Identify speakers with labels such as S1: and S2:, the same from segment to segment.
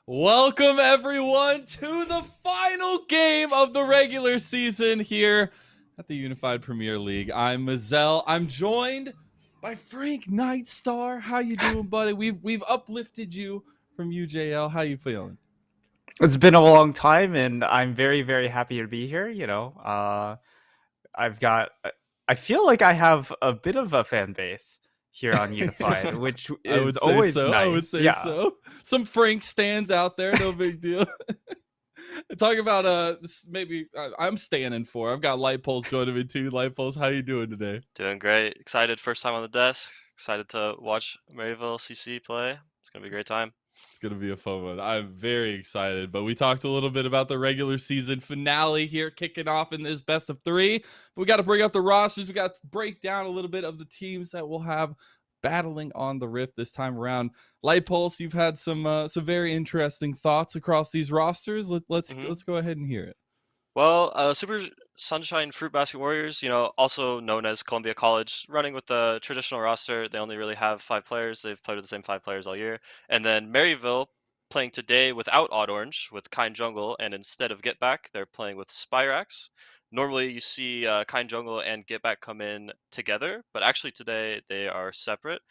S1: Welcome, everyone, to the final game of the regular season here at the Unified Premier League. I'm Mazel. I'm joined by Frank Nightstar. How you doing, buddy? We've uplifted you from UJL. How you feeling?
S2: It's been a long time, and I'm very, very happy to be here. I've got, I feel like I have a bit of a fan base here on Unified, which
S1: I
S2: is
S1: would say
S2: always
S1: so. I would
S2: nice.
S1: say
S2: Yeah.
S1: so. Some Frank stands out there. No big deal. Talking about maybe I'm standing for. I've got Light Pulse joining me too. Light Pulse, how you doing today?
S3: Doing great. Excited. First time on the desk. Excited to watch Maryville CC play. It's gonna be a great time.
S1: It's going to be a fun one. I'm very excited. But we talked a little bit about the regular season finale here, kicking off in this best of three. But we got to bring up the rosters. We got to break down a little bit of the teams that we'll have battling on the Rift this time around. Light Pulse, you've had some very interesting thoughts across these rosters.
S3: hmm
S1: Let's go ahead and hear it.
S3: Well, Super Sunshine Fruitbasket Warriors, also known as Columbia College, running with the traditional roster. They only really have 5 players. They've played with the same 5 players all year. And then Maryville playing today without Odd Orange with Kind Jungle, and instead of Get Back, they're playing with Spyrax. Normally, you see Kind Jungle and Get Back come in together, but actually today they are separate.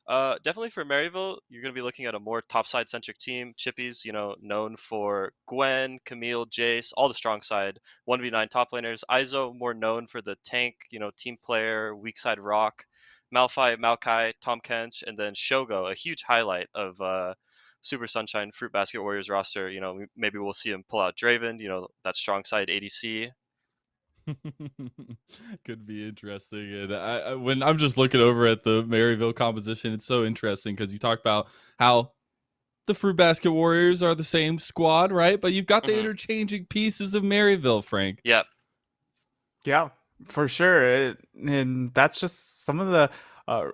S3: Definitely for Maryville, you're going to be looking at a more topside centric team. Chippies, known for Gwen, Camille, Jace, all the strong side 1v9 top laners. Izo, more known for the tank, team player, weak side rock. Malphite, Maokai, Tom Kench, and then Shogo, a huge highlight of Super Sunshine Fruit Basket Warriors roster. Maybe we'll see him pull out Draven, that strong side ADC.
S1: Could be interesting. And when I'm just looking over at the Maryville composition, it's so interesting because you talk about how the Fruit Basket Warriors are the same squad, right? But you've got the
S3: hmm
S1: interchanging pieces of Maryville, Frank.
S3: Yeah.
S2: Yeah, for sure. And that's just some of the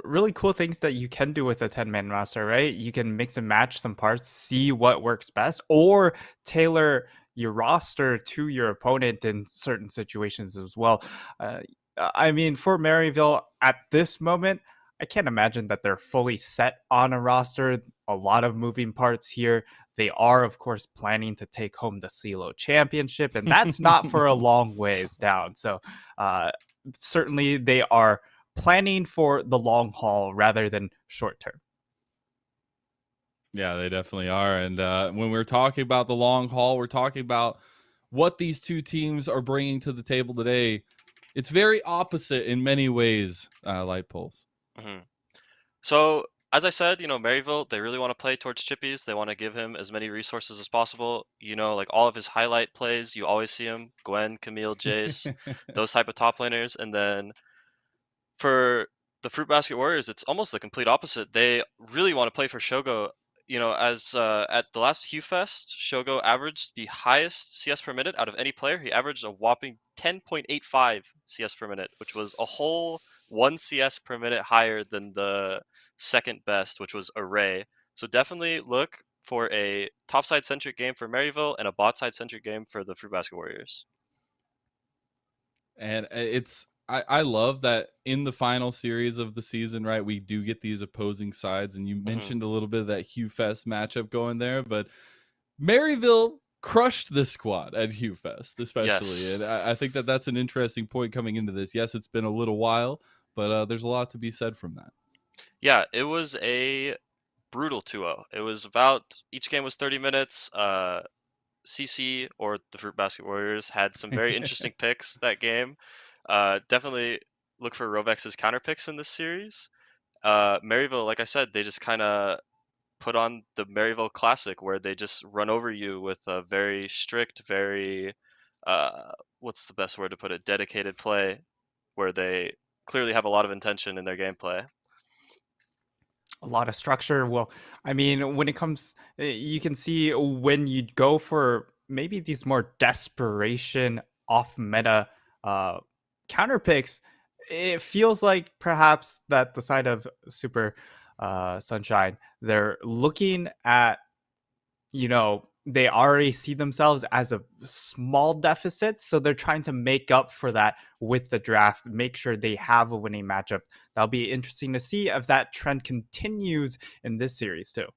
S2: really cool things that you can do with a 10-man roster, right? You can mix and match some parts, see what works best, or tailor your roster to your opponent in certain situations as well. Uh, I mean, for Maryville at this moment, I can't imagine that they're fully set on a roster. A lot of moving parts here. They are, of course, planning to take home the CeeLo Championship, and that's not for a long ways down. So, uh, certainly, they are planning for the long haul rather than short term.
S1: Yeah, they definitely are. And when we're talking about the long haul, we're talking about what these two teams are bringing to the table today. It's very opposite in many ways, Light Pulse.
S3: hmm So, as I said, Maryville, they really want to play towards Chippies. They want to give him as many resources as possible. Like all of his highlight plays, you always see him. Gwen, Camille, Jace, those type of top laners. And then for the Fruit Basket Warriors, it's almost the complete opposite. They really want to play for Shogo. As at the last Hugh Fest, Shogo averaged the highest CS per minute out of any player. He averaged a whopping 10.85 CS per minute, which was a whole 1 CS per minute higher than the second best, which was Array. So definitely look for a topside centric game for Maryville and a bot side centric game for the Fruit Basket Warriors.
S1: And I love that in the final series of the season, right? We do get these opposing sides, and you
S3: hmm
S1: mentioned a little bit of that Hugh Fest matchup going there, but Maryville crushed this squad at Hugh Fest, especially,
S3: Yes.
S1: and I think that that's an interesting point coming into this. Yes, it's been a little while, but there's a lot to be said from that.
S3: Yeah, it was a brutal 2-0. It was about each game was 30 minutes. CC or the Fruit Basket Warriors had some very interesting picks that game. Definitely look for Rovex's counter picks in this series. Maryville, like I said, they just kind of put on the Maryville Classic where they just run over you with a very strict, very what's the best word to put it? Dedicated play where they clearly have a lot of intention in their gameplay.
S2: A lot of structure. Well, I mean, when it comes, you can see when you go for maybe these more desperation off meta uh, counter picks, it feels like perhaps that the side of Super Sunshine, they're looking at, they already see themselves as a small deficit. So they're trying to make up for that with the draft, make sure they have a winning matchup. That'll be interesting to see if that trend continues in this series, too.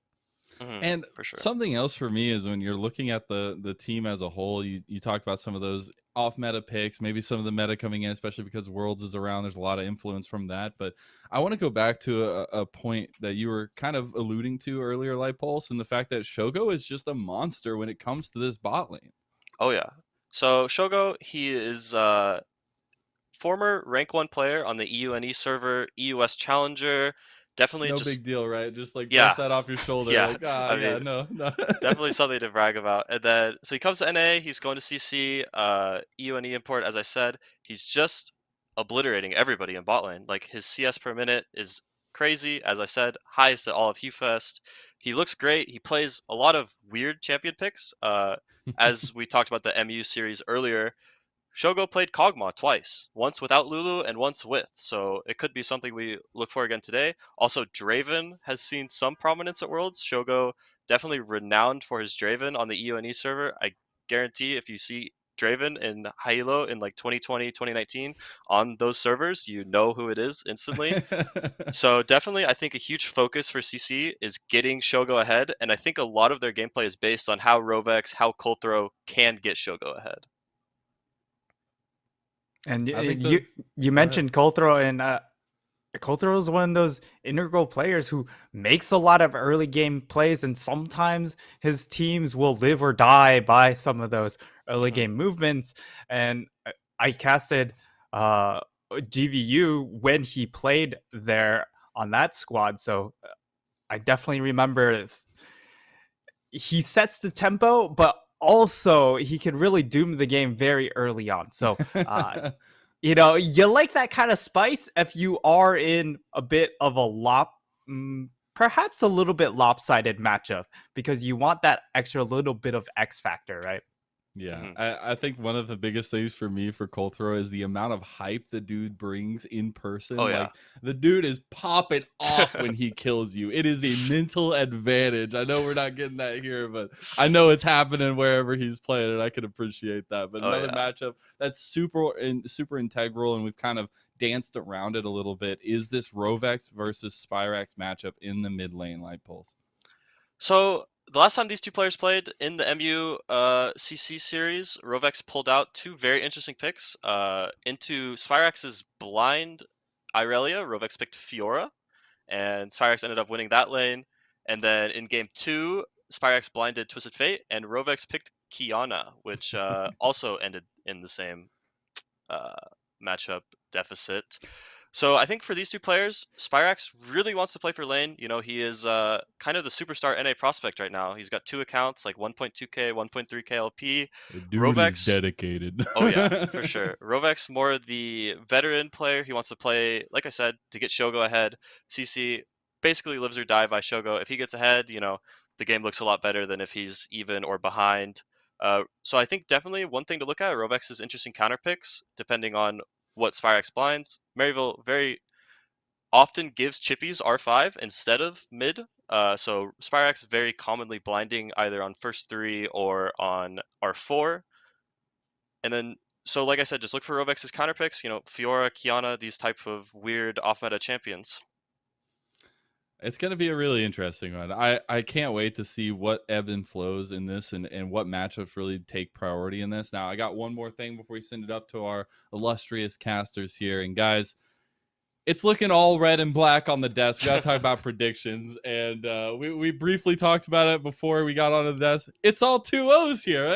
S1: And
S3: For sure.
S1: something else for me is when you're looking at the team as a whole, you talk about some of those off meta picks, maybe some of the meta coming in, especially because Worlds is around. There's a lot of influence from that. But I want to go back to a point that you were kind of alluding to earlier, Light Pulse, and the fact that Shogo is just a monster when it comes to this bot lane.
S3: Oh yeah. So Shogo, he is former rank 1 player on the EUNE server, EUS Challenger. Definitely
S1: No
S3: just
S1: big deal, right? Just like brush
S3: yeah.
S1: that off your shoulder.
S3: Yeah.
S1: Like, ah,
S3: I
S1: yeah,
S3: mean,
S1: no, no.
S3: definitely something to brag about. And then, so he comes to NA, he's going to CC, EUNE import, as I said. He's just obliterating everybody in bot lane. Like, his CS per minute is crazy, as I said, highest at all of HuFest. He looks great. He plays a lot of weird champion picks. As we talked about the MU series earlier, Shogo played Kog'Maw twice, once without Lulu and once with, so it could be something we look for again today. Also, Draven has seen some prominence at Worlds. Shogo definitely renowned for his Draven on the EUNE server. I guarantee if you see Draven in Halo in like 2020, 2019 on those servers, you know who it is instantly. So definitely, I think a huge focus for CC is getting Shogo ahead, and I think a lot of their gameplay is based on how Rovex, how Colthrow can get Shogo ahead.
S2: And
S1: I think
S2: you
S1: go ahead.
S2: mentioned Colthrow, and Colthrow is one of those integral players who makes a lot of early game plays, and sometimes his teams will live or die by some of those early game movements. And I casted GVU when he played there on that squad, so I definitely remember he sets the tempo, but also he can really doom the game very early on. So you know, you like that kind of spice if you are in a bit of a perhaps a little bit lopsided matchup, because you want that extra little bit of X factor, right?
S1: Yeah, I think one of the biggest things for me for Colthrow is the amount of hype the dude brings in person.
S3: Oh, yeah.
S1: Like, the dude is popping off when he kills you. It is a mental advantage. I know we're not getting that here, but I know it's happening wherever he's playing, and I can appreciate that. But
S3: Oh,
S1: another
S3: yeah.
S1: matchup that's super integral, and we've kind of danced around it a little bit, is this Rovex versus Spyrax matchup in the mid lane, Light Pulse.
S3: So the last time these two players played in the MU CC series, Rovex pulled out two very interesting picks. Into Spyrax's blind Irelia, Rovex picked Fiora, and Spyrax ended up winning that lane. And then in game 2, Spyrax blinded Twisted Fate, and Rovex picked Kiana, which also ended in the same matchup deficit. So I think for these two players, Spyrax really wants to play for lane. You know, he is kind of the superstar NA prospect right now. He's got two accounts, like 1.2k, 1.3k LP.
S1: The dude is
S3: Rovex,
S1: dedicated.
S3: oh yeah, for sure. Rovex, more the veteran player. He wants to play, like I said, to get Shogo ahead. CC basically lives or die by Shogo. If he gets ahead, you know, the game looks a lot better than if he's even or behind. So I think definitely one thing to look at Rovex's interesting counter picks, depending on what Spyrax blinds. Maryville very often gives chippies R5 instead of mid. So Spyrax very commonly blinding either on first 3 or on R4. And then, so like I said, just look for Rovex's counter picks, you know, Fiora, Kiana, these type of weird off-meta champions.
S1: It's going to be a really interesting one. I can't wait to see what ebb and flows in this, and what matchups really take priority in this. Now, I got one more thing before we send it up to our illustrious casters here. And guys, it's looking all red and black on the desk. We got to talk about predictions. And we briefly talked about it before we got onto the desk. It's all 2-0s here.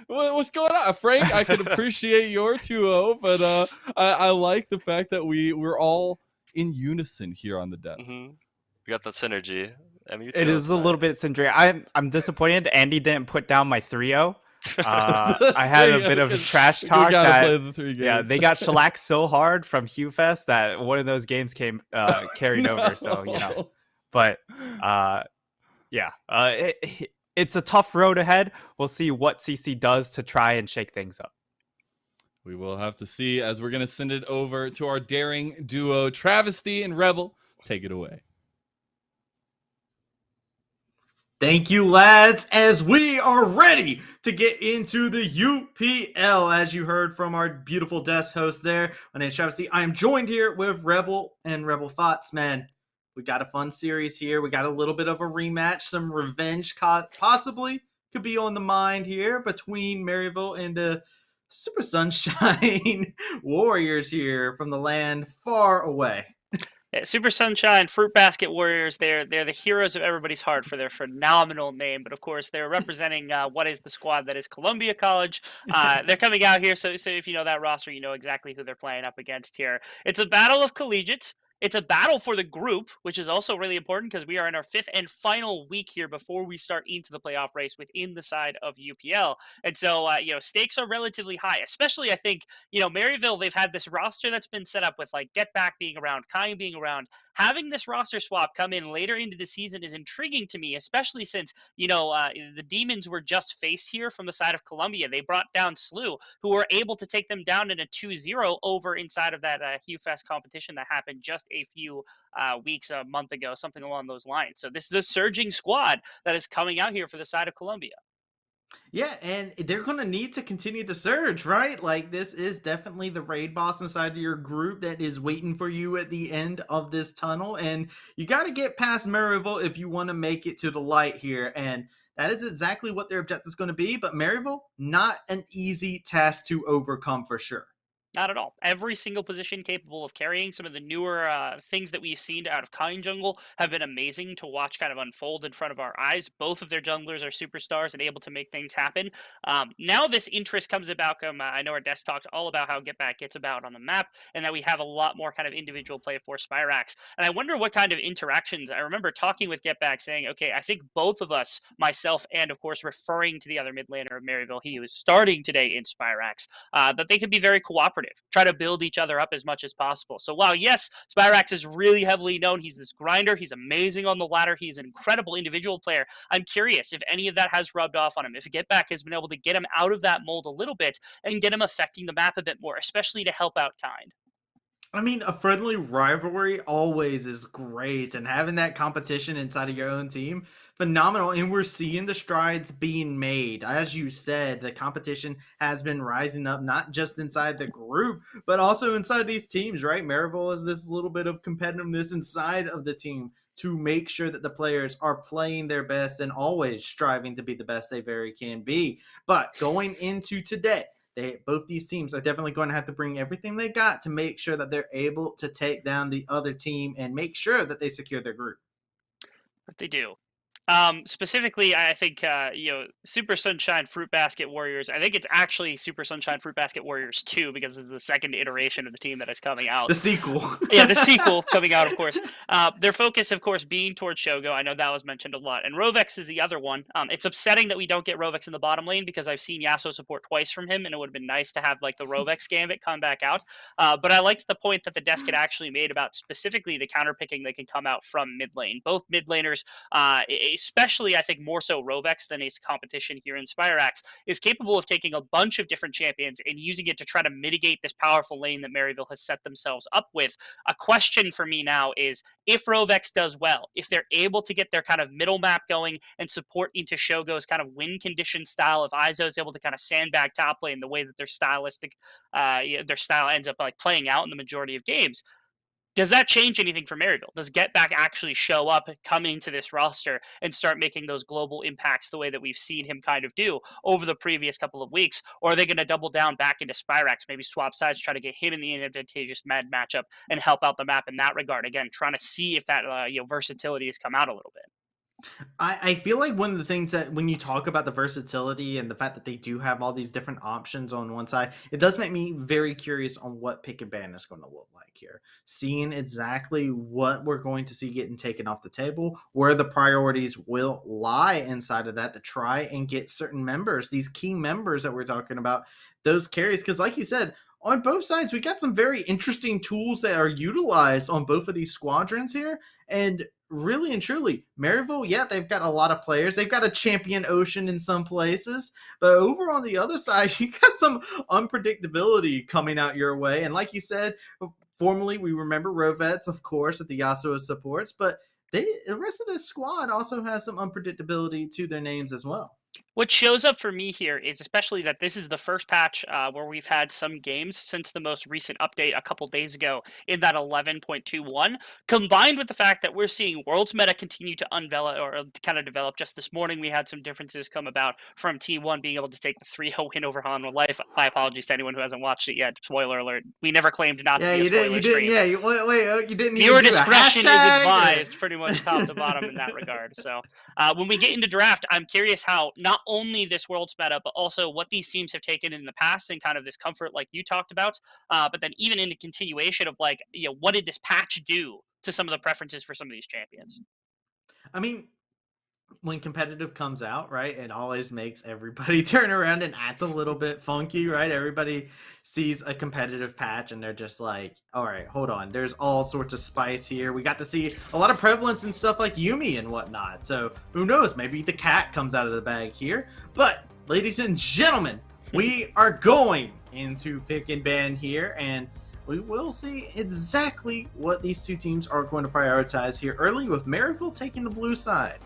S1: What's going on? Frank, I can appreciate your 2-0, but I like the fact that we're all in unison here on the desk.
S3: We got that synergy.
S2: It is a little bit syndrome. I'm disappointed Andy didn't put down my 3-0. I had a bit of trash talk.
S1: We gotta play the 3 games.
S2: Yeah, they got shellacked so hard from HuFest that one of those games came carried over. So you know, but yeah, it's a tough road ahead. We'll see what CC does to try and shake things up.
S1: We will have to see, as we're gonna send it over to our daring duo, Travesty and Rebel. Take it away.
S4: Thank you, lads, as we are ready to get into the UPL. As you heard from our beautiful desk host there, my name is Travesty. I am joined here with Rebel and Rebel Thoughts, man. We got a fun series here. We got a little bit of a rematch, some revenge possibly could be on the mind here between Maryville and the Super Sunshine Warriors here from the land far away.
S5: Yeah, Super Sunshine Fruitbasket Warriors. They're the heroes of everybody's heart for their phenomenal name. But of course, they're representing what is the squad that is Columbia College. They're coming out here, so if you know that roster, you know exactly who they're playing up against here. It's a battle of collegiates. It's a battle for the group, which is also really important because we are in our 5th and final week here before we start into the playoff race within the side of UPL. And so, stakes are relatively high, especially I think Maryville, they've had this roster that's been set up with like Get Back being around, Kai being around. Having this roster swap come in later into the season is intriguing to me, especially since, the Demons were just faced here from the side of Columbia. They brought down Slew, who were able to take them down in a 2-0 over inside of that Hugh Fest competition that happened just a few weeks, a month ago, something along those lines. So this is a surging squad that is coming out here for the side of Columbia.
S4: Yeah, and they're going to need to continue the surge, right? Like, this is definitely the raid boss inside of your group that is waiting for you at the end of this tunnel. And you got to get past Maryville if you want to make it to the light here. And that is exactly what their objective is going to be. But Maryville, not an easy task to overcome for sure.
S5: Not at all. Every single position capable of carrying some of the newer things that we've seen out of Kind Jungle have been amazing to watch kind of unfold in front of our eyes. Both of their junglers are superstars and able to make things happen. Now this interest comes about. I know our desk talked all about how Get Back gets about on the map and that we have a lot more kind of individual play for Spirax. And I wonder what kind of interactions. I remember talking with Get Back saying, okay, I think both of us, myself and of course referring to the other mid laner of Maryville, he was starting today in Spirax, that they could be very cooperative, try to build each other up as much as possible. So while yes, Spirax is really heavily known, he's this grinder, he's amazing on the ladder, he's an incredible individual player. I'm curious if any of that has rubbed off on him, if Get Back has been able to get him out of that mold a little bit and get him affecting the map a bit more, especially to help out Kind.
S4: I mean, a friendly rivalry always is great, and having that competition inside of your own team, phenomenal. And we're seeing the strides being made. As you said, the competition has been rising up, not just inside the group, but also inside these teams, right? Maryville has this little bit of competitiveness inside of the team to make sure that the players are playing their best and always striving to be the best they very can be. But going into today, both these teams are definitely going to have to bring everything they got to make sure that they're able to take down the other team and make sure that they secure their group.
S5: But they do. Specifically, I think Super Sunshine Fruitbasket Warriors. I think it's actually Super Sunshine Fruitbasket Warriors 2 because this is the second iteration of the team that is coming out.
S4: The sequel.
S5: Yeah, the sequel coming out, of course. Their focus, of course, being towards Shogo. I know that was mentioned a lot. And Rovex is the other one. It's upsetting that we don't get Rovex in the bottom lane because I've seen Yasuo support twice from him, and it would have been nice to have like the Rovex Gambit come back out. But I liked the point that the desk had actually made about specifically the counterpicking that can come out from mid lane. Both mid laners, especially I think more so Rovex than his competition here in Spirax, is capable of taking a bunch of different champions and using it to try to mitigate this powerful lane that Maryville has set themselves up with. A question for me now is if Rovex does well, if they're able to get their kind of middle map going and support into Shogo's kind of win condition style, if Izo is able to kind of sandbag top lane the way that their their style ends up like playing out in the majority of games, does that change anything for Maryville? Does Get Back actually show up, come into this roster, and start making those global impacts the way that we've seen him kind of do over the previous couple of weeks? Or are they going to double down back into Spirax, maybe swap sides, try to get him in the advantageous mad matchup and help out the map in that regard? Again, trying to see if that versatility has come out a little bit.
S4: I feel like one of the things that when you talk about the versatility and the fact that they do have all these different options on one side, it does make me very curious on what pick and ban is going to look like here. Seeing exactly what we're going to see getting taken off the table, where the priorities will lie inside of that to try and get certain members, these key members that we're talking about, those carries. Because like you said, on both sides, we got some very interesting tools that are utilized on both of these squadrons here. And really and truly, Maryville, yeah, they've got a lot of players. They've got a champion ocean in some places. But over on the other side, you got some unpredictability coming out your way. And like you said, formerly, we remember Rovets, of course, that the Yasuo supports. But the rest of this squad also has some unpredictability to their names as well.
S5: What shows up for me here is especially that this is the first patch where we've had some games since the most recent update a couple days ago in that 11.21, combined with the fact that we're seeing World's meta continue to unveil or kind of develop. Just this morning, we had some differences come about from T1 being able to take the 3-0 win over Hanwha Life. My apologies to anyone who hasn't watched it yet. Spoiler alert. We never claimed not to be a spoiler stream.
S4: Yeah, you didn't even
S5: Viewer
S4: do a
S5: discretion is
S4: hashtag,
S5: advised, pretty much top to bottom in that regard. So when we get into draft, I'm curious how not only this World's meta, but also what these teams have taken in the past and kind of this comfort like you talked about, but then even in the continuation of like, what did this patch do to some of the preferences for some of these champions?
S4: I mean, when competitive comes out, right, it always makes everybody turn around and act a little bit funky, right? Everybody sees a competitive patch and they're just like, all right, hold on. There's all sorts of spice here. We got to see a lot of prevalence and stuff like Yuumi and whatnot. So who knows? Maybe the cat comes out of the bag here. But ladies and gentlemen, we are going into pick and ban here, and we will see exactly what these two teams are going to prioritize here early, with Maryville taking the blue side.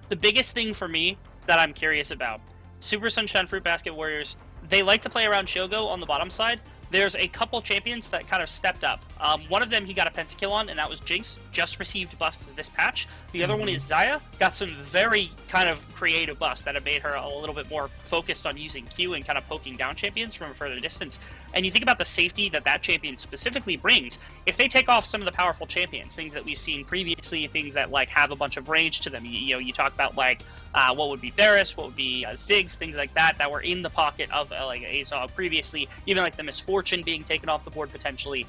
S5: The biggest thing for me that I'm curious about, Super Sunshine Fruitbasket Warriors, they like to play around Shogo on the bottom side. There's a couple champions that kind of stepped up. One of them he got a pentakill on, and that was Jinx, just received buffs this patch. The other one is Zaya, got some very kind of creative buffs that have made her a little bit more focused on using Q and kind of poking down champions from a further distance. And you think about the safety that that champion specifically brings. If they take off some of the powerful champions, things that we've seen previously, things that like have a bunch of range to them, you talk about like what would be Varus, what would be Ziggs, things like that were in the pocket of like Azog previously, even like the Misfortune being taken off the board potentially.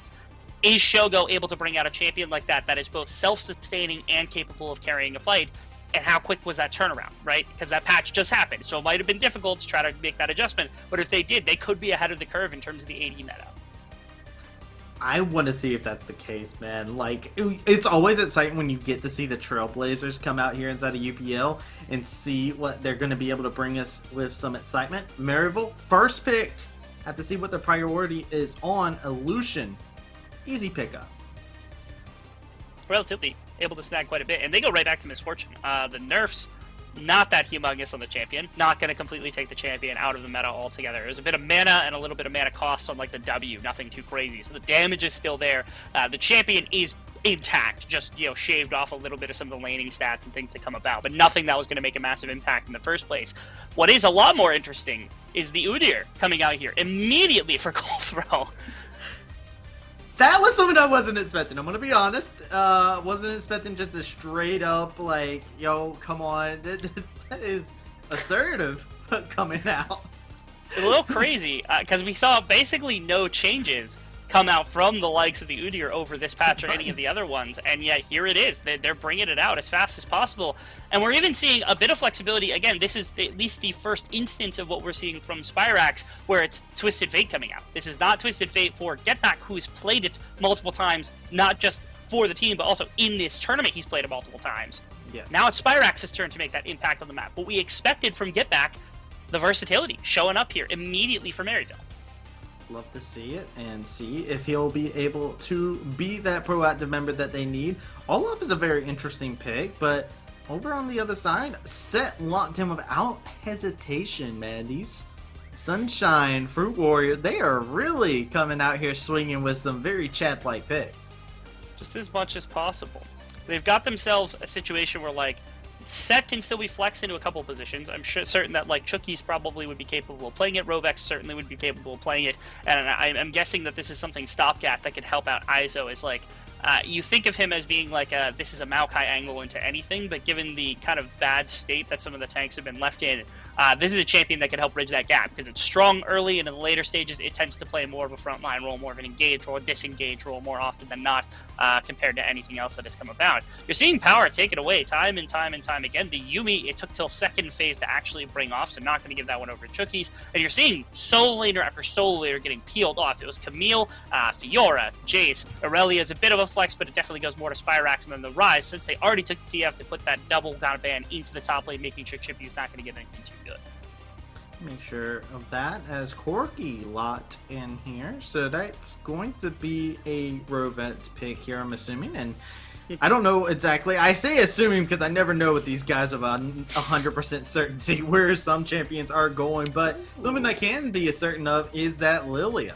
S5: Is Shogo able to bring out a champion like that is both self-sustaining and capable of carrying a fight? And how quick was that turnaround, right? Because that patch just happened, so it might have been difficult to try to make that adjustment, but if they did, they could be ahead of the curve in terms of the AD meta.
S4: I want to see if that's the case, man. Like, it's always exciting when you get to see the Trailblazers come out here inside of UPL and see what they're going to be able to bring us with some excitement. Maryville, first pick. Have to see what the priority is on. Illusion, easy pickup.
S5: Relatively able to snag quite a bit, and they go right back to Misfortune. The nerfs, not that humongous on the champion, not going to completely take the champion out of the meta altogether. There's a bit of mana and a little bit of mana cost on like the W, nothing too crazy, so the damage is still there. The champion is intact, just shaved off a little bit of some of the laning stats and things that come about, but nothing that was going to make a massive impact in the first place. What is a lot more interesting is the Udyr coming out here immediately for Cold Throw.
S4: That was something I wasn't expecting. I'm gonna be honest. Wasn't expecting just a straight up like, yo, come on. That is assertive coming out.
S5: A little crazy because we saw basically no changes come out from the likes of the Udyr over this patch or any of the other ones, and yet here it is. They're bringing it out as fast as possible, and we're even seeing a bit of flexibility. Again, this is at least the first instance of what we're seeing from Spyrax, where it's Twisted Fate coming out. This is not Twisted Fate for Getback, who's played it multiple times, not just for the team, but also in this tournament he's played it multiple times.
S4: Yes.
S5: Now it's Spyrax's turn to make that impact on the map. What we expected from Getback, the versatility showing up here immediately for Maryville.
S4: Love to see it and see if he'll be able to be that proactive member that they need. Olaf is a very interesting pick, but over on the other side, Set locked him without hesitation, man. These Sunshine Fruit Warriors, they are really coming out here swinging with some very Chad-like picks.
S5: Just as much as possible. They've got themselves a situation where, like, Set can still be flexed into a couple of positions. I'm certain that like Chookies probably would be capable of playing it. Rovex certainly would be capable of playing it. And I'm guessing that this is something stopgap that could help out Iso. Is like you think of him as being like this is a Maokai angle into anything, but given the kind of bad state that some of the tanks have been left in, this is a champion that can help bridge that gap because it's strong early, and in the later stages it tends to play more of a frontline role, more of an engage role, a disengage role more often than not compared to anything else that has come about. You're seeing power take it away time and time and time again. The Yuumi, it took till second phase to actually bring off, so not going to give that one over to Chookies. And you're seeing solo laner after solo laner getting peeled off. It was Camille, Fiora, Jace, Aurelia is a bit of a flex, but it definitely goes more to Spyrax, and then the Rise, since they already took the TF, they put that double down ban into the top lane, making sure Chippy's not going to get anything too good.
S4: Make sure of that as Corky locked in here. So that's going to be a Rovet's pick here, I'm assuming. And I don't know exactly. I say assuming because I never know with these guys of 100% certainty where some champions are going, but something I can be certain of is that Lilia.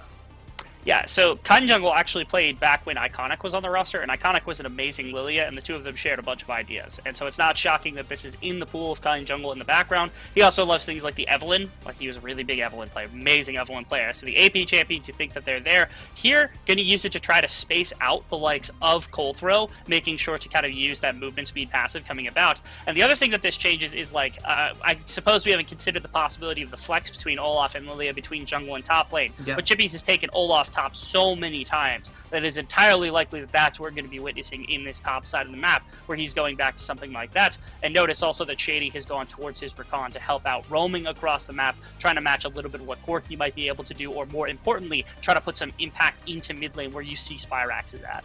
S5: Yeah, so Kind Jungle actually played back when Iconic was on the roster, and Iconic was an amazing Lilia, and the two of them shared a bunch of ideas. And so it's not shocking that this is in the pool of Kind Jungle in the background. He also loves things like the Evelynn. Like, he was a really big Evelynn player, amazing Evelynn player. So the AP champions, you think that they're there. Here, going to use it to try to space out the likes of Cold Throw, making sure to kind of use that movement speed passive coming about. And the other thing that this changes is, like, I suppose we haven't considered the possibility of the flex between Olaf and Lilia between jungle and top lane.
S4: Yep.
S5: But Chippies has taken Olaf top so many times that it is entirely likely that that's what we're going to be witnessing in this top side of the map, where he's going back to something like that. And notice also that Shady has gone towards his Rakan to help out, roaming across the map, trying to match a little bit of what Corki might be able to do, or more importantly, try to put some impact into mid lane where you see Spyrax is at.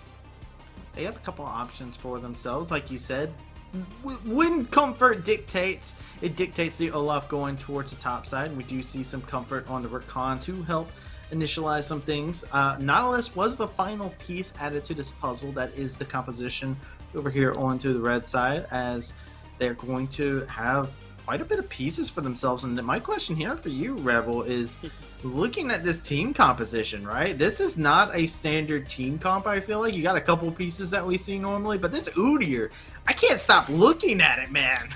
S4: They have a couple of options for themselves, like you said. When comfort dictates, it dictates the Olaf going towards the top side, and we do see some comfort on the Rakan to help initialize some things. Nautilus was the final piece added to this puzzle that is the composition over here onto the red side, as they're going to have quite a bit of pieces for themselves. And my question here for you, Rebel, is looking at this team composition, right? This is not a standard team comp, I feel like. You got a couple pieces that we see normally, but this Udyr, I can't stop looking at it, man.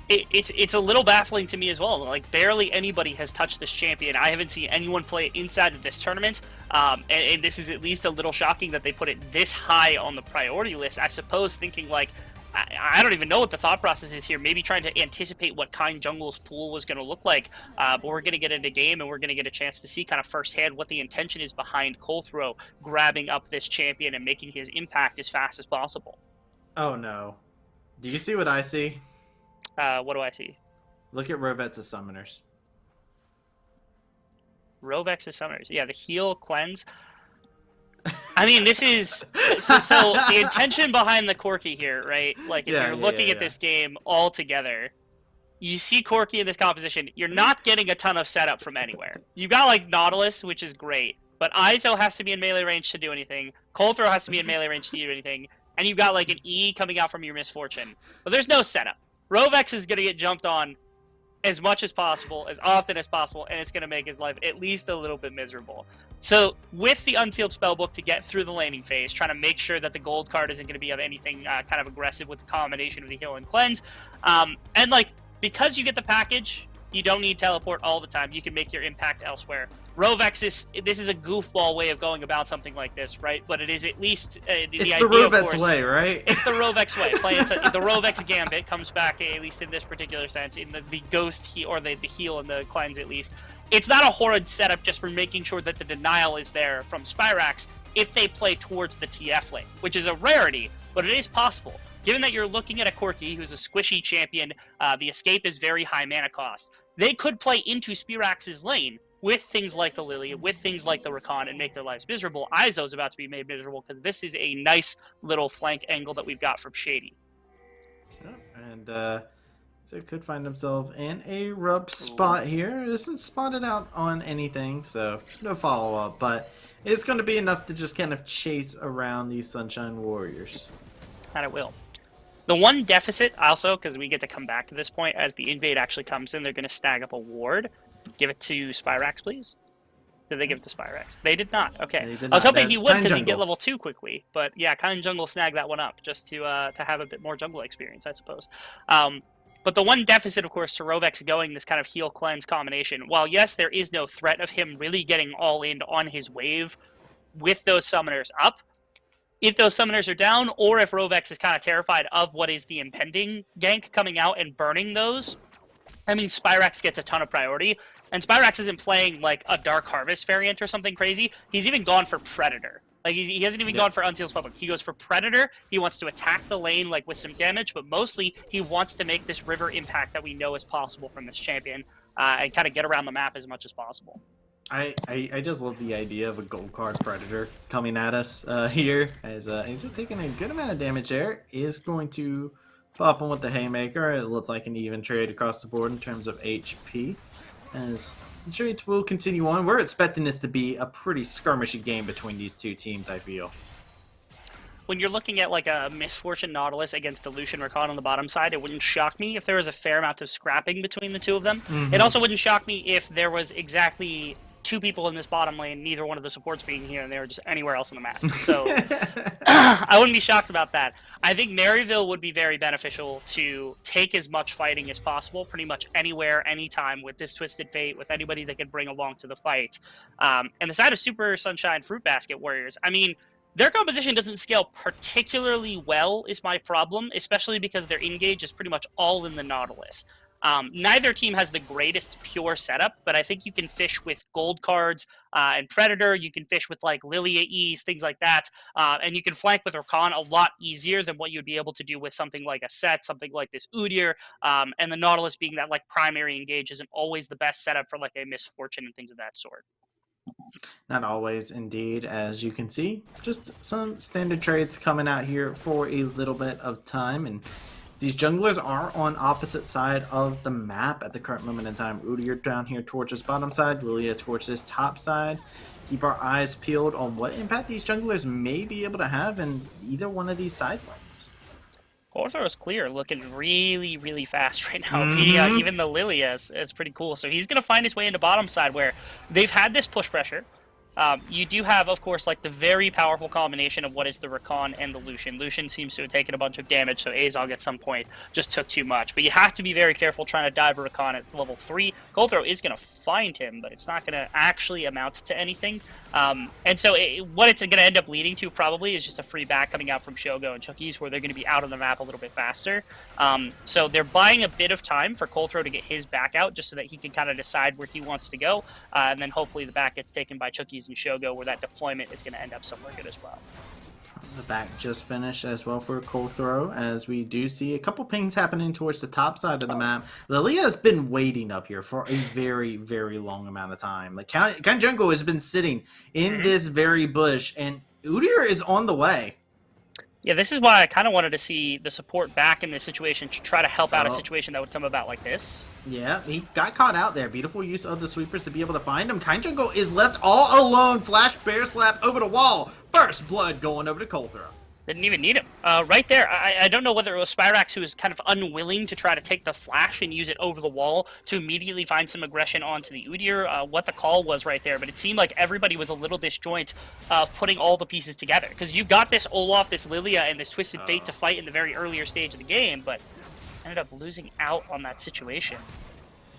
S5: It's a little baffling to me as well. Like, barely anybody has touched this champion. I haven't seen anyone play it inside of this tournament, and this is at least a little shocking that they put it this high on the priority list. I suppose thinking, like, I don't even know what the thought process is here. Maybe trying to anticipate what Kind Jungle's pool was going to look like. But we're going to get into game, and we're going to get a chance to see kind of firsthand what the intention is behind Colthrow grabbing up this champion and making his impact as fast as possible.
S4: Oh, no. Do you see what I see?
S5: What do I see?
S4: Look at Rovet's summoners.
S5: Rovex's summoners. Yeah, the heal, cleanse. I mean, this is... So the intention behind the Corki here, right? Like, if you're looking at this game all together, you see Corki in this composition, you're not getting a ton of setup from anywhere. You got, like, Nautilus, which is great, but Iso has to be in melee range to do anything. Coldthrow has to be in melee range to do anything. And you've got, like, an E coming out from your Misfortune. But there's no setup. Rovex is going to get jumped on as much as possible, as often as possible, and it's going to make his life at least a little bit miserable. So with the Unsealed Spellbook to get through the laning phase, trying to make sure that the gold card isn't going to be of anything kind of aggressive with the combination of the heal and cleanse. And, like, because you get the package, you don't need teleport all the time. You can make your impact elsewhere. Rovex this is a goofball way of going about something like this, right? But it is at least
S4: it's the Rovex way, right?
S5: It's the Rovex way. The Rovex gambit comes back, at least in this particular sense, in the ghost heal, or the heal and the cleanse at least. It's not a horrid setup just for making sure that the denial is there from Spyrax if they play towards the TF lane, which is a rarity, but it is possible. Given that you're looking at a Corki who's a squishy champion, the escape is very high mana cost. They could play into Spyrax's lane with things like the Lilia, with things like the Rakan, and make their lives miserable. Izo's about to be made miserable because this is a nice little flank angle that we've got from Shady.
S4: And so could find himself in a rub spot here. It isn't spotted out on anything, so no follow-up, but it's going to be enough to just kind of chase around these Sunshine Warriors.
S5: And it will. The one deficit, also, because we get to come back to this point, as the invade actually comes in, they're going to snag up a ward. Give it to Spyrax, please. Did they give it to Spyrax? They did not. Okay. I was hoping he would, because he'd get level 2 quickly. But yeah, Kind Jungle snagged that one up, just to have a bit more jungle experience, I suppose. But the one deficit, of course, to Rovex going this kind of heal cleanse combination, while yes, there is no threat of him really getting all in on his wave with those summoners up, if those summoners are down, or if Rovex is kind of terrified of what is the impending gank coming out and burning those, I mean, Spyrax gets a ton of priority. And Spyrax isn't playing like a Dark Harvest variant or something crazy. He's even gone for Predator. Like, he hasn't even gone for Unsealed Spellbook. He goes for Predator. He wants to attack the lane, like, with some damage, but mostly he wants to make this river impact that we know is possible from this champion, and kind of get around the map as much as possible.
S4: I just love the idea of a gold card Predator coming at us here, as he's taking a good amount of damage there. Is going to pop him with the Haymaker. It looks like an even trade across the board in terms of HP. As the trade will continue on, we're expecting this to be a pretty skirmishy game between these two teams, I feel.
S5: when you're looking at like a Misfortune Nautilus against a Lucian Rakan on the bottom side, it wouldn't shock me if there was a fair amount of scrapping between the two of them. It also wouldn't shock me if there was exactly 2 people in this bottom lane, neither one of the supports being here, and they were just anywhere else in the map. So I wouldn't be shocked about that. I think Maryville would be very beneficial to take as much fighting as possible, pretty much anywhere, anytime, with this Twisted Fate, with anybody they could bring along to the fight. And the side of Super Sunshine Fruitbasket Warriors, I mean, their composition doesn't scale particularly well is my problem, especially because their engage is pretty much all in the Nautilus. Neither team has the greatest pure setup, but I think you can fish with gold cards and Predator. You can fish with like Lilia E's, things like that. And you can flank with Rakan a lot easier than what you'd be able to do with something like a Set, something like this Udyr. And the Nautilus being that like primary engage isn't always the best setup for like a Misfortune and things of that sort.
S4: Not always, indeed, as you can see. Just some standard trades coming out here for a little bit of time, and these junglers are on opposite side of the map at the current moment in time. Udyr down here towards his bottom side, Lilia towards his top side. Keep our eyes peeled on what impact these junglers may be able to have in either one of these side lanes.
S5: Corthor is clear, looking really, really fast right now. Even the Lilia is pretty cool. So he's going to find his way into bottom side where they've had this push pressure. You do have, of course, like the very powerful combination of what is the Rakan and the Lucian. Lucian seems to have taken a bunch of damage, so Azog at some point just took too much. But you have to be very careful trying to dive Rakan at level 3. Goldthrow is going to find him, but it's not going to actually amount to anything. And so what it's going to end up leading to probably is just a free back coming out from Shogo and Chuckies, where they're going to be out on the map a little bit faster. So they're buying a bit of time for Goldthrow to get his back out, just so that he can kind of decide where he wants to go. And then hopefully the back gets taken by Chuckies and Shogo, where that deployment is going to end up somewhere good as well.
S4: The back just finished as well for Goldthrow, as we do see a couple pings happening towards the top side of the map. Lilia has been waiting up here for a very, very long amount of time. Like Count Jungle has been sitting in this very bush, and Udyr is on the way.
S5: Yeah, this is why I kind of wanted to see the support back in this situation to try to help out a situation that would come about like this.
S4: Yeah, he got caught out there. Beautiful use of the sweepers to be able to find him. Kind Jungle is left all alone. Flash bear slap over the wall. First blood going over to Goldthrow.
S5: Didn't even need him. Right there, I don't know whether it was Spyrax who was kind of unwilling to try to take the flash and use it over the wall to immediately find some aggression onto the Udyr, what the call was right there, but it seemed like everybody was a little disjoint of putting all the pieces together. Because you've got this Olaf, this Lilia, and this Twisted Fate to fight in the very earlier stage of the game, but ended up losing out on that situation.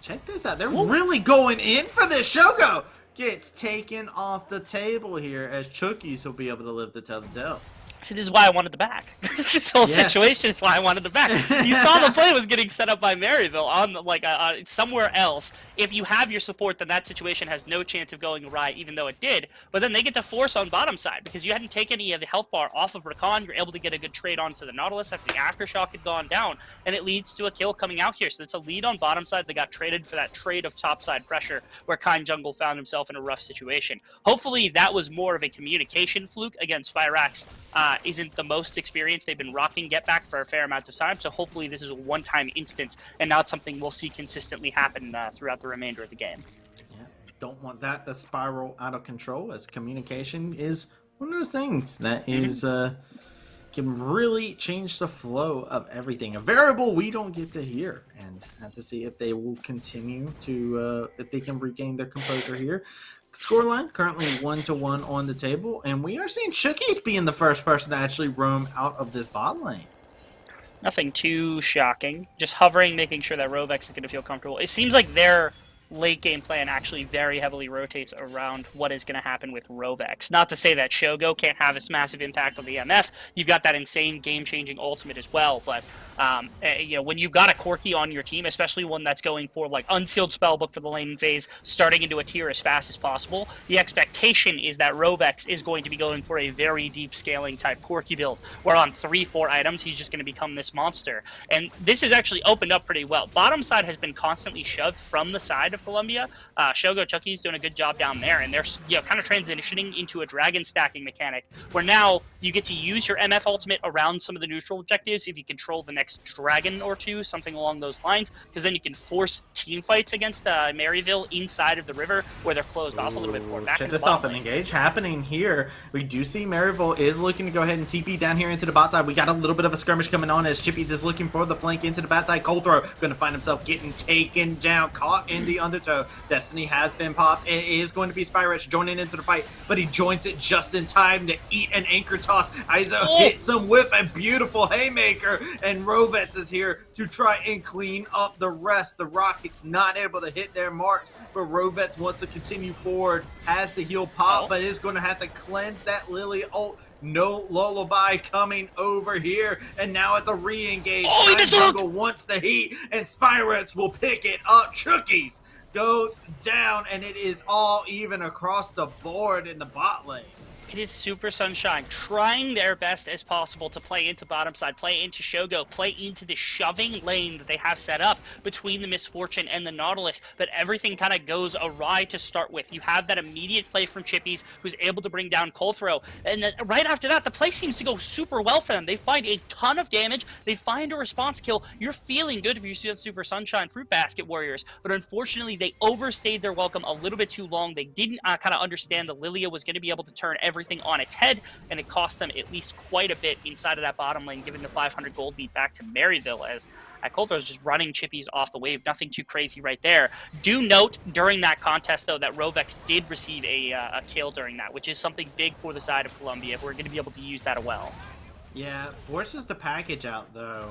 S4: Check this out. They're really going in for this. Shogo gets taken off the table here, as Chuckies will be able to live to tell the tale.
S5: So this is why I wanted the back. This whole situation is why I wanted the back. You saw the play was getting set up by Maryville on like somewhere else. If you have your support, then that situation has no chance of going right, even though it did. But then they get to force on bottom side because you hadn't taken any of the health bar off of Rakan. You're able to get a good trade onto the Nautilus after the aftershock had gone down, and it leads to a kill coming out here. So it's a lead on bottom side. They got traded for that trade of top side pressure, where Kind Jungle found himself in a rough situation. Hopefully that was more of a communication fluke. Again, Spyrax isn't the most experienced. They've been rocking Get Back for a fair amount of time, so hopefully this is a one-time instance and not something we'll see consistently happen throughout the remainder of the game.
S4: Yeah, don't want that to spiral out of control, as communication is one of those things that is can really change the flow of everything. A variable we don't get to hear, and have to see if they will continue to if they can regain their composure here. Scoreline currently 1-1 on the table, and we are seeing Chuckies being the first person to actually roam out of this bot lane.
S5: Nothing too shocking. Just hovering, making sure that Rovex is going to feel comfortable. It seems like their late game plan actually very heavily rotates around what is going to happen with Rovex. Not to say that Shogo can't have this massive impact on the MF. You've got that insane game-changing ultimate as well, but you know, when you've got a Corki on your team, especially one that's going for like unsealed spellbook for the laning phase, starting into a tier as fast as possible, the expectation is that Rovex is going to be going for a very deep scaling type Corki build, where on 3-4 items he's just going to become this monster. And this has actually opened up pretty well. Bottom side has been constantly shoved from the side of Columbia. Shogo Chucky's doing a good job down there, and they're kind of transitioning into a dragon stacking mechanic where now you get to use your MF ultimate around some of the neutral objectives if you control the next dragon or two, something along those lines, because then you can force team fights against Maryville inside of the river where they're closed off a little bit more.
S4: Check this off, an engage happening here. We do see Maryville is looking to go ahead and TP down here into the bot side. We got a little bit of a skirmish coming on as Chippies is looking for the flank into the bat side. Cold throw going to find himself getting taken down, caught in the undertow. Destiny has been popped. It is going to be Spyrich joining into the fight, but he joins it just in time to eat an anchor toss. Izo hits him with a beautiful haymaker, and Rovets is here to try and clean up the rest. The Rockets not able to hit their marks, but Rovets wants to continue forward, has the heal pop, but is going to have to cleanse that Lily ult. No lullaby coming over here, and now it's a re-engage. Jungle wants the heat, and Spyrets will pick it up. Chookies goes down, and it is all even across the board in the bot lane.
S5: It is Super Sunshine trying their best as possible to play into bottom side, play into Shogo, play into the shoving lane that they have set up between the Misfortune and the Nautilus, but everything kind of goes awry to start with. You have that immediate play from Chippies, who's able to bring down Colthrow, and then right after that, the play seems to go super well for them. They find a ton of damage, they find a response kill. You're feeling good if you see that Super Sunshine Fruitbasket Warriors, but unfortunately, they overstayed their welcome a little bit too long. They didn't kind of understand that Lilia was going to be able to turn everything on its head, and it cost them at least quite a bit inside of that bottom lane, giving the 500 gold lead back to Maryville, as Coulter is just running Chippies off the wave. Nothing too crazy right there. Do note during that contest, though, that Rovex did receive a kill during that, which is something big for the side of Columbia. We're going to be able to use that well.
S4: Yeah, forces the package out, though.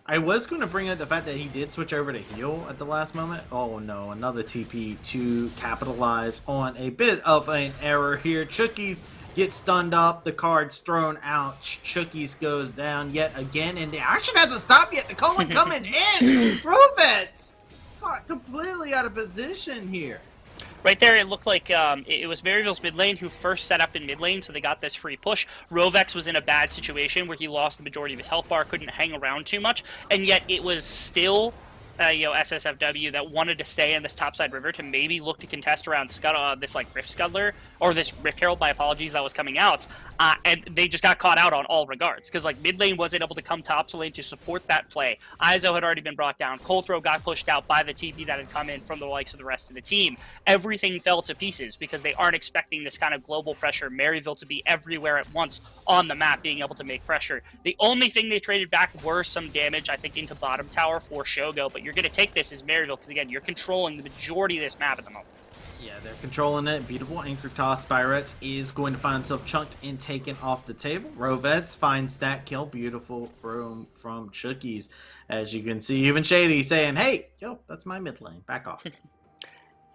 S4: I was going to bring up the fact that he did switch over to heal at the last moment. Oh no, another TP to capitalize on a bit of an error here. Chookies gets stunned up, the card's thrown out, Chookies goes down yet again, and the action hasn't stopped yet. The Cullen coming in. Rovets caught completely out of position here.
S5: Right there, it looked like it was Maryville's mid lane who first set up in mid lane, so they got this free push. Rovex was in a bad situation where he lost the majority of his health bar, couldn't hang around too much, and yet it was still SSFW that wanted to stay in this topside river to maybe look to contest around this like Rift Scuddler, or this Rift Herald, my apologies, that was coming out, and they just got caught out on all regards, because like mid lane wasn't able to come top lane to support that play. Izo had already been brought down, Colthrow got pushed out by the TP that had come in from the likes of the rest of the team. Everything fell to pieces because they aren't expecting this kind of global pressure, Maryville to be everywhere at once on the map, being able to make pressure. The only thing they traded back were some damage, I think, into bottom tower for Shogo, but you're going to take this as Maryville, because again, you're controlling the majority of this map at the moment.
S4: Yeah, they're controlling it. Beautiful anchor toss. Spyrets is going to find himself chunked and taken off the table. Rovets finds that kill. Beautiful room from Chookies. As you can see, even Shady saying, hey, yo, that's my mid lane. Back off.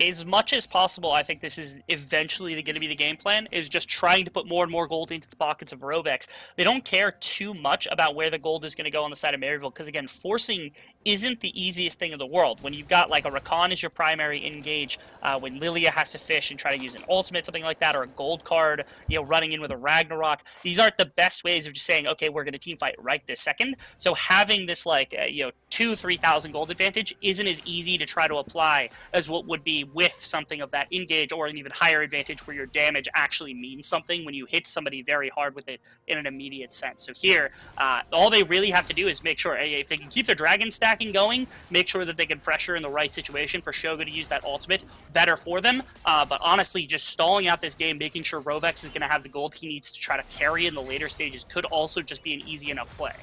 S5: As much as possible, I think this is eventually going to be the game plan, is just trying to put more and more gold into the pockets of Rovex. They don't care too much about where the gold is going to go on the side of Maryville, because again, forcing isn't the easiest thing in the world. When you've got like a Rakan as your primary engage, when Lilia has to fish and try to use an ultimate, something like that, or a gold card, running in with a Ragnarok, these aren't the best ways of just saying, okay, we're going to team fight right this second. So having this like, 2,000-3,000 gold advantage isn't as easy to try to apply as what would be with something of that engage, or an even higher advantage where your damage actually means something when you hit somebody very hard with it in an immediate sense. So here, all they really have to do is make sure, if they can keep their dragon stacking going, make sure that they can pressure in the right situation for Shogo to use that ultimate, better for them. But honestly, just stalling out this game, making sure Rovex is going to have the gold he needs to try to carry in the later stages could also just be an easy enough play.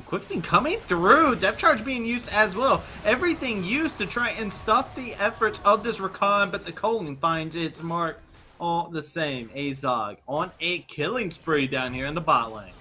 S4: Quick thing coming through. Depth charge being used as well. Everything used to try and stop the efforts of this Rakan, but the Colon finds its mark all the same. Azog on a killing spree down here in the bot lane.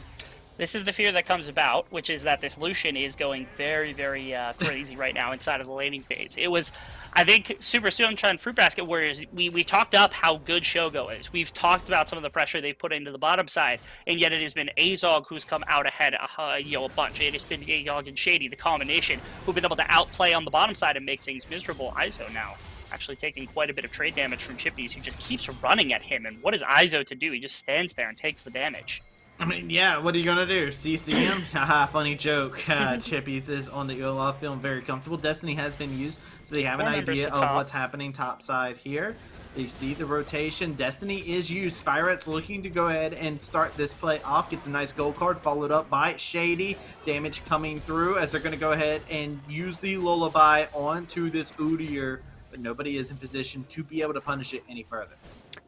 S5: This is the fear that comes about, which is that this Lucian is going very, very crazy right now inside of the laning phase. It was, I think, Super Sunshine Fruitbasket Warriors, we talked up how good Shogo is. We've talked about some of the pressure they've put into the bottom side, and yet it has been Azog who's come out ahead a bunch. It has been Azog and Shady, the combination, who've been able to outplay on the bottom side and make things miserable. Izo now actually taking quite a bit of trade damage from Chippies, who just keeps running at him, and what is Izo to do? He just stands there and takes the damage.
S4: I mean, yeah, what are you going to do? CC him? Haha, funny joke. Chippies is on the Olaf, feeling very comfortable. Destiny has been used So they have an
S5: Four members
S4: idea
S5: to
S4: of
S5: top.
S4: what's happening top side here. They see the rotation. Destiny is used. Spyrat's looking to go ahead and start this play off. Gets a nice gold card, followed up by Shady. Damage coming through as they're going to go ahead and use the Lullaby onto this Udyr, but nobody is in position to be able to punish it any further.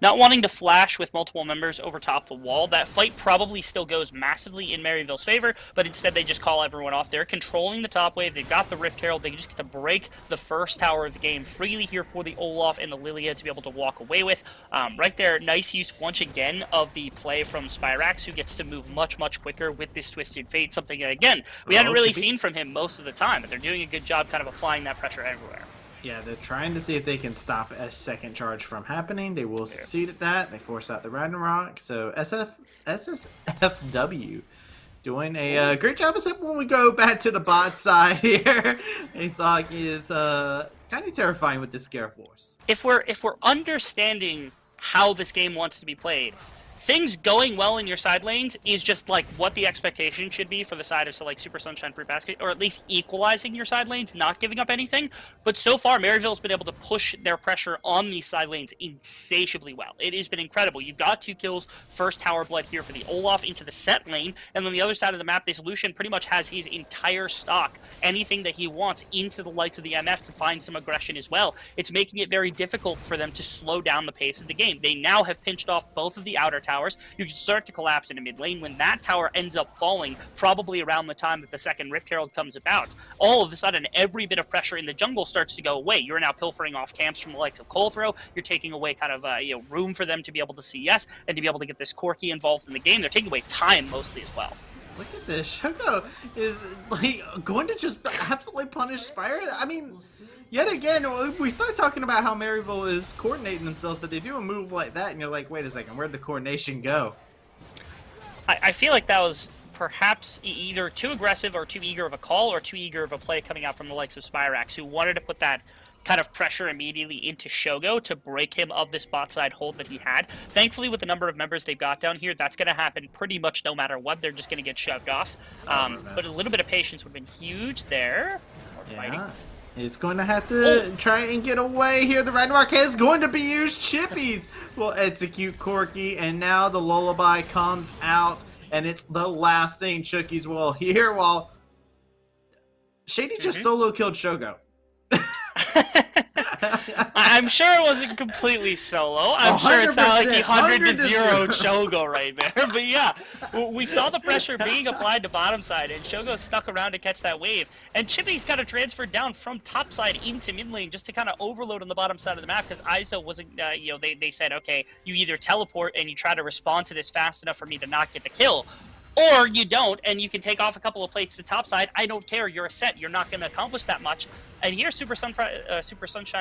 S5: Not wanting to flash with multiple members over top the wall, that fight probably still goes massively in Maryville's favor, but instead they just call everyone off. They're controlling the top wave. They've got the Rift Herald. They just get to break the first tower of the game freely here for the Olaf and the Lilia to be able to walk away with. Right there, nice use once again of the play from Spyrax, who gets to move much, much quicker with this Twisted Fate, something that, again, we hadn't really seen from him most of the time, but they're doing a good job kind of applying that pressure everywhere.
S4: Yeah, they're trying to see if they can stop a second charge from happening. They will succeed at that. They force out the Ragnarok. So SSFW doing a great job, except when we go back to the bot side here. Azog is kind of terrifying with the Scare Force.
S5: If we're understanding how this game wants to be played, things going well in your side lanes is just like what the expectation should be for the side of like Super Sunshine Fruitbasket, or at least equalizing your side lanes, not giving up anything. But so far, Maryville's been able to push their pressure on these side lanes insatiably well. It has been incredible. You've got 2 kills, first tower blood here for the Olaf into the set lane, and on the other side of the map, this Lucian pretty much has his entire stock, anything that he wants, into the likes of the MF to find some aggression as well. It's making it very difficult for them to slow down the pace of the game. They now have pinched off both of the outer towers. You can start to collapse into mid lane. When that tower ends up falling, probably around the time that the second Rift Herald comes about, all of a sudden, every bit of pressure in the jungle starts to go away. You're now pilfering off camps from the likes of Colthrow. You're taking away kind of room for them to be able to CS and to be able to get this Corki involved in the game. They're taking away time mostly as well.
S4: Look at this. Shogo is like going to just absolutely punish Spire. I mean, yet again, we start talking about how Maryville is coordinating themselves, but they do a move like that, and you're like, wait a second, where'd the coordination go?
S5: I feel like that was perhaps either too aggressive or too eager of a call, or too eager of a play coming out from the likes of Spyrax, who wanted to put that kind of pressure immediately into Shogo to break him of this bot side hold that he had. Thankfully, with the number of members they've got down here, that's going to happen pretty much no matter what. They're just going to get shoved off. But a little bit of patience would have been huge there. More fighting.
S4: He's going to have to try and get away here. The Ragnarok is going to be used. Chippies will execute Corki, and now the Lullaby comes out, and it's the last thing Chookies will hear while Shady just solo killed Shogo.
S5: I'm sure it wasn't completely solo. I'm sure it's not like he 100-0 Shogo right there. But yeah, we saw the pressure being applied to bottom side, and Shogo stuck around to catch that wave. And Chippy's got to transfer down from top side into mid lane just to kind of overload on the bottom side of the map, because ISO wasn't, they said, okay, you either teleport and you try to respond to this fast enough for me to not get the kill, or you don't, and you can take off a couple of plates to top side. I don't care. You're a set. You're not going to accomplish that much. And here, Super Sunshine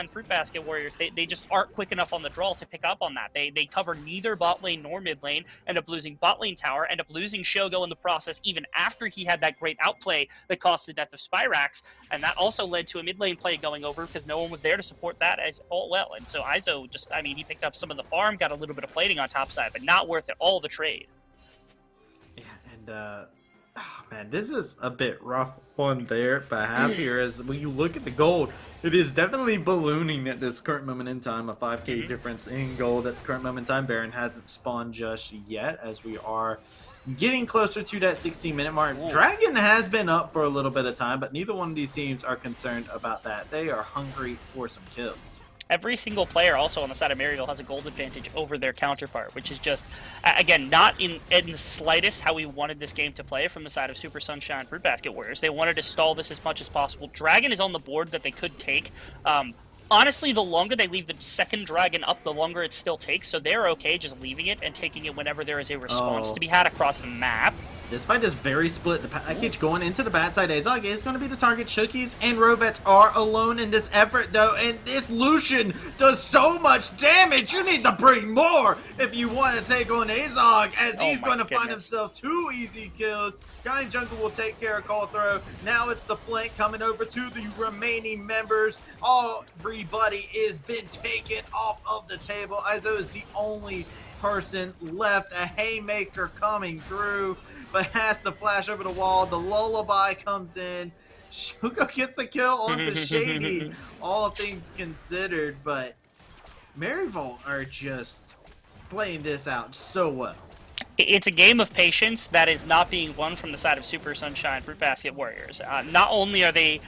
S5: Fruitbasket Warriors, they just aren't quick enough on the draw to pick up on that. They cover neither bot lane nor mid lane, end up losing bot lane tower, end up losing Shogo in the process, even after he had that great outplay that cost the death of Spyrax. And that also led to a mid lane play going over because no one was there to support that as all well. And so Iso just, he picked up some of the farm, got a little bit of plating on top side, but not worth it all the trade.
S4: Man, this is a bit rough on their behalf here. As when you look at the gold, it is definitely ballooning at this current moment in time. A 5k difference in gold at the current moment in time. Baron hasn't spawned just yet, as we are getting closer to that 16-minute mark. Dragon has been up for a little bit of time, but neither one of these teams are concerned about that. They are hungry for some kills.
S5: Every single player also on the side of Maryville has a gold advantage over their counterpart, which is just, again, not in the slightest how we wanted this game to play from the side of Super Sunshine Fruitbasket Warriors. They wanted to stall this as much as possible. Dragon is on the board that they could take. Honestly, the longer they leave the second dragon up, the longer it still takes, so they're okay just leaving it and taking it whenever there is a response to be had across the map.
S4: This fight is very split. The package going into the bad side. Azog is going to be the target. Chookies and Rovets are alone in this effort, though, and this Lucian does so much damage. You need to bring more if you want to take on Azog, as he's going to find himself 2 easy kills. Guy Jungle will take care of Colthrow. Now it's the flank coming over to the remaining members. Everybody is been taken off of the table. Iso is the only person left. A haymaker coming through, but has to flash over the wall. The Lullaby comes in. Shogo gets a kill on the Shady, all things considered, but Maryville are just playing this out so well.
S5: It's a game of patience that is not being won from the side of Super Sunshine Fruitbasket Warriors. Not only are they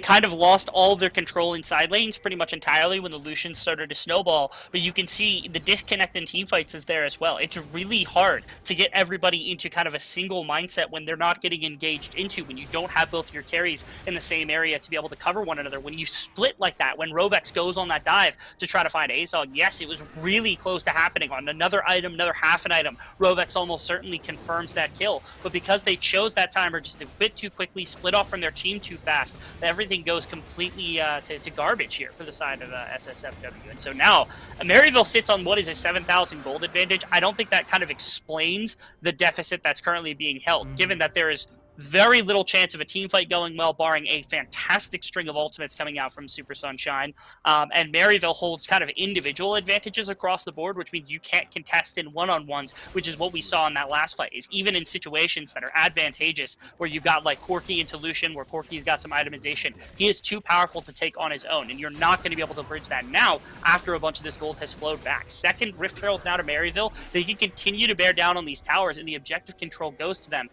S5: kind of lost all of their control in side lanes pretty much entirely when the Lucians started to snowball, but you can see the disconnect in teamfights is there as well. It's really hard to get everybody into kind of a single mindset when they're not getting engaged into, when you don't have both your carries in the same area to be able to cover one another. When you split like that, when Rovex goes on that dive to try to find Azog, yes, it was really close to happening on another item, another half an item. Rovex almost certainly confirms that kill, but because they chose that timer just a bit too quickly, split off from their team too fast, everything goes completely to garbage here for the side of SSFW. And so now Maryville sits on what is a 7,000 gold advantage. I don't think that kind of explains the deficit that's currently being held, given that there is very little chance of a team fight going well, barring a fantastic string of ultimates coming out from Super Sunshine. And Maryville holds kind of individual advantages across the board, which means you can't contest in one-on-ones, which is what we saw in that last fight. Is even in situations that are advantageous, where you've got like Corki into Lucian, where Corki's got some itemization, he is too powerful to take on his own, and you're not going to be able to bridge that now after a bunch of this gold has flowed back. Second, Rift Herald now to Maryville. They can continue to bear down on these towers, and the objective control goes to them.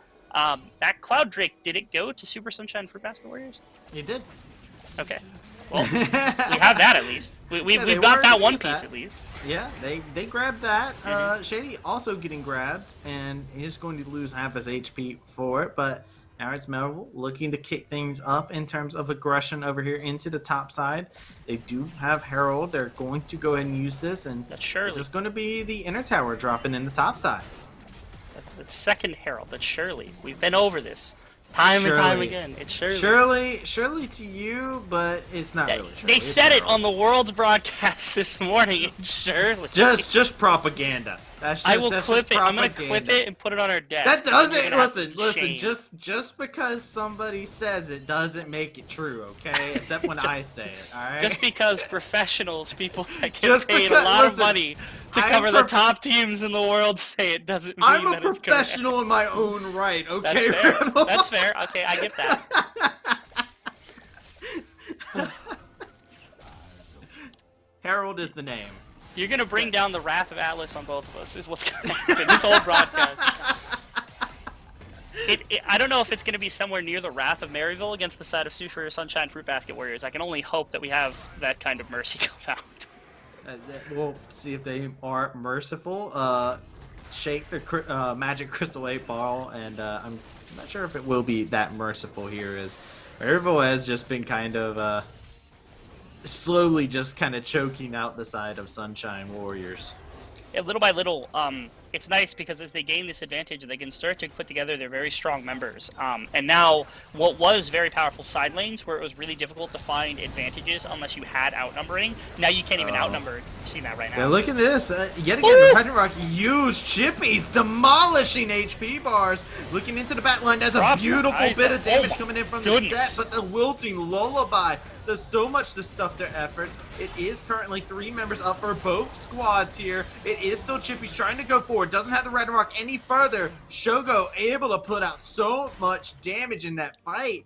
S5: That Cloud Drake, did it go to Super Sunshine Fruitbasket Warriors?
S4: It did.
S5: Okay. Well, we have that at least. We've got that one piece at least.
S4: Yeah, they grabbed that. Shady also getting grabbed, and he's going to lose half his HP for it, but now it's Maryville looking to kick things up in terms of aggression over here into the top side. They do have Herald. They're going to go ahead and use this, and this is going to be the inner tower dropping in the top side.
S5: That's second Herald. That's Shirley. We've been over this time and time again. It's Shirley.
S4: Shirley to you, but it's not really Shirley.
S5: They said it on the world's broadcast this morning. It's Shirley.
S4: Just propaganda.
S5: I will clip it. I'm gonna clip it and put it on our desk.
S4: That doesn't listen. Just because somebody says it doesn't make it true, okay? Except when I say it. All right.
S5: Just because professionals, people that get paid a lot of money to cover the top teams in the world, say it doesn't mean
S4: I'm
S5: that
S4: a professional in my own right. Okay.
S5: That's fair. That's fair. Okay, I get that.
S4: Harold is the name.
S5: You're gonna bring down the wrath of Atlas on both of us, is what's gonna happen. This whole broadcast. I don't know if it's gonna be somewhere near the wrath of Maryville against the side of Super Sunshine Fruitbasket Warriors. I can only hope that we have that kind of mercy come out.
S4: We'll see if they are merciful. Shake the magic crystal 8 ball, and I'm not sure if it will be that merciful here, as Maryville has just been kind of slowly just kind of choking out the side of Sunshine Warriors.
S5: Yeah, little by little, it's nice because as they gain this advantage, they can start to put together their very strong members. And now, what was very powerful side lanes, where it was really difficult to find advantages unless you had outnumbering, now you can't even outnumber. You're seeing that right now.
S4: Yeah, look at this. Yet again, Ragnarok used chippies, demolishing HP bars. Looking into the back line, there's a beautiful bit of damage coming in from the set, but the wilting lullaby does so much to stuff their efforts. It is currently 3 members up for both squads here. It is still Chippy's trying to go forward. Doesn't have the Ragnarok any further. Shogo able to put out so much damage in that fight.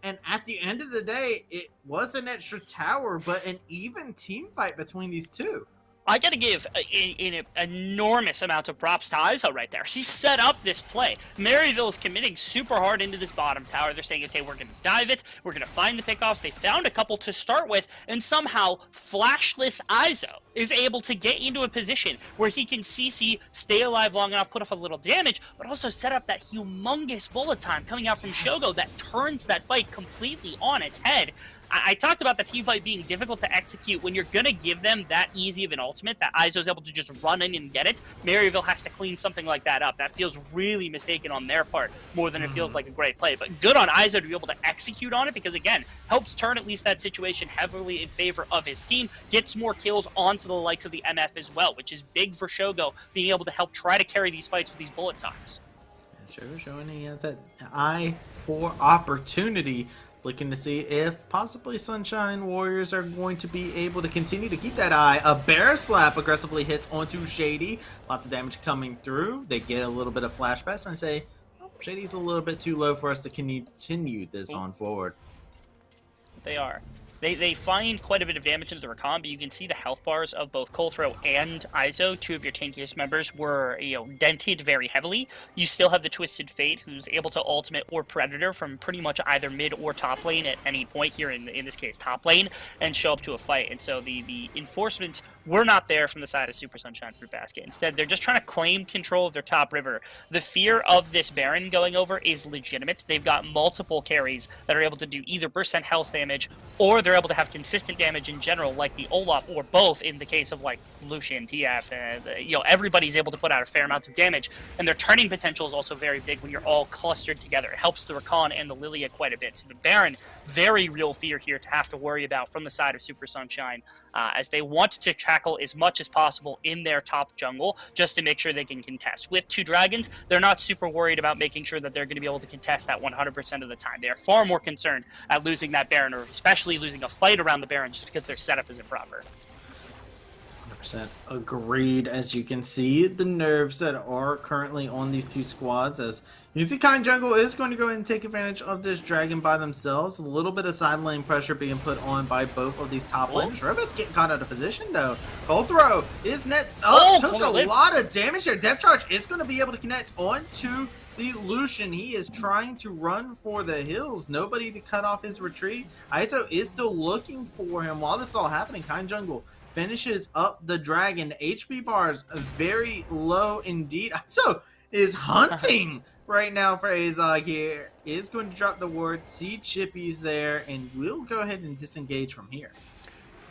S4: And at the end of the day, it was an extra tower, but an even team fight between these two.
S5: I gotta give an enormous amount of props to Izo right there. He set up this play. Maryville is committing super hard into this bottom tower. They're saying, okay, we're gonna dive it. We're gonna find the pickoffs. They found a couple to start with, and somehow flashless Izo is able to get into a position where he can CC, stay alive long enough, put off a little damage, but also set up that humongous bullet time coming out from Shogo that turns that fight completely on its head. I talked about the team fight being difficult to execute when you're going to give them that easy of an ultimate, that Izo's able to just run in and get it. Maryville has to clean something like that up. That feels really mistaken on their part more than it feels like a great play. But good on Izo to be able to execute on it because, again, helps turn at least that situation heavily in favor of his team, gets more kills onto the likes of the MF as well, which is big for Shogo, being able to help try to carry these fights with these bullet times.
S4: Shogo showing he has that eye for opportunity. Looking to see if possibly Sunshine Warriors are going to be able to continue to keep that eye. A bear slap aggressively hits onto Shady. Lots of damage coming through. They get a little bit of flashbacks and say, oh, Shady's a little bit too low for us to continue this on forward.
S5: They are. They find quite a bit of damage into the Recon, but you can see the health bars of both Colthrow and Iso, two of your tankiest members, were dented very heavily. You still have the Twisted Fate, who's able to ultimate or Predator from pretty much either mid or top lane at any point here, in this case top lane, and show up to a fight. And so the enforcements were not there from the side of Super Sunshine Fruitbasket. Instead, they're just trying to claim control of their top river. The fear of this Baron going over is legitimate. They've got multiple carries that are able to do either percent health damage, or they're able to have consistent damage in general, like the Olaf, or both in the case of like Lucian, TF. Everybody's able to put out a fair amount of damage, and their turning potential is also very big when you're all clustered together. It helps the Rakan and the Lilia quite a bit. So the Baron, very real fear here to have to worry about from the side of Super Sunshine, as they want to tackle as much as possible in their top jungle just to make sure they can contest. With two dragons, they're not super worried about making sure that they're going to be able to contest that 100% of the time. They are far more concerned at losing that Baron, or especially losing a fight around the Baron, just because their setup isn't proper.
S4: 100% agreed. As you can see, the nerves that are currently on these two squads, as you can see, Kind Jungle is going to go ahead and take advantage of this dragon by themselves. A little bit of side lane pressure being put on by both of these top laners. Rebet's getting caught out of position though. Colthrow is next up, took a lot of damage there. Depth Charge is going to be able to connect onto the Lucian. He is trying to run for the hills. Nobody to cut off his retreat. Iso is still looking for him. While this is all happening, Kind Jungle finishes up the dragon. HP bars very low indeed. Iso is hunting right now for Azog here. Is going to drop the ward, see Chippy's there, and we'll go ahead and disengage from here.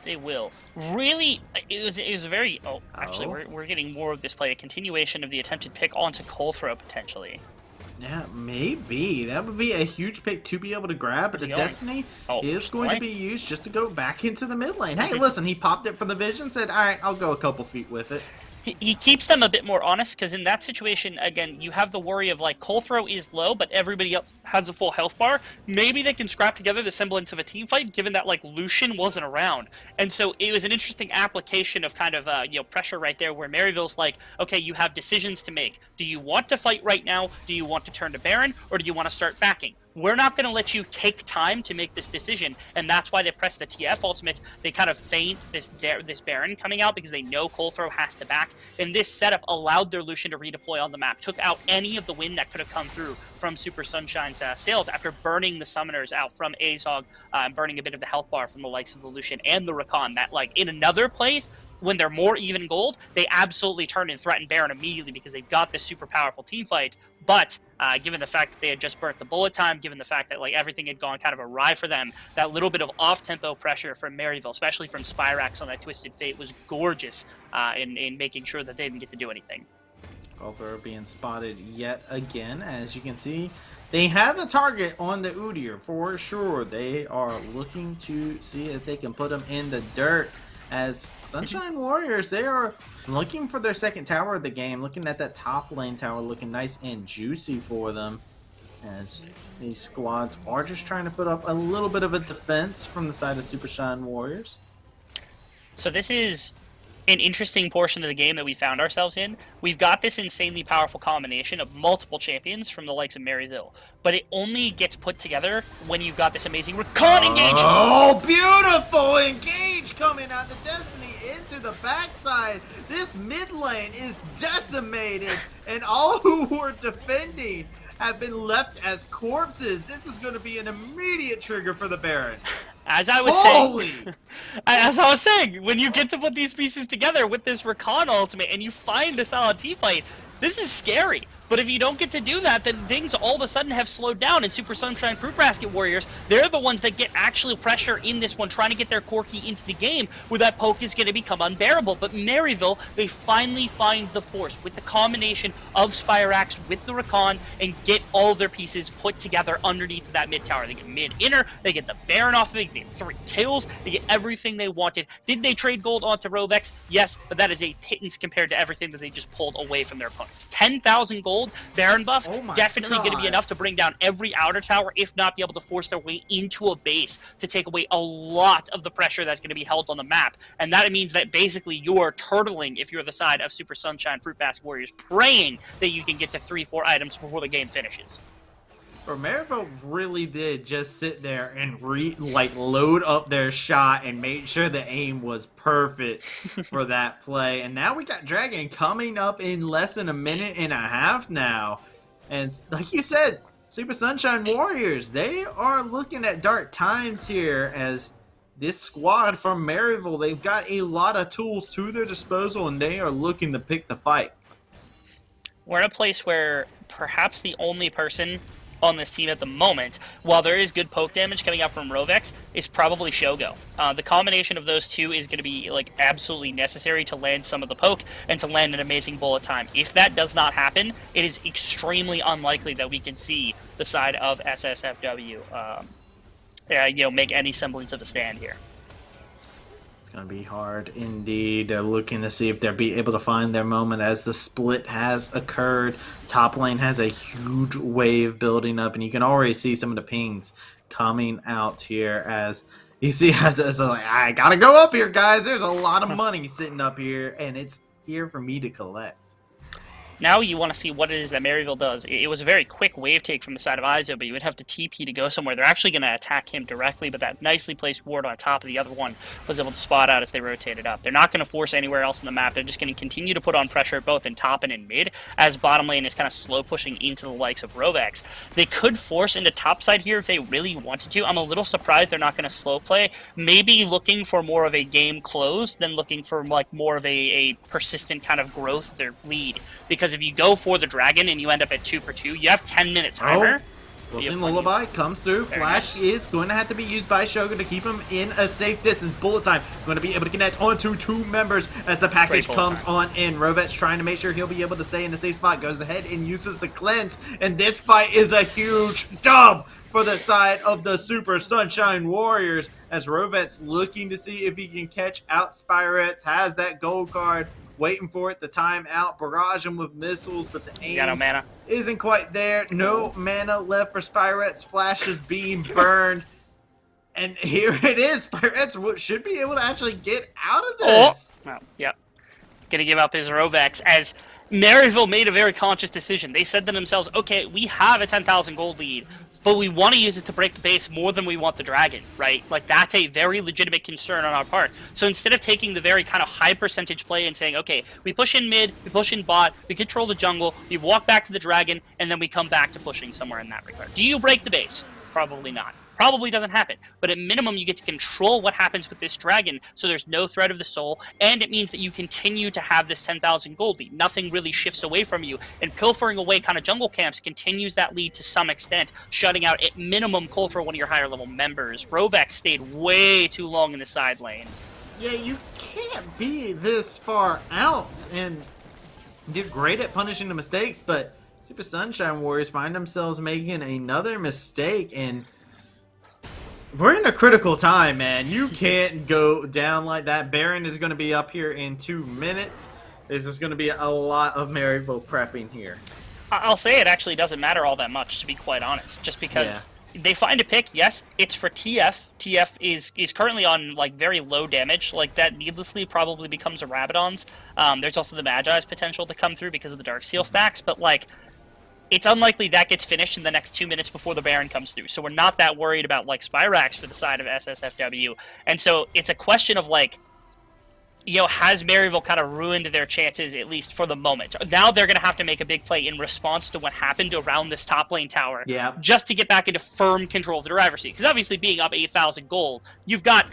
S5: They will. Really, it was a very... Oh, actually, we're getting more of this play. A continuation of the attempted pick onto Colthrow, potentially.
S4: Yeah, maybe. That would be a huge pick to be able to grab, but the Destiny is going to be used just to go back into the mid lane. Hey, listen, he popped it for the vision, said, all right, I'll go a couple feet with it.
S5: He keeps them a bit more honest, because in that situation, again, you have the worry of, like, Colthrow is low, but everybody else has a full health bar. Maybe they can scrap together the semblance of a team fight, given that, like, Lucian wasn't around. And so it was an interesting application of kind of, pressure right there, where Maryville's like, okay, you have decisions to make. Do you want to fight right now? Do you want to turn to Baron? Or do you want to start backing? We're not going to let you take time to make this decision, and that's why they press the TF ultimate. They kind of feint this Baron coming out because they know Colthrow has to back, and this setup allowed their Lucian to redeploy on the map, took out any of the wind that could have come through from Super Sunshine's sails after burning the summoners out from Azog, and burning a bit of the health bar from the likes of the Lucian and the Rakan. That, like, in another play, when they're more even gold, they absolutely turn and threaten Baron immediately because they've got this super powerful team fight. But given the fact that they had just burnt the bullet time, given the fact that like everything had gone kind of awry for them, that little bit of off-tempo pressure from Maryville, especially from Spyrax on that Twisted Fate, was gorgeous in making sure that they didn't get to do anything.
S4: Colthrow being spotted yet again. As you can see, they have a target on the Udyr for sure. They are looking to see if they can put him in the dirt. As Sunshine Warriors, they are looking for their second tower of the game, looking at that top lane tower, looking nice and juicy for them, as these squads are just trying to put up a little bit of a defense from the side of Super Shine Warriors.
S5: So this is an interesting portion of the game that we found ourselves in. We've got this insanely powerful combination of multiple champions from the likes of Maryville, but it only gets put together when you've got this amazing Rakan engage.
S4: Oh, beautiful engage coming out the Destiny into the backside. This mid lane is decimated, and all who were defending have been left as corpses. This is going to be an immediate trigger for the Baron.
S5: As I was saying, when you get to put these pieces together with this Rakan ultimate and you find a solid team fight, this is scary. But if you don't get to do that, then things all of a sudden have slowed down. And Super Sunshine Fruitbasket Warriors, they're the ones that get actual pressure in this one, trying to get their Corki into the game, where that poke is going to become unbearable. But Maryville, they finally find the force with the combination of Spyrax with the Rakan and get all of their pieces put together underneath that mid tower. They get mid-inner, they get the Baron off of it, they get 3 kills, they get everything they wanted. Did they trade gold onto Rovex? Yes, but that is a pittance compared to everything that they just pulled away from their opponents. 10,000 gold Baron buff, definitely going to be enough to bring down every outer tower, if not be able to force their way into a base to take away a lot of the pressure that's going to be held on the map. And that means that basically you're turtling if you're the side of Super Sunshine Fruitbasket Warriors, praying that you can get to 3-4 items before the game finishes.
S4: Or Maryville really did just sit there and load up their shot and make sure the aim was perfect for that play. And now we got Dragon coming up in less than a minute and a half now. And like you said, Super Sunshine Warriors, they are looking at dark times here as this squad from Maryville, they've got a lot of tools to their disposal and they are looking to pick the fight.
S5: We're in a place where perhaps the only person on this team at the moment, while there is good poke damage coming out from Rovex, is probably Shogo. The combination of those two is going to be like absolutely necessary to land some of the poke and to land an amazing bullet time. If that does not happen, it is extremely unlikely that we can see the side of SSFW make any semblance of a stand here.
S4: It's going to be hard indeed. They're looking to see if they'll be able to find their moment as the split has occurred. Top lane has a huge wave building up, and you can already see some of the pings coming out here as you see as like, I got to go up here, guys. There's a lot of money sitting up here, and it's here for me to collect.
S5: Now you want to see what it is that Maryville does. It was a very quick wave take from the side of Izo, but you would have to TP to go somewhere. They're actually going to attack him directly, but that nicely placed ward on top of the other one was able to spot out as they rotated up. They're not going to force anywhere else on the map. They're just going to continue to put on pressure both in top and in mid as bottom lane is kind of slow pushing into the likes of Rovex. They could force into top side here if they really wanted to. I'm a little surprised they're not going to slow play. Maybe looking for more of a game close than looking for like more of a persistent kind of growth of their lead. Because if you go for the dragon and you end up at 2 for 2, you have 10-minute timer.
S4: Wilting Lullaby comes through. Flash is going to have to be used by Shogun to keep him in a safe distance. Bullet time going to be able to connect onto 2 members as the package comes on in. Rovet's trying to make sure he'll be able to stay in a safe spot. Goes ahead and uses the cleanse. And this fight is a huge dub for the side of the Super Sunshine Warriors as Rovet's looking to see if he can catch out Spirets. Has that gold card. Waiting for it, the timeout, barrage him with missiles, but the aim
S5: no mana.
S4: Isn't quite there. No mana left for Spirets. Flash is being burned. And here it is. Spirets should be able to actually get out of this.
S5: Oh, yep. Gonna give up his Rovex as Maryville made a very conscious decision. They said to themselves, okay, we have a 10,000 gold lead, but we want to use it to break the base more than we want the dragon, right? Like, that's a very legitimate concern on our part. So instead of taking the very kind of high percentage play and saying, okay, we push in mid, we push in bot, we control the jungle, we walk back to the dragon, and then we come back to pushing somewhere in that regard. Do you break the base? Probably not. Probably doesn't happen, but at minimum you get to control what happens with this dragon, so there's no threat of the soul, and it means that you continue to have this 10,000 gold lead. Nothing really shifts away from you, and pilfering away kind of jungle camps continues that lead to some extent, shutting out at minimum Cold for one of your higher level members. Rovex stayed way too long in the side lane.
S4: Yeah, you can't be this far out, and did great at punishing the mistakes, but Super Sunshine Warriors find themselves making another mistake, and we're in a critical time, man. You can't go down like that. Baron is going to be up here in 2 minutes. This is going to be a lot of Maryville prepping here.
S5: I'll say it actually doesn't matter all that much, to be quite honest, just because they find a pick. Yes, it's for TF. TF is currently on like very low damage. Like that needlessly probably becomes a Rabadon's. There's also the Magi's potential to come through because of the Darksteel stacks, but like it's unlikely that gets finished in the next 2 minutes before the Baron comes through. So we're not that worried about like Spirax for the side of SSFW. And so it's a question of like, you know, has Maryville kind of ruined their chances, at least for the moment? Now they're going to have to make a big play in response to what happened around this top lane tower, just to get back into firm control of the driver's seat. Because obviously being up 8,000 gold, you've got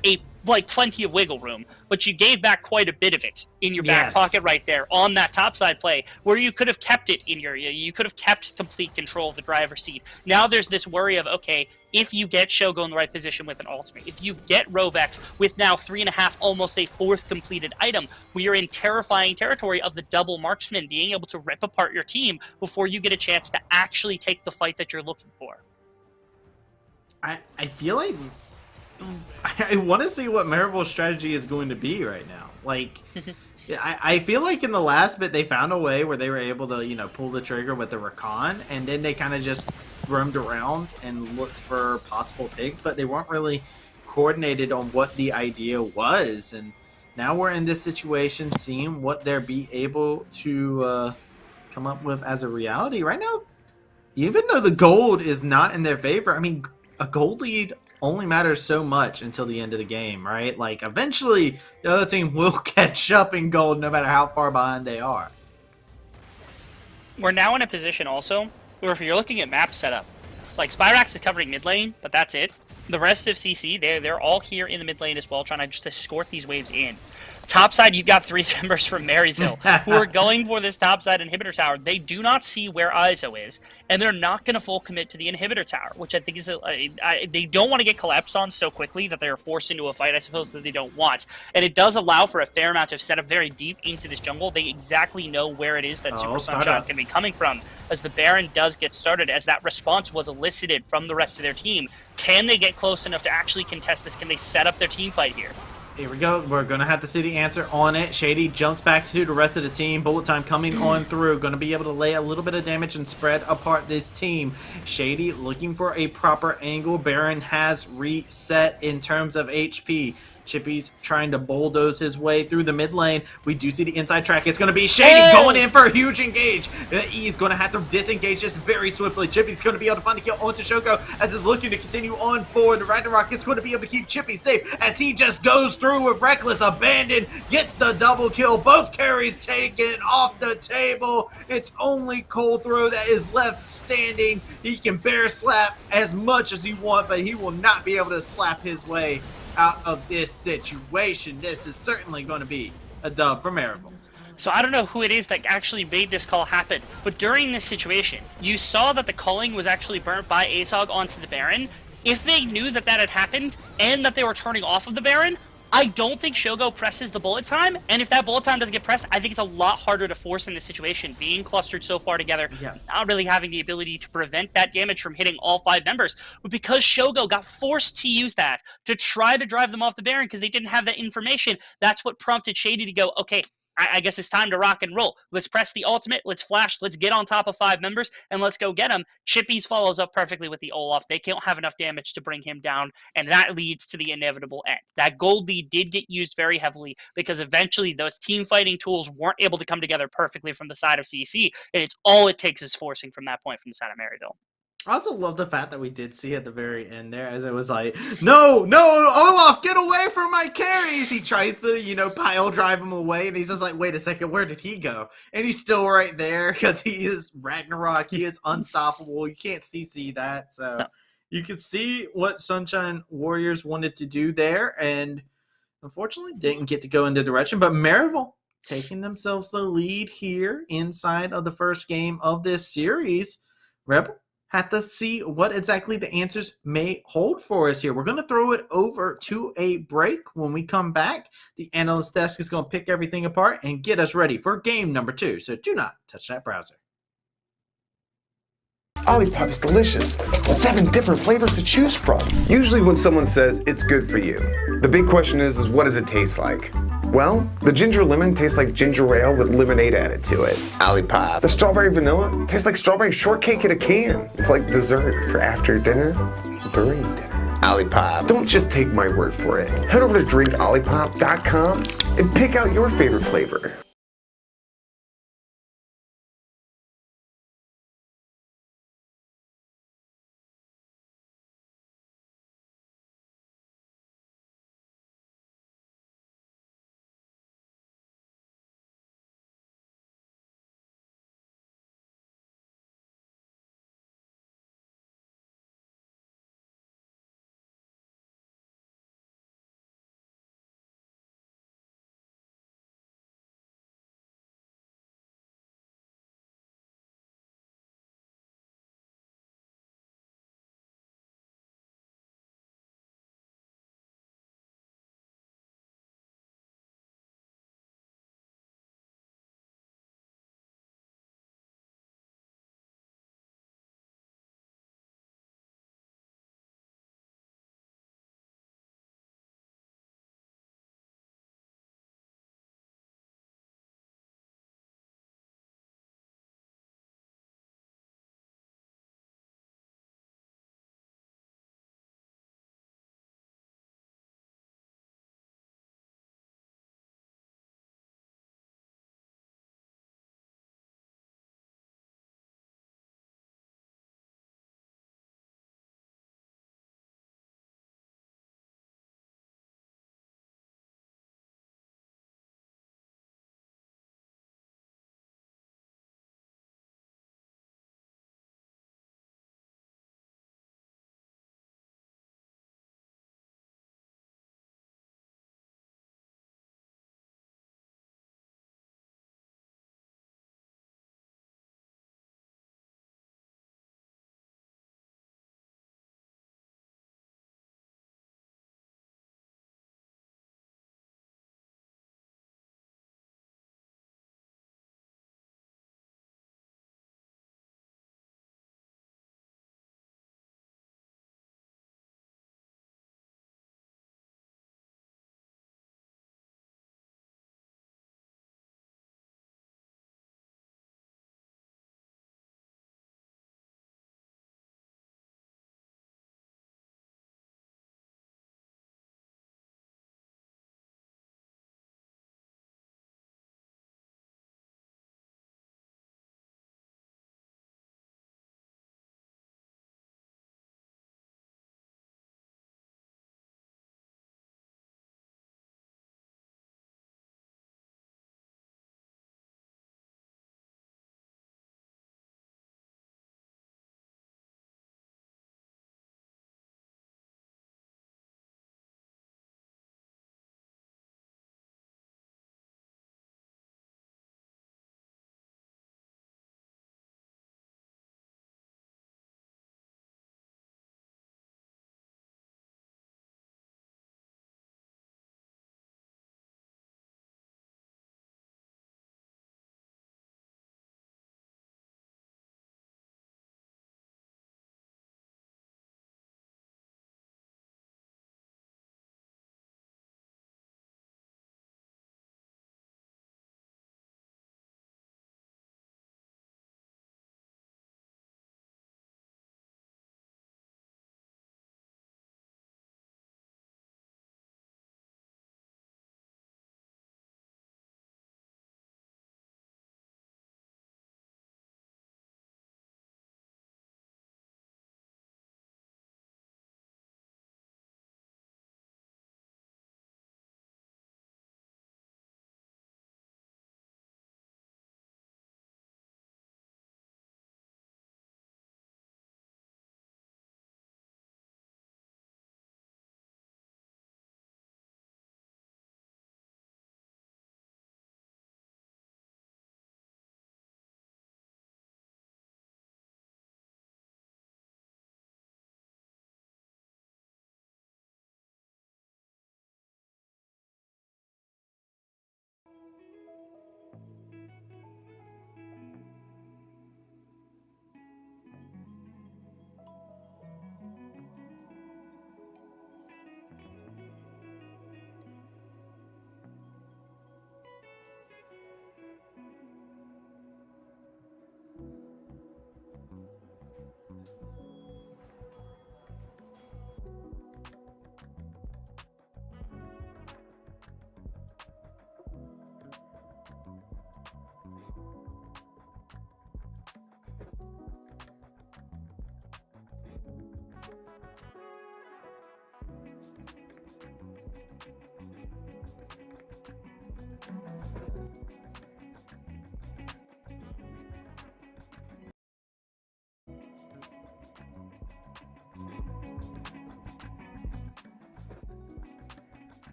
S5: plenty of wiggle room, but you gave back quite a bit of it in your back pocket right there on that topside play, where you could have kept it in you could have kept complete control of the driver's seat. Now there's this worry of, okay, if you get Shogo in the right position with an ultimate, if you get Rovex with now 3.5, almost a 4th completed item, we are in terrifying territory of the double marksman being able to rip apart your team before you get a chance to actually take the fight that you're looking for.
S4: I feel like I want to see what Maryville's strategy is going to be right now. Like, I feel like in the last bit they found a way where they were able to, you know, pull the trigger with the Rakan, and then they kind of just roamed around and looked for possible picks, but they weren't really coordinated on what the idea was. And now we're in this situation, seeing what they're be able to come up with as a reality. Right now, even though the gold is not in their favor, I mean, a gold lead only matters so much until the end of the game, right? Like, eventually, the other team will catch up in gold no matter how far behind they are.
S5: We're now in a position also where if you're looking at map setup, like Spyrax is covering mid lane, but that's it. The rest of CC, they're all here in the mid lane as well, trying to just escort these waves in. Top side, you've got 3 members from Maryville who are going for this top side inhibitor tower. They do not see where ISO is, and they're not going to full commit to the inhibitor tower, which I think is they don't want to get collapsed on so quickly that they're forced into a fight, I suppose, that they don't want. And it does allow for a fair amount of setup very deep into this jungle. They exactly know where it is that Super Sunshine is going to be coming from as the Baron does get started, as that response was elicited from the rest of their team. Can they get close enough to actually contest this? Can they set up their team fight here?
S4: Here we go. We're going to have to see the answer on it. Shady jumps back to the rest of the team. Bullet time coming on through. Going to be able to lay a little bit of damage and spread apart this team. Shady looking for a proper angle. Baron has reset in terms of HP. Chippy's trying to bulldoze his way through the mid lane. We do see the inside track. It's going to be Shady going in for a huge engage. The E is going to have to disengage just very swiftly. Chippy's going to be able to find a kill onto Shoko as he's looking to continue on forward. The Ragnarok is going to be able to keep Chippy safe as he just goes through with Reckless Abandon. Gets the double kill. Both carries taken off the table. It's only Cold Throw that is left standing. He can bear slap as much as he wants, but he will not be able to slap his way out of this situation. This is certainly going to be a dub for Maryville.
S5: So I don't know who it is that actually made this call happen, but during this situation, you saw that the culling was actually burnt by Azog onto the Baron. If they knew that that had happened and that they were turning off of the Baron, I don't think Shogo presses the bullet time, and if that bullet time doesn't get pressed, I think it's a lot harder to force in this situation, being clustered so far together, not really having the ability to prevent that damage from hitting all 5 members. But because Shogo got forced to use that to try to drive them off the Baron because they didn't have that information, that's what prompted Shady to go, okay, I guess it's time to rock and roll. Let's press the ultimate, let's flash, let's get on top of 5 members, and let's go get him. Chippies follows up perfectly with the Olaf. They can't have enough damage to bring him down, and that leads to the inevitable end. That gold lead did get used very heavily because eventually those team fighting tools weren't able to come together perfectly from the side of CC, and it's all it takes is forcing from that point from the side of Maryville.
S4: I also love the fact that we did see at the very end there as it was like, no, Olaf, get away from my carries. He tries to, pile drive him away, and he's just like, wait a second, where did he go? And he's still right there because he is Ragnarok. He is unstoppable. You can't CC that. So you can see what Sunshine Warriors wanted to do there, and unfortunately didn't get to go in the direction. But Maryville taking themselves the lead here inside of the first game of this series. Rebel had to see what exactly the answers may hold for us here. We're going to throw it over to a break. When we come back, the analyst desk is going to pick everything apart and get us ready for game number 2. So do not touch that browser.
S6: Olipop is delicious. 7 different flavors to choose from. Usually when someone says it's good for you, the big question is what does it taste like? Well, the ginger lemon tastes like ginger ale with lemonade added to it. Olipop. The strawberry vanilla tastes like strawberry shortcake in a can. It's like dessert for after dinner, during dinner. Olipop. Don't just take my word for it. Head over to drinkolipop.com and pick out your favorite flavor.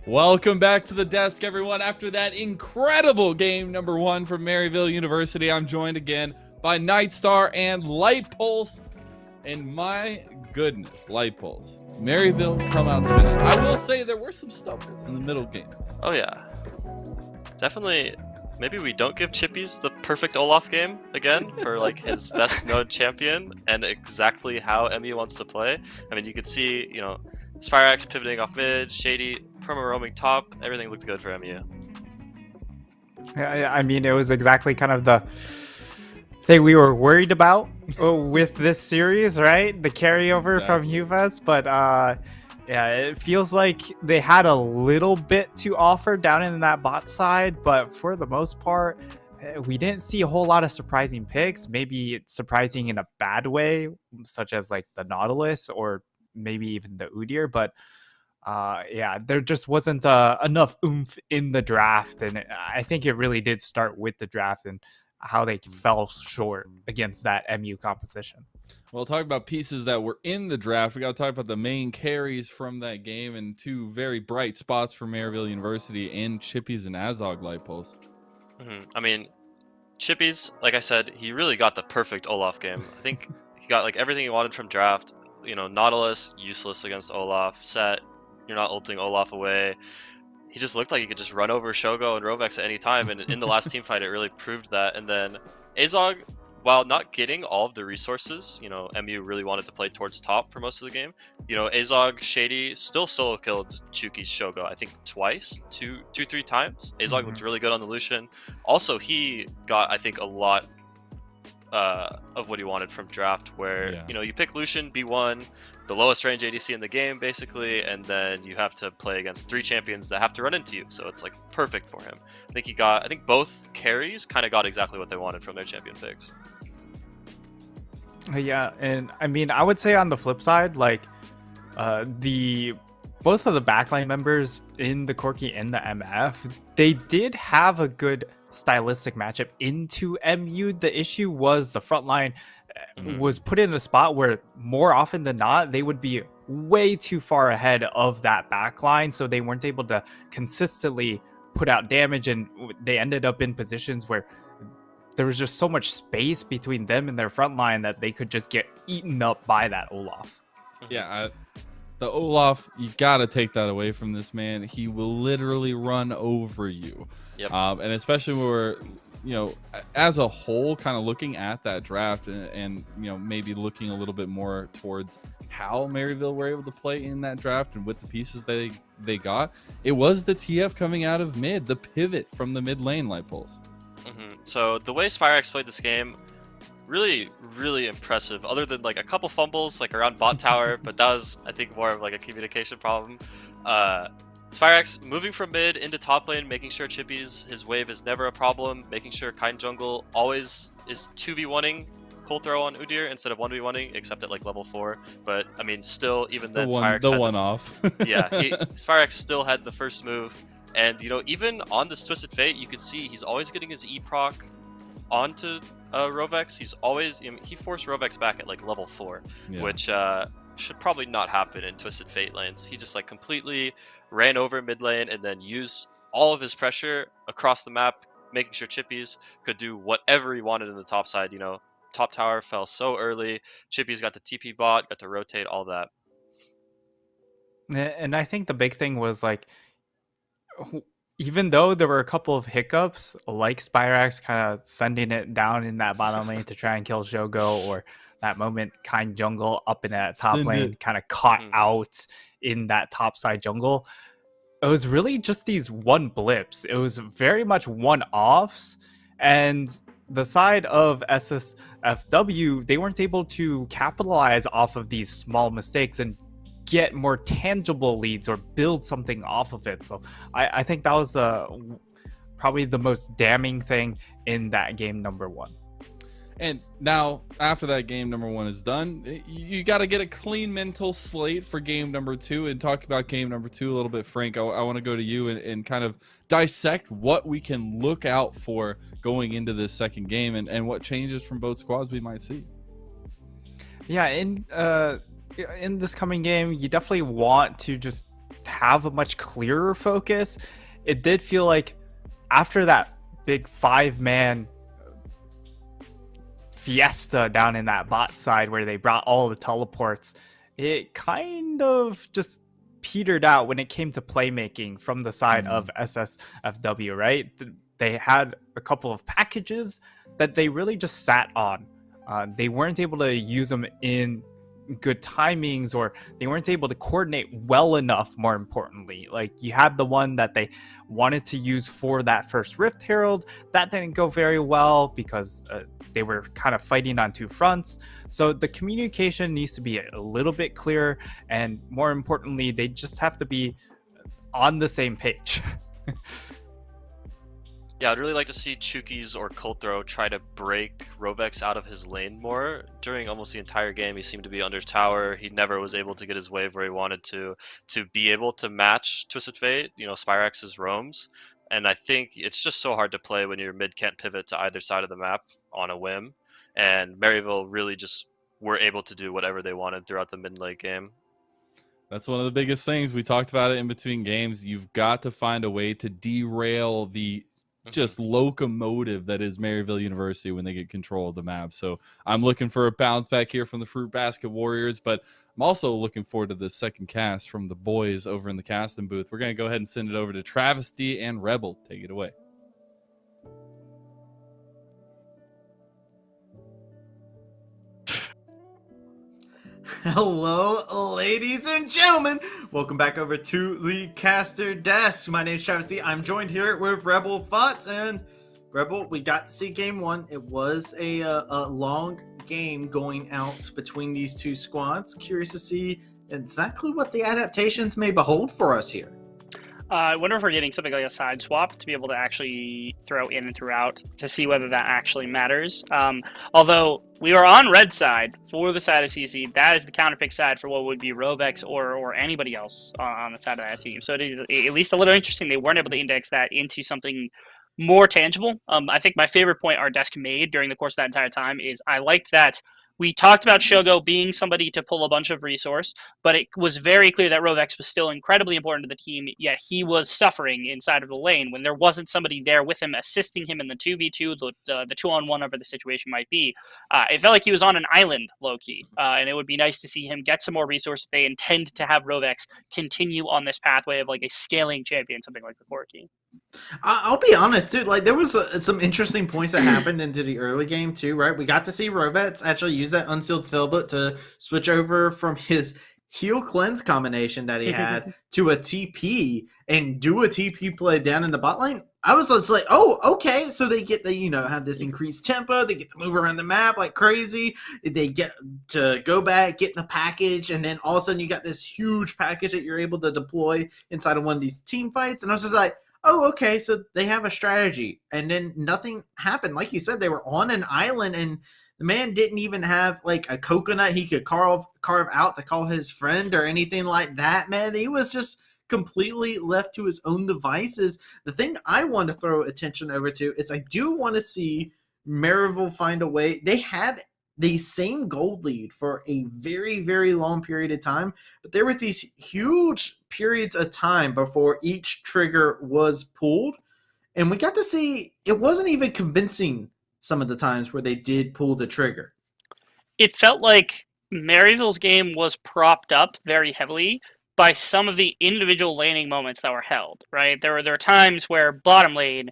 S1: Welcome back to the desk, everyone. After that incredible game number 1 from Maryville University, I'm joined again by Nightstar and Light Pulse. And my goodness, Light Pulse, Maryville come out swinging. I will say there were some stumbles in the middle game.
S3: Oh yeah, definitely. Maybe we don't give Chippies the perfect Olaf game again for like his best known champion and exactly how MU wants to play. I mean, you could see, you know, Spyrax pivoting off mid, Shady, perma roaming top, everything looked good for MU.
S2: Yeah, I mean, it was exactly kind of the thing we were worried about with this series, right? The carryover from UVS, but yeah, it feels like they had a little bit to offer down in that bot side, but for the most part, we didn't see a whole lot of surprising picks. Maybe it's surprising in a bad way, such as like the Nautilus or maybe even the Udyr, but yeah, there just wasn't enough oomph in the draft, and I think it really did start with the draft and how they fell short against that MU composition.
S1: Well, talk about pieces that were in the draft. We got to talk about the main carries from that game and 2 very bright spots for Maryville University in Chippies and Azog, Light Pulse.
S3: I mean, Chippies, like I said, he really got the perfect Olaf game. I think he got like everything he wanted from draft. You know, Nautilus, useless against Olaf. Set, you're not ulting Olaf away. He just looked like he could just run over Shogo and Rovex at any time, and in the last team fight, it really proved that. And then Azog, while not getting all of the resources, you know, MU really wanted to play towards top for most of the game. You know, Azog, Shady still solo killed Chuki's Shogo, I think twice, two, 3 times. Azog looked really good on the Lucian. Also, he got, I think, a lot of what he wanted from draft, where you know, you pick Lucian B1, the lowest range ADC in the game basically, and then you have to play against 3 champions that have to run into you, so it's like perfect for him. I think both carries kind of got exactly what they wanted from their champion picks.
S2: Yeah, and I mean, I would say on the flip side, like both of the backline members in the Corki and the MF, they did have a good stylistic matchup into MU. The issue was the front line was put in a spot where more often than not they would be way too far ahead of that backline, so they weren't able to consistently put out damage, and they ended up in positions where there was just so much space between them and their front line that they could just get eaten up by that Olaf.
S1: Yeah, the Olaf, you gotta take that away from this man. He will literally run over you.
S3: Yep.
S1: And especially when we're, you know, as a whole, kind of looking at that draft and you know, maybe looking a little bit more towards how Maryville were able to play in that draft and with the pieces they got. It was the TF coming out of mid, the pivot from the mid lane, Light Pulse.
S3: So the way Spyrax played this game, really, really impressive. Other than like a couple fumbles like around bot tower, but that was, I think, more of like a communication problem. Spyrax moving from mid into top lane, making sure Chippy's his wave is never a problem, making sure Kind Jungle always is 2v1ing Cold Throw on Udyr instead of 1v1ing, except at like level 4. But I mean, still, even then, Spyrax
S1: the
S3: had
S1: one off.
S3: yeah, Spyrax still had the first move, and you know, even on this Twisted Fate, you could see he's always getting his E proc onto Rovex. He's always he forced Rovex back at like level 4,
S1: Yeah.
S3: which should probably not happen in Twisted Fate lanes. He just like completely ran over mid lane and then used all of his pressure across the map, making sure Chippies could do whatever he wanted in the top side. You know, top tower fell so early. Chippies got the TP bot, got to rotate, all that.
S2: And I think the big thing was like, even though there were a couple of hiccups, like Spyrax kind of sending it down in that bottom lane to try and kill Shogo, or that moment Kind Jungle up in that top
S1: Send
S2: lane
S1: it.
S2: kind of caught
S3: Mhm.
S2: out in that top side jungle. It was really just these one blips. It was very much one-offs, and the side of SSFW, they weren't able to capitalize off of these small mistakes and get more tangible leads or build something off of it. So I think that was probably the most damning thing in that game number 1.
S1: And now, after that game number 1 is done, you got to get a clean mental slate for game number 2. And talk about game number 2 a little bit, Frank. I want to go to you and kind of dissect what we can look out for going into this second game, and what changes from both squads we might see.
S2: Yeah, in this coming game, you definitely want to just have a much clearer focus. It did feel like after that big 5-man fiesta down in that bot side where they brought all the teleports, it kind of just petered out when it came to playmaking from the side of SSFW, right? They had a couple of packages that they really just sat on. They weren't able to use them in good timings, or they weren't able to coordinate well enough. More importantly, like you had the one that they wanted to use for that first Rift Herald that didn't go very well because they were kind of fighting on 2 fronts. So the communication needs to be a little bit clearer, and more importantly, they just have to be on the same page.
S3: Yeah, I'd really like to see Chukis or Cold Throw try to break Rovex out of his lane more. During almost the entire game, he seemed to be under tower. He never was able to get his wave where he wanted to be able to match Twisted Fate, you know, Spyrax's roams. And I think it's just so hard to play when your mid can't pivot to either side of the map on a whim. And Maryville really just were able to do whatever they wanted throughout the mid late game.
S1: That's one of the biggest things. We talked about it in between games. You've got to find a way to derail the just locomotive that is Maryville University when they get control of the map. So I'm looking for a bounce back here from the Fruitbasket Warriors, but I'm also looking forward to the second cast from the boys over in the casting booth. We're going to go ahead and send it over to Travesty and Rebel. Take it away.
S4: Hello, ladies and gentlemen. Welcome back over to the caster desk. My name is Travesty. I'm joined here with Rebel Fots, and Rebel, we got to see game 1. It was a long game going out between these 2 squads. Curious to see exactly what the adaptations may behold for us here.
S5: I wonder if we're getting something like a side swap to be able to actually throw in and through out to see whether that actually matters. Although we are on red side for the side of CC, that is the counterpick side for what would be Rovex or anybody else on the side of that team. So it is at least a little interesting they weren't able to index that into something more tangible. I think my favorite point our desk made during the course of that entire time is I liked that we talked about Shogo being somebody to pull a bunch of resource, but it was very clear that Rovex was still incredibly important to the team, yet he was suffering inside of the lane when there wasn't somebody there with him assisting him in the 2v2, the 2-on-1, whatever the situation might be. It felt like he was on an island, low-key, and it would be nice to see him get some more resource if they intend to have Rovex continue on this pathway of like a scaling champion, something like the Corki.
S4: I'll be honest, too. Like, there was some interesting points that happened into the early game, too, right? We got to see Rovex actually use that unsealed spellbook to switch over from his heal cleanse combination that he had to a TP and do a TP play down in the bot lane, I was just like, oh, okay. So they get the, have this increased tempo. They get to move around the map like crazy. They get to go back, get the package, and then all of a sudden you got this huge package that you're able to deploy inside of one of these team fights. And I was just like, oh, okay. So they have a strategy. And then nothing happened. Like you said, they were on an island, and the man didn't even have like a coconut he could carve out to call his friend or anything like that, man. He was just completely left to his own devices. The thing I want to throw attention over to is I do want to see Maryville find a way. They had the same gold lead for a very, very long period of time, but there was these huge periods of time before each trigger was pulled, and we got to see it wasn't even convincing some of the times where they did pull the trigger.
S5: It felt like Maryville's game was propped up very heavily by some of the individual laning moments that were held, right? There were times where bottom lane,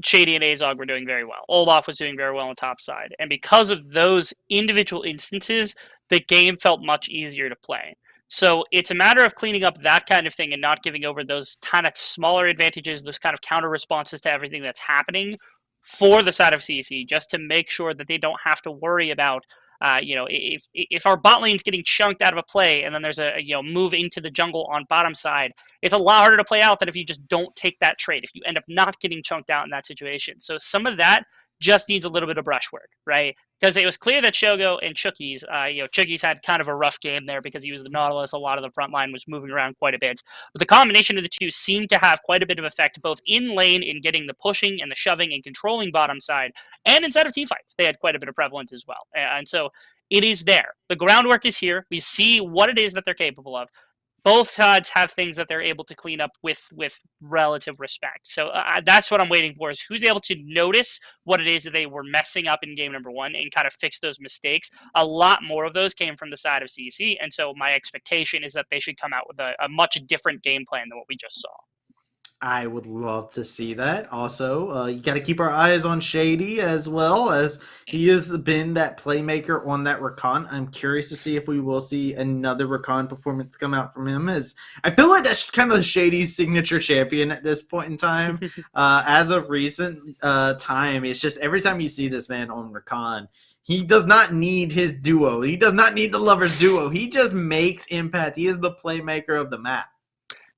S5: Shady and Azog were doing very well. Olaf was doing very well on top side. And because of those individual instances, the game felt much easier to play. So it's a matter of cleaning up that kind of thing and not giving over those kind of smaller advantages, those kind of counter responses to everything that's happening for the side of CC, just to make sure that they don't have to worry about if our bot lane's getting chunked out of a play and then there's a move into the jungle on bottom side, it's a lot harder to play out than if you just don't take that trade, if you end up not getting chunked out in that situation. So some of that just needs a little bit of brushwork, right? Because it was clear that Shogo and Chookies, Chookies had kind of a rough game there because he was the Nautilus. A lot of the front line was moving around quite a bit. But the combination of the two seemed to have quite a bit of effect, both in lane in getting the pushing and the shoving and controlling bottom side, and inside of teamfights. They had quite a bit of prevalence as well. And so it is there. The groundwork is here. We see what it is that they're capable of. Both sides have things that they're able to clean up with relative respect. So that's what I'm waiting for, is who's able to notice what it is that they were messing up in game number one and kind of fix those mistakes. A lot more of those came from the side of CC, and so my expectation is that they should come out with a much different game plan than what we just saw.
S4: I would love to see that. Also, you got to keep our eyes on Shady as well, as he has been that playmaker on that Rakan. I'm curious to see if we will see another Rakan performance come out from him, as I feel like that's kind of Shady's signature champion at this point in time. As of recent time, it's just every time you see this man on Rakan, he does not need his duo. He does not need the lovers duo. He just makes impact. He is the playmaker of the map.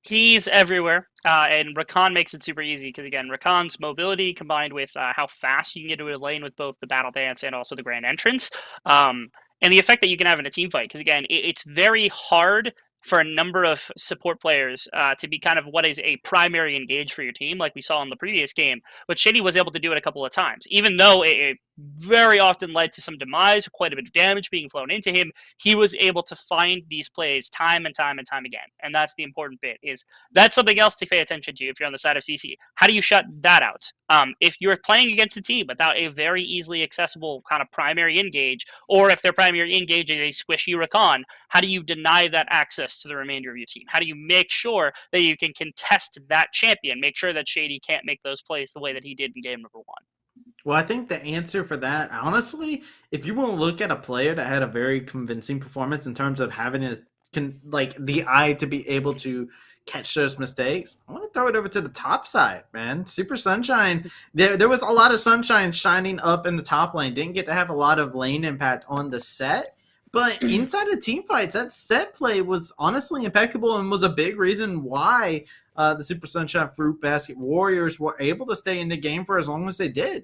S5: He's everywhere, and Rakan makes it super easy because, again, Rakan's mobility combined with how fast you can get into a lane with both the Battle Dance and also the Grand Entrance, and the effect that you can have in a team fight. Because, again, it's very hard for a number of support players to be kind of what is a primary engage for your team, like we saw in the previous game. But Shady was able to do it a couple of times. Even though it very often led to some demise, quite a bit of damage being flown into him, he was able to find these plays time and time and time again. And that's the important bit, is that's something else to pay attention to if you're on the side of CC. How do you shut that out? If you're playing against a team without a very easily accessible kind of primary engage, or if their primary engage is a squishy Rakan, how do you deny that access to the remainder of your team? How do you make sure that you can contest that champion? Make sure that Shady can't make those plays the way that he did in game number one.
S4: Well, I think the answer for that, honestly, if you want to look at a player that had a very convincing performance in terms of having the eye to be able to catch those mistakes, I want to throw it over to the top side, man. Super Sunshine. There was a lot of sunshine shining up in the top lane. Didn't get to have a lot of lane impact on the set. But inside of team fights, that set play was honestly impeccable and was a big reason why the Super Sunshine Fruitbasket Warriors were able to stay in the game for as long as they did.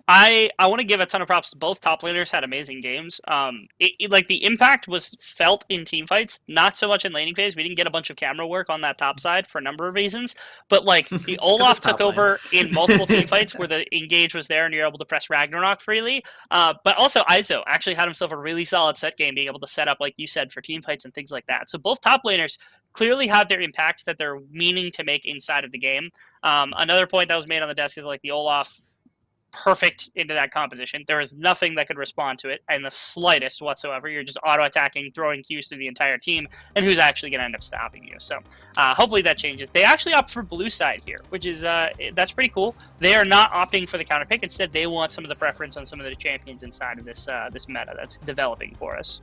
S5: I want to give a ton of props to both top laners. Had amazing games. The impact was felt in team fights, not so much in laning phase. We didn't get a bunch of camera work on that top side for a number of reasons. But the Olaf took over in multiple team fights where the engage was there and you're able to press Ragnarok freely. But also Iso actually had himself a really solid set game, being able to set up, like you said, for team fights and things like that. So both top laners clearly have their impact that they're meaning to make inside of the game. Another point that was made on the desk is the Olaf perfect into that composition. There is nothing that could respond to it in the slightest whatsoever. You're just auto-attacking, throwing Qs through the entire team, and who's actually going to end up stopping you. So hopefully that changes. They actually opt for blue side here, which is that's pretty cool. They are not opting for the counter pick. Instead, they want some of the preference on some of the champions inside of this meta that's developing for us.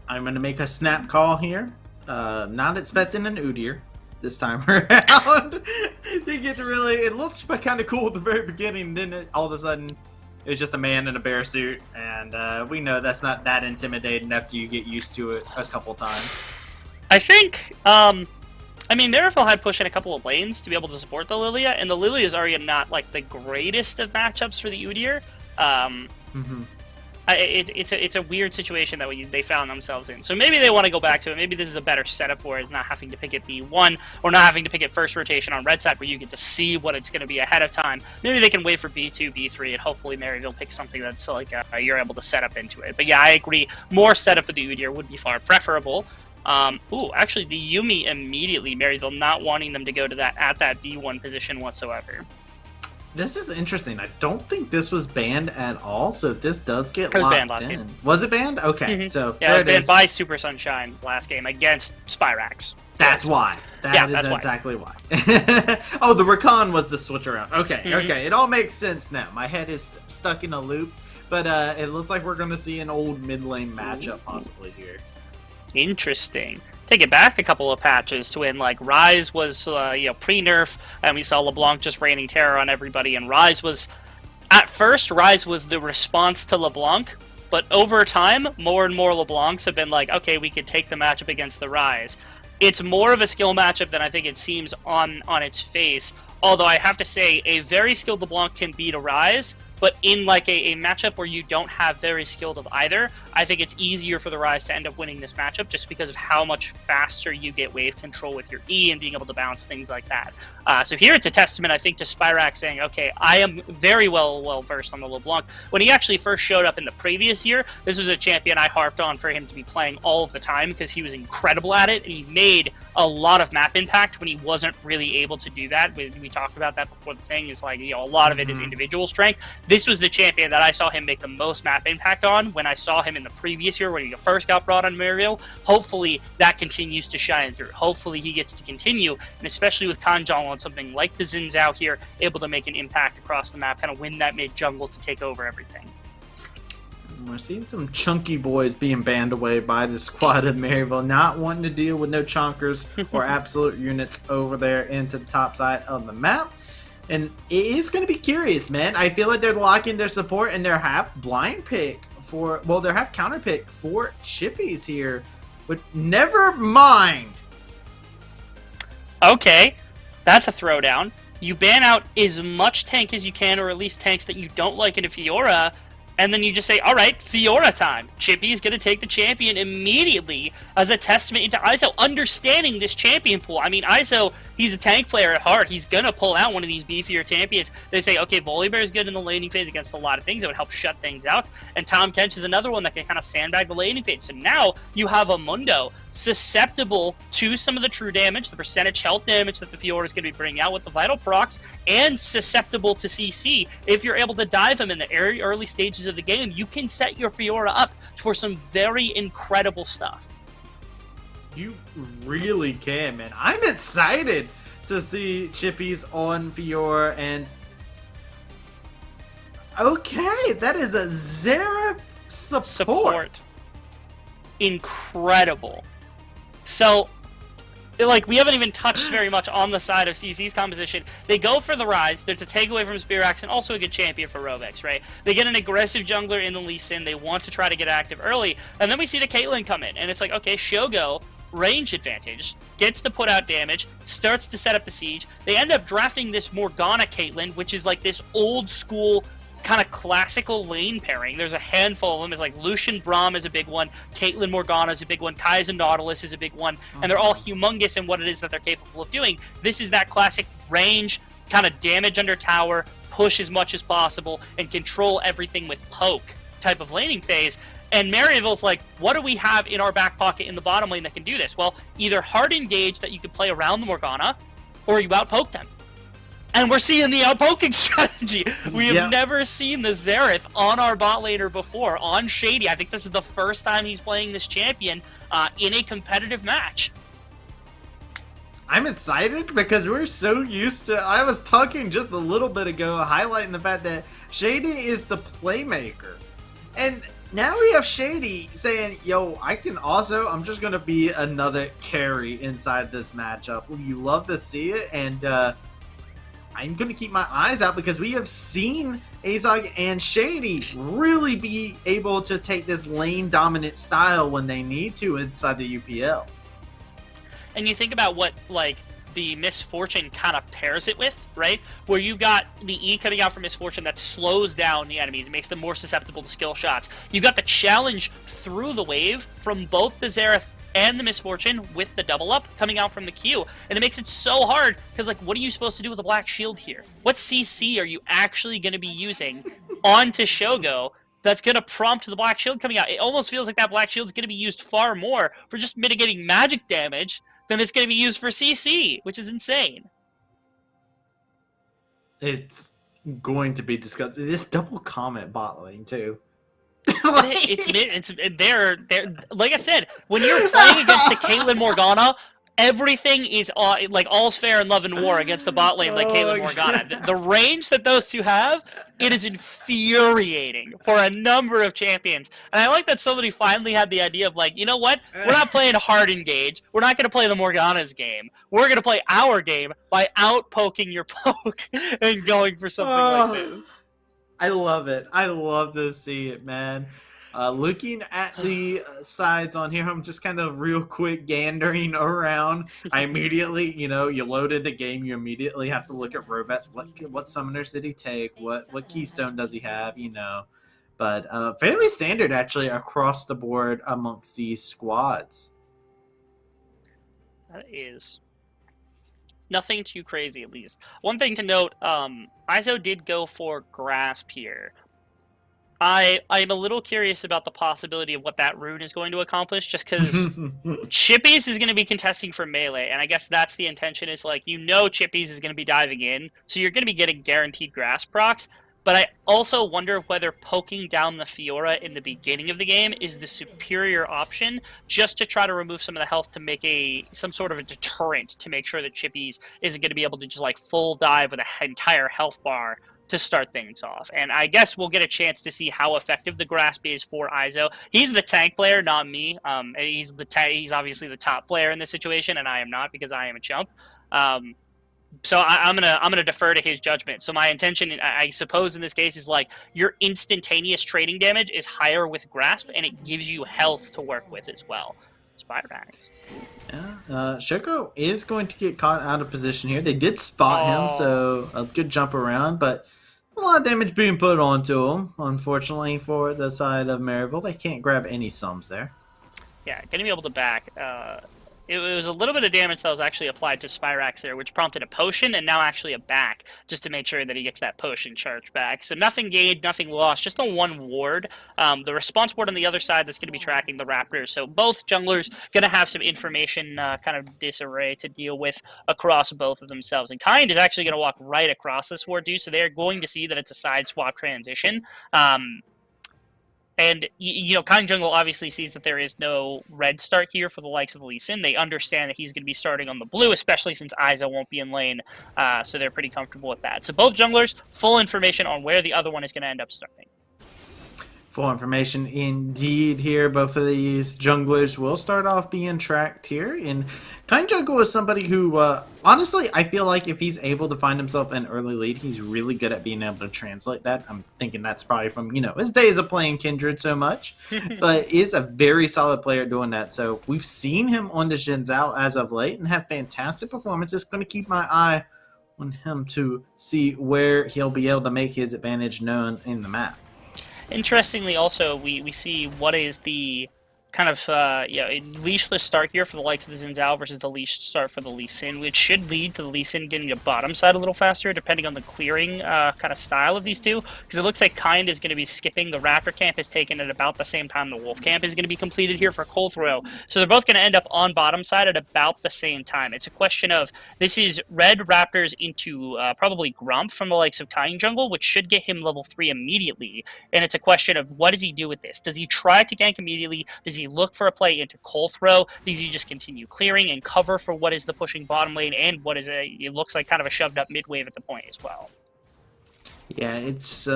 S4: I'm going to make a snap call here. Not expecting an Udyr this time around. They get to really, it looks kind of cool at the very beginning, didn't it? All of a sudden, it was just a man in a bear suit, and we know that's not that intimidating after you get used to it a couple times.
S5: I think, I mean, Maryville had push in a couple of lanes to be able to support the Lilia, and the Lilia is already not like the greatest of matchups for the Udyr. It's a weird situation that they found themselves in. So maybe they want to go back to it. Maybe this is a better setup for it, is not having to pick it B1 or not having to pick it first rotation on red side where you get to see what it's going to be ahead of time. Maybe they can wait for B2, B3, and hopefully Maryville picks something that's like you're able to set up into it. But yeah, I agree. More setup for the Udyr would be far preferable. Actually, the Yuumi immediately, Maryville not wanting them to go to that at that B1 position whatsoever.
S4: This is interesting. I don't think this was banned at all, so if this does get
S5: It was
S4: locked
S5: banned last
S4: in.
S5: game.
S4: Was it banned? Okay, so
S5: Yeah, it was
S4: there it
S5: banned
S4: is.
S5: by Super Sunshine last game against Spyrax.
S4: That's why. That's
S5: why.
S4: exactly why. Oh, the Rakan was the switch around. Okay,
S5: Mhm.
S4: okay. It all makes sense now. My head is stuck in a loop, but it looks like we're going to see an old mid lane matchup possibly here.
S5: Interesting. Take it back a couple of patches to when like Ryze was pre-nerf, and we saw LeBlanc just raining terror on everybody, and Ryze was the response to LeBlanc, but over time more and more LeBlancs have been like, okay, we could take the matchup against the Ryze. It's more of a skill matchup than I think it seems on its face, although I have to say a very skilled LeBlanc can beat a Ryze, but in like a matchup where you don't have very skilled of either, I think it's easier for the Ryze to end up winning this matchup just because of how much faster you get wave control with your E and being able to bounce things like that. So here it's a testament, I think, to Spyrax saying, okay, I am very well versed on the LeBlanc. When he actually first showed up in the previous year, this was a champion I harped on for him to be playing all of the time because he was incredible at it, and he made a lot of map impact when he wasn't really able to do that. We talked about that before. The thing is like, a lot of it is individual strength. This was the champion that I saw him make the most map impact on when I saw him in the previous year when he first got brought on Maryville. Hopefully that continues to shine through. Hopefully he gets to continue, and especially with Kanjal on something like the Zins out here, able to make an impact across the map, kind of win that mid jungle to take over everything.
S4: We're seeing some chunky boys being banned away by the squad of Maryville, not wanting to deal with no chonkers or absolute units over there into the top side of the map. And it is going to be curious, man. I feel like they're locking their support and their half blind pick for, well, their half counter pick for Chippies here. But never mind.
S5: Okay, that's a throwdown. You ban out as much tank as you can, or at least tanks that you don't like into Fiora, and then you just say, all right, Fiora time. Chippy's going to take the champion immediately as a testament into ISO understanding this champion pool. I mean, ISO, he's a tank player at heart. He's going to pull out one of these beefier champions. They say, okay, Volibear is good in the laning phase against a lot of things. It would help shut things out. And Tom Kench is another one that can kind of sandbag the laning phase. So now you have a Mundo susceptible to some of the true damage, the percentage health damage that the Fiora is going to be bringing out with the vital procs, and susceptible to CC. If you're able to dive him in the early stages of the game, you can set your Fiora up for some very incredible stuff.
S4: You really can, man. I'm excited to see Chippies on Fiora, and okay, that is a Xerath support.
S5: Incredible. So, like, we haven't even touched very much on the side of CC's composition. They go for the Ryze. They're to take away from Spirax, and also a good champion for Rovex, right? They get an aggressive jungler in the Lee Sin. They want to try to get active early. And then we see the Caitlyn come in, and it's like, okay, Shogo, range advantage, gets to put out damage, starts to set up the siege. They end up drafting this Morgana Caitlyn, which is like this old school kind of classical lane pairing. There's a handful of them. It's like Lucian Braum is a big one, Caitlyn Morgana is a big one, Kai'Sa Nautilus is a big one, and they're all humongous in what it is that they're capable of doing. This is that classic range, kind of damage under tower, push as much as possible, and control everything with poke type of laning phase. And Maryville's like, what do we have in our back pocket in the bottom lane that can do this? Well, either hard engage that you can play around the Morgana, or you outpoke them. And we're seeing the outpoking strategy. We have never seen the Xerath on our bot laner before, on Shady. I think this is the first time he's playing this champion in a competitive match.
S4: I'm excited because we're so used to, I was talking just a little bit ago, highlighting the fact that Shady is the playmaker. And now we have Shady saying, yo, I'm just going to be another carry inside this matchup. You love to see it, and I'm going to keep my eyes out because we have seen Azog and Shady really be able to take this lane-dominant style when they need to inside the UPL.
S5: And you think about what, like, the Misfortune kind of pairs it with, right? Where you've got the E coming out from Misfortune that slows down the enemies, it makes them more susceptible to skill shots. You've got the challenge through the wave from both the Xerath and the Misfortune with the double up coming out from the Q. And it makes it so hard because, like, what are you supposed to do with a Black Shield here? What CC are you actually going to be using onto Shogo that's going to prompt the Black Shield coming out? It almost feels like that Black Shield is going to be used far more for just mitigating magic damage than it's going to be used for CC, which is insane.
S4: It's going to be disgusting. This double comment bot lane, too.
S5: They're like I said, when you're playing against the Caitlyn Morgana, everything is like all's fair in love and war against the bot lane like Caitlyn Morgana. The range that those two have, it is infuriating for a number of champions. And I like that somebody finally had the idea of, like, you know what? We're not playing hard engage. We're not going to play the Morgana's game. We're going to play our game by out-poking your poke and going for something like this.
S4: I love it. I love to see it, man. Looking at the sides on here, I'm just kind of real quick gandering around. I immediately, you loaded the game, you immediately have to look at Rovet's. What summoners did he take? What keystone does he have? But fairly standard actually across the board amongst these squads.
S5: That is nothing too crazy, at least. One thing to note, Iso did go for Grasp here. I'm a little curious about the possibility of what that rune is going to accomplish, just because Chippies is going to be contesting for melee, and I guess that's the intention, is like, Chippies is going to be diving in, so you're going to be getting guaranteed Grasp procs, but I also wonder whether poking down the Fiora in the beginning of the game is the superior option, just to try to remove some of the health to make some sort of a deterrent to make sure that Chippies isn't going to be able to just like full dive with an entire health bar to start things off. And I guess we'll get a chance to see how effective the Grasp is for Iso. He's the tank player, not me. He's obviously the top player in this situation, and I am not, because I am a chump. So I'm gonna defer to his judgment. So my intention, I suppose, in this case is like your instantaneous trading damage is higher with Grasp, and it gives you health to work with as well. Spirax.
S4: Yeah, Shoko is going to get caught out of position here. They did spot him, so a good jump around, but a lot of damage being put onto him. Unfortunately for the side of Maryville, they can't grab any sums there.
S5: Yeah, gonna be able to back. It was a little bit of damage that was actually applied to Spirax there, which prompted a potion and now actually a back, just to make sure that he gets that potion charged back. So nothing gained, nothing lost, just on one ward. The response ward on the other side that's going to be tracking the Raptors. So both junglers going to have some information kind of disarray to deal with across both of themselves. And Kind is actually going to walk right across this ward too, so they're going to see that it's a side swap transition. And, Kind Jungle obviously sees that there is no red start here for the likes of Lee Sin. They understand that he's going to be starting on the blue, especially since Iso won't be in lane, so they're pretty comfortable with that. So both junglers, full information on where the other one is going to end up starting.
S4: Full information indeed here. Both of these junglers will start off being tracked here. And Kind Jungle is somebody who, honestly, I feel like if he's able to find himself an early lead, he's really good at being able to translate that. I'm thinking that's probably from, his days of playing Kindred so much. But is a very solid player doing that. So we've seen him on the Xin Zhao as of late and have fantastic performances. Going to keep my eye on him to see where he'll be able to make his advantage known in the map.
S5: Interestingly, also, we see what is the kind of leashless start here for the likes of the Xin Zhao versus the leash start for the Lee Sin, which should lead to the Lee Sin getting to bottom side a little faster, depending on the clearing kind of style of these two, because it looks like Kind is going to be skipping. The Raptor camp is taken at about the same time the Wolf camp is going to be completed here for Cold Throw, so they're both going to end up on bottom side at about the same time. It's a question of, this is red Raptors into probably Grump from the likes of Kind Jungle, which should get him level 3 immediately, and it's a question of, what does he do with this? Does he try to gank immediately? Does he look for a play into Cold Throw? Does he just continue clearing and cover for what is the pushing bottom lane and what is it looks like kind of a shoved up mid wave at the point as well?
S4: Yeah, it's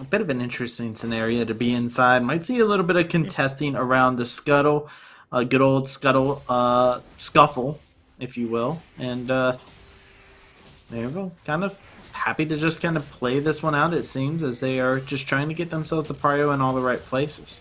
S4: a bit of an interesting scenario to be inside. Might see a little bit of contesting around the scuttle, good old scuttle scuffle, if you will. And there you go. Kind of happy to just kind of play this one out, it seems, as they are just trying to get themselves the prio in all the right places.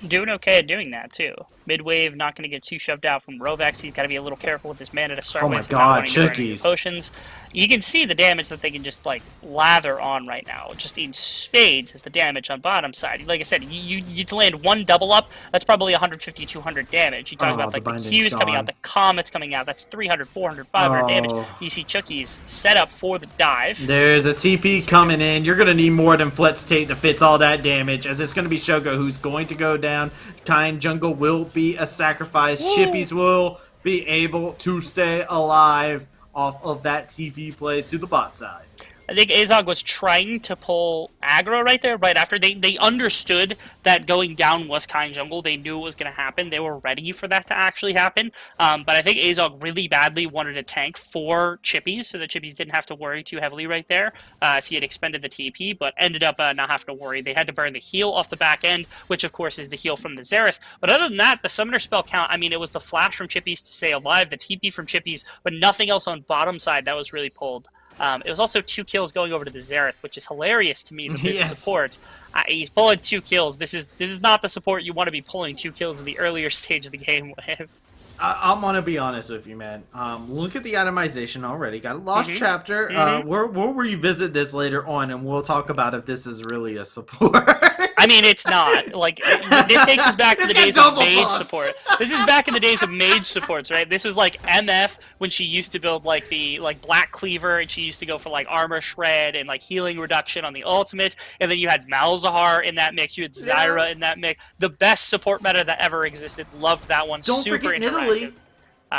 S5: Doing okay at doing that, too. Mid-wave, not going to get too shoved out from Rovex. He's got to be a little careful with his mana to start
S4: Oh
S5: with.
S4: my
S5: not
S4: god,
S5: wanting to burn any
S4: Chookies.
S5: potions. You can see the damage that they can just, like, lather on right now. Just in spades is the damage on bottom side. Like I said, you to land one double up, that's probably 150, 200 damage. You talk about, like, the Qs coming out, the Comets coming out, that's 300, 400, 500 damage. You see Chookies set up for the dive.
S4: There's a TP coming in. You're going to need more than Flet's Tate to fix all that damage, as it's going to be Shogo who's going to go down. Kind Jungle will be a sacrifice.
S5: Woo.
S4: Chippies will be able to stay alive off of that TP play to the bot side.
S5: I think Azog was trying to pull aggro right there, right after. They understood that going down was Kind Jungle. They knew it was going to happen. They were ready for that to actually happen. But I think Azog really badly wanted a tank for Chippies, so the Chippies didn't have to worry too heavily right there. So he had expended the TP, but ended up not having to worry. They had to burn the heal off the back end, which of course is the heal from the Xerath. But other than that, the Summoner spell count, I mean, it was the flash from Chippies to stay alive, the TP from Chippies, but nothing else on bottom side that was really pulled. It was also 2 kills going over to the Xerath, which is hilarious to me that this
S4: Yes.
S5: support. He's pulling 2 kills. This is not the support you want to be pulling 2 kills in the earlier stage of the game with.
S4: I'm gonna be honest with you, man. Look at the itemization already. Got a lost chapter. We'll revisit this later on, and we'll talk about if this is really a support.
S5: I mean, it's not. Like, this takes us back to the days of mage support. This is back in the days of mage supports, right? This was like MF when she used to build like the Black Cleaver, and she used to go for like armor shred and like healing reduction on the ultimate. And then you had Malzahar in that mix. You had Zyra in that mix. The best support meta that ever existed. Loved that one.
S4: Don't
S5: Super
S4: forget
S5: interactive.
S4: Nidalee.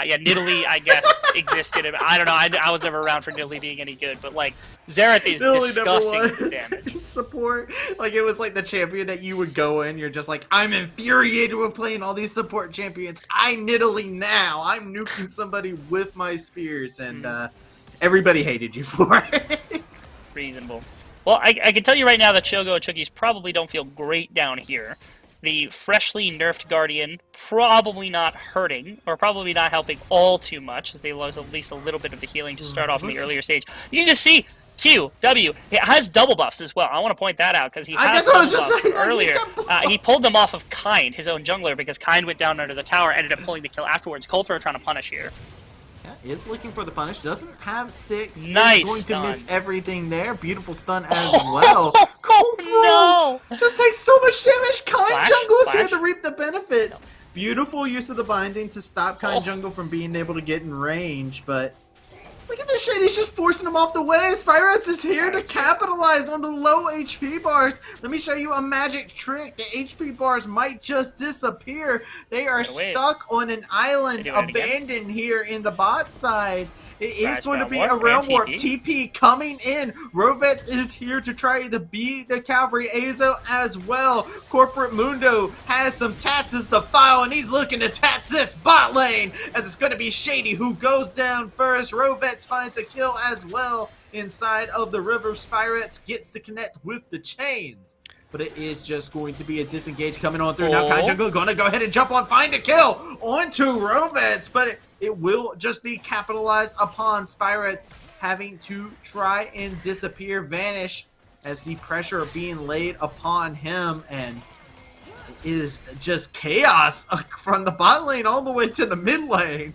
S5: Yeah, Nidalee, I guess, existed. I don't know. I was never around for Nidalee being any good, but like Xerath is disgusting with his damage.
S4: Support, like it was like the champion that you would go in. You're just like, I'm infuriated with playing all these support champions. I Nidalee now. I'm nuking somebody with my spears, and everybody hated you for it.
S5: Reasonable. Well, I can tell you right now that Shogo and Chookies probably don't feel great down here. The freshly nerfed Guardian probably not hurting, or probably not helping all too much, as they lose at least a little bit of the healing to start off in the earlier stage. You can just see Q, W, it has double buffs as well. I want to point that out, because he has double buffs earlier. He pulled them off of Kind, his own jungler, because Kind went down under the tower, ended up pulling the kill afterwards. Coldthrow trying to punish here.
S4: Yeah, is looking for the punish. Doesn't have 6.
S5: Nice
S4: is going
S5: stun.
S4: to miss everything there. Beautiful stun as well.
S5: No!
S4: Just takes so much damage. Kind
S5: Flash,
S4: Jungle is here
S5: flash.
S4: to reap the benefits. Beautiful use of the binding to stop Kind Jungle from being able to get in range, but look at this shit. He's just forcing him off the way. Spyrex is here to capitalize on the low HP bars. Let me show you a magic trick. The HP bars might just disappear. They are stuck on an island abandoned here in the bot side. It is going to be a realm warp. TP coming in. Rovets is here to try to beat the cavalry. Azo as well. Corporate Mundo has some tats as the file, and he's looking to tats this bot lane, as it's going to be Shady who goes down first. Rovets finds a kill as well inside of the river. Spyrex gets to connect with the chains. But it is just going to be a disengage coming on through. Now Kind Jungle going to go ahead and jump on, find a kill onto Rovets, but it will just be capitalized upon. Spyrex having to try and disappear, vanish, as the pressure being laid upon him, and it is just chaos from the bot lane all the way to the mid lane.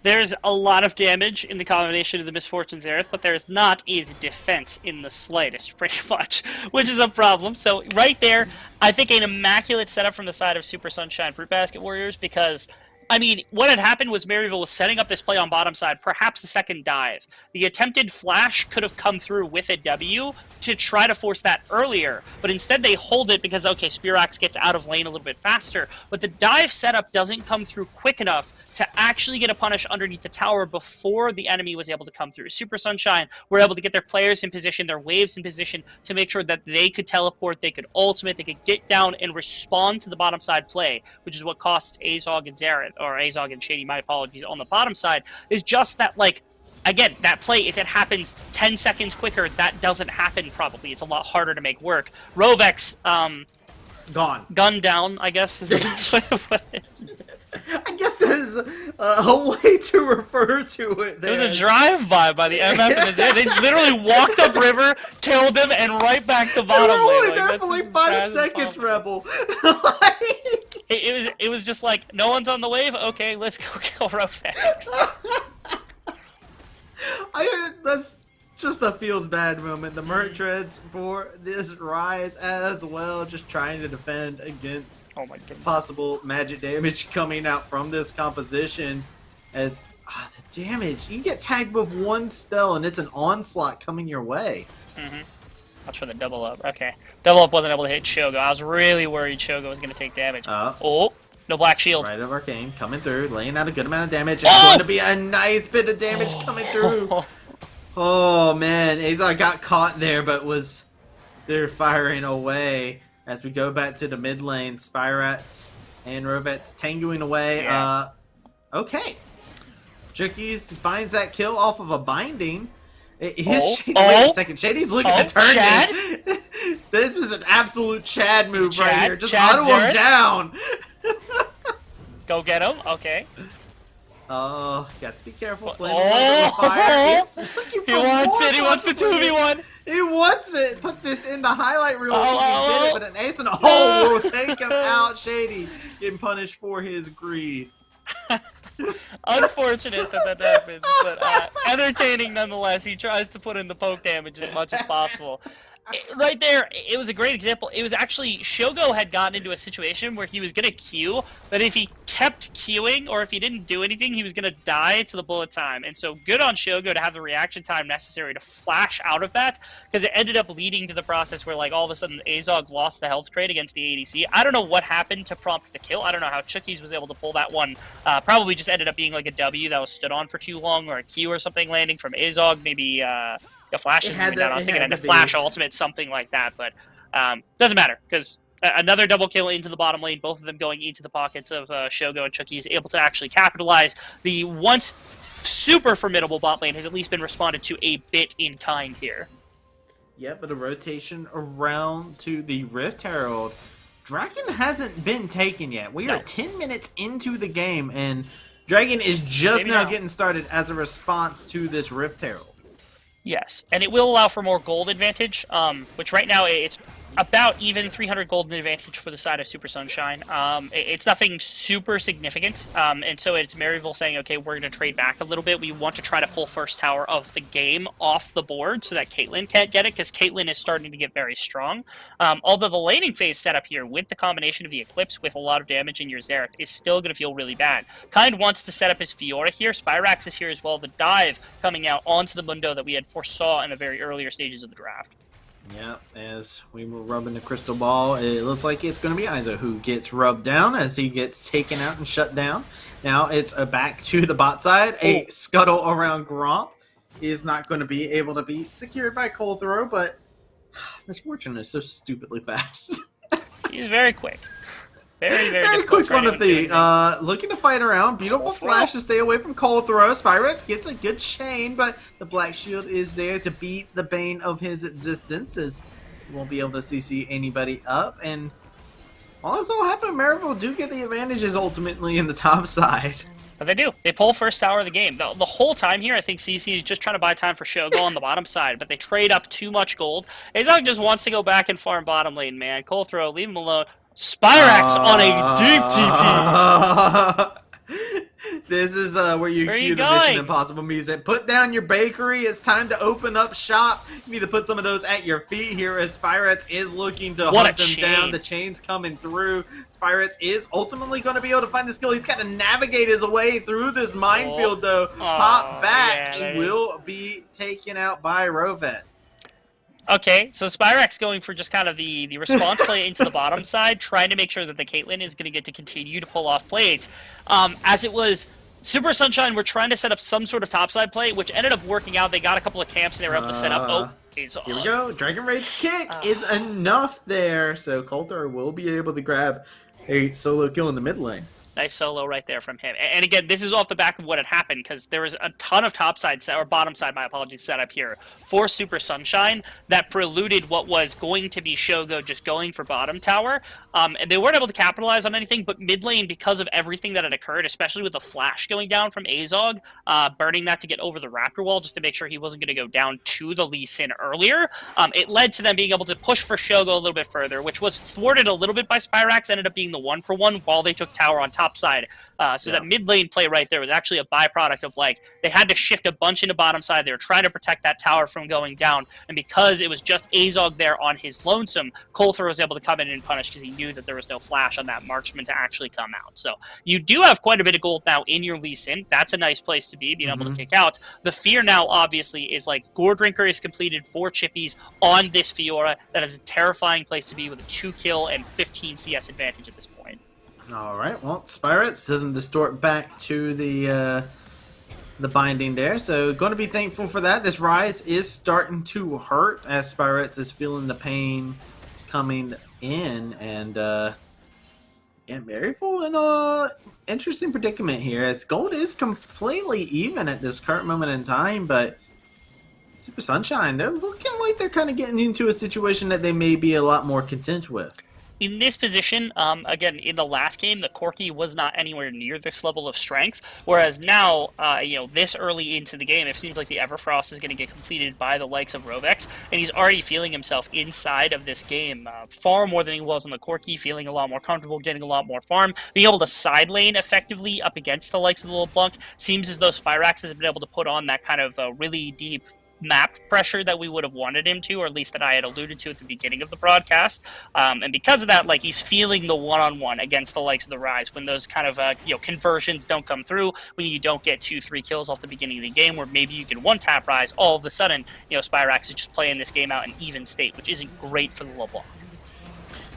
S5: There's a lot of damage in the combination of the Misfortune Xerath, but there's not easy defense in the slightest, pretty much, which is a problem. So right there, I think an immaculate setup from the side of Super Sunshine Fruitbasket Warriors, because I mean, what had happened was Maryville was setting up this play on bottom side, perhaps a second dive. The attempted flash could have come through with a W to try to force that earlier, but instead they hold it because, okay, Spearaxe gets out of lane a little bit faster, but the dive setup doesn't come through quick enough to actually get a punish underneath the tower before the enemy was able to come through. Super Sunshine were able to get their players in position, their waves in position, to make sure that they could teleport, they could ultimate, they could get down and respond to the bottom side play, which is what costs Azog and Xerath, or Azog and Shady, my apologies, on the bottom side, is just that, like, again, that play, if it happens 10 seconds quicker, that doesn't happen probably. It's a lot harder to make work. Rovex,
S4: Gone.
S5: gunned down, I guess, is the best way to put it.
S4: I guess there's a way to refer to it.
S5: There was a drive-by by the MF and his air. They literally walked up river, killed him, and right back to bottom
S4: They were only
S5: lane.
S4: there
S5: That's
S4: for like
S5: as
S4: 5
S5: fast as
S4: seconds,
S5: possible.
S4: Rebel.
S5: It was just like, no one's on the wave? Okay, let's go kill Rovex.
S4: That's just a feels bad moment. The Merc Dreads for this Rise as well, just trying to defend against
S5: Oh my goodness.
S4: possible magic damage coming out from this composition. As the damage, you get tagged with one spell and it's an onslaught coming your way.
S5: That's for the double up. Okay. Double up wasn't able to hit Shogo. I was really worried Shogo was going to take damage. Oh, no black shield.
S4: Right of Arcane coming through, laying out a good amount of damage. It's going to be a nice bit of damage coming through. Oh man, Azog got caught there, but was still firing away. As we go back to the mid lane, Spyrats and Rovets tangoing away.
S5: Yeah.
S4: Okay. Chookies finds that kill off of a binding. Wait a second. Shady's looking to turn
S5: Chad?
S4: this. This is an absolute Chad move right
S5: Chad?
S4: here. Just
S5: Chad
S4: auto him
S5: Zareth?
S4: down.
S5: Go get him. Okay.
S4: Oh, got to be careful. Playing
S5: Oh!
S4: with fire. He's looking
S5: He
S4: for
S5: wants
S4: more
S5: it. He wants the
S4: possibly.
S5: 2v1.
S4: He wants it. Put this in the highlight reel.
S5: Oh,
S4: He did
S5: oh,
S4: it, but an ace and a hole will take him out. Shady getting punished for his greed.
S5: Unfortunate that happens, but entertaining nonetheless. He tries to put in the poke damage as much as possible. Right there, it was a great example. It was actually, Shogo had gotten into a situation where he was going to queue, but if he kept queuing, or if he didn't do anything, he was going to die to the bullet time. And so good on Shogo to have the reaction time necessary to flash out of that, because it ended up leading to the process where, like, all of a sudden Azog lost the health crate against the ADC. I don't know what happened to prompt the kill. I don't know how Chookies was able to pull that one. Probably just ended up being like a W that was stood on for too long, or a Q or something landing from Azog, maybe, the flash isn't even down. I was thinking a flash ultimate, something like that, but doesn't matter, because another double kill into the bottom lane, both of them going into the pockets of Shogo and Chookies, able to actually capitalize. The once super formidable bot lane has at least been responded to a bit in kind here.
S4: Yeah, but a rotation around to the Rift Herald. Dragon hasn't been taken yet. We are 10 minutes into the game, and Dragon is just now getting started as a response to this Rift Herald.
S5: Yes, and it will allow for more gold advantage, which right now it's about even 300 gold advantage for the side of Super Sunshine. It's nothing super significant, and so it's Maryville saying, okay, we're going to trade back a little bit. We want to try to pull first tower of the game off the board so that Caitlyn can't get it, because Caitlyn is starting to get very strong. Although the laning phase setup here, with the combination of the Eclipse with a lot of damage in your Xerath, is still going to feel really bad. Kind wants to set up his Fiora here. Spyrax is here as well. The dive coming out onto the Mundo that we had foresaw in the very earlier stages of the draft.
S4: Yeah, as we were rubbing the crystal ball, it looks like it's going to be Iso who gets rubbed down as he gets taken out and shut down. Now it's back to the bot side. A scuttle around Gromp is not going to be able to be secured by Cold Throw, but Misfortune is so stupidly fast.
S5: He's very quick. Very, very,
S4: Very
S5: difficult
S4: quick on the
S5: for anyone
S4: feet.
S5: to do.
S4: Looking to fight around. Beautiful flash to stay away from Cold Throw. Spyrex gets a good chain, but the Black Shield is there to beat the bane of his existence, as he won't be able to CC anybody up. And all this all happened, Maryville do get the advantages ultimately in the top side.
S5: But they do. They pull first tower of the game. The whole time here, I think CC is just trying to buy time for Shogo on the bottom side, but they trade up too much gold. Azog just wants to go back and farm bottom lane, man. Cold Throw, leave him alone. Spyrax on a deep TP.
S4: This is where you cue the Mission Impossible music. Put down your bakery. It's time to open up shop. You need to put some of those at your feet here, as Spyrex is looking to hunt them down. The chain's coming through. Spyrex is ultimately going to be able to find the skill. He's got to navigate his way through this minefield, though. Pop back.
S5: Yeah,
S4: he will be taken out by Rovet.
S5: Okay, so Spyrax going for just kind of the response play into the bottom side, trying to make sure that the Caitlyn is going to get to continue to pull off plays. As it was, Super Sunshine were trying to set up some sort of topside play, which ended up working out. They got a couple of camps and they were able to set up.
S4: Here we go. Dragon Rage kick is enough there, so Coulter will be able to grab a solo kill in the mid lane.
S5: Nice solo right there from him. And again, this is off the back of what had happened, because there was a ton of topside set, or bottom side, my apologies, set up here for Super Sunshine that preluded what was going to be Shogo just going for bottom tower. And they weren't able to capitalize on anything, but mid lane, because of everything that had occurred, especially with the flash going down from Azog, burning that to get over the Raptor wall just to make sure he wasn't going to go down to the Lee Sin earlier, it led to them being able to push for Shogo a little bit further, which was thwarted a little bit by Spyrax, ended up being the 1-for-1 while they took tower on top side. That mid lane play right there was actually a byproduct of, like, they had to shift a bunch into bottom side. They were trying to protect that tower from going down, and because it was just Azog there on his lonesome, Coulthor was able to come in and punish because he knew that there was no flash on that marksman to actually come out. So you do have quite a bit of gold now in your Lee Sin. That's a nice place to be, being able to kick out. The fear now, obviously, is like Gore Drinker is completed 4 chippies on this Fiora. That is a terrifying place to be with a 2-kill and 15 CS advantage at this point.
S4: All right, well, Spirates doesn't distort back to the binding there, so going to be thankful for that. This Rise is starting to hurt as Spirates is feeling the pain coming in, and Maryville in a interesting predicament here, as gold is completely even at this current moment in time, but Super Sunshine, they're looking like they're kind of getting into a situation that they may be a lot more content with.
S5: In this position, again, in the last game, the Corki was not anywhere near this level of strength, whereas now, this early into the game, it seems like the Everfrost is going to get completed by the likes of Rovex, and he's already feeling himself inside of this game far more than he was on the Corki, feeling a lot more comfortable, getting a lot more farm, being able to side lane effectively up against the likes of the LeBlanc. Seems as though Spyrax has been able to put on that kind of really deep map pressure that we would have wanted him to, or at least that I had alluded to at the beginning of the broadcast. And because of that, like, he's feeling the one-on-one against the likes of the Rise when those kind of conversions don't come through, when you don't get 2-3 kills off the beginning of the game, where maybe you can one-tap Rise, all of a sudden, Spyrax is just playing this game out in even state, which isn't great for the LeBlanc.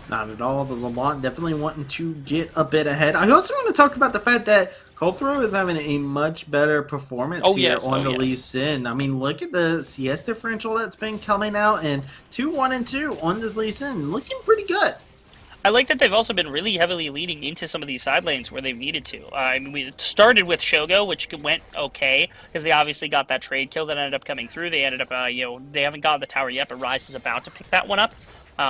S4: Not at all. The LeBlanc definitely wanting to get a bit ahead. I also want to talk about the fact that Coulthor is having a much better performance on the Lee Sin. I mean, look at the CS differential that's been coming out, and 2-1-2 on this Lee Sin. Looking pretty good.
S5: I like that they've also been really heavily leading into some of these side lanes where they've needed to. I mean, we started with Shogo, which went okay, because they obviously got that trade kill that ended up coming through. They ended up, they haven't gotten the tower yet, but Rise is about to pick that one up.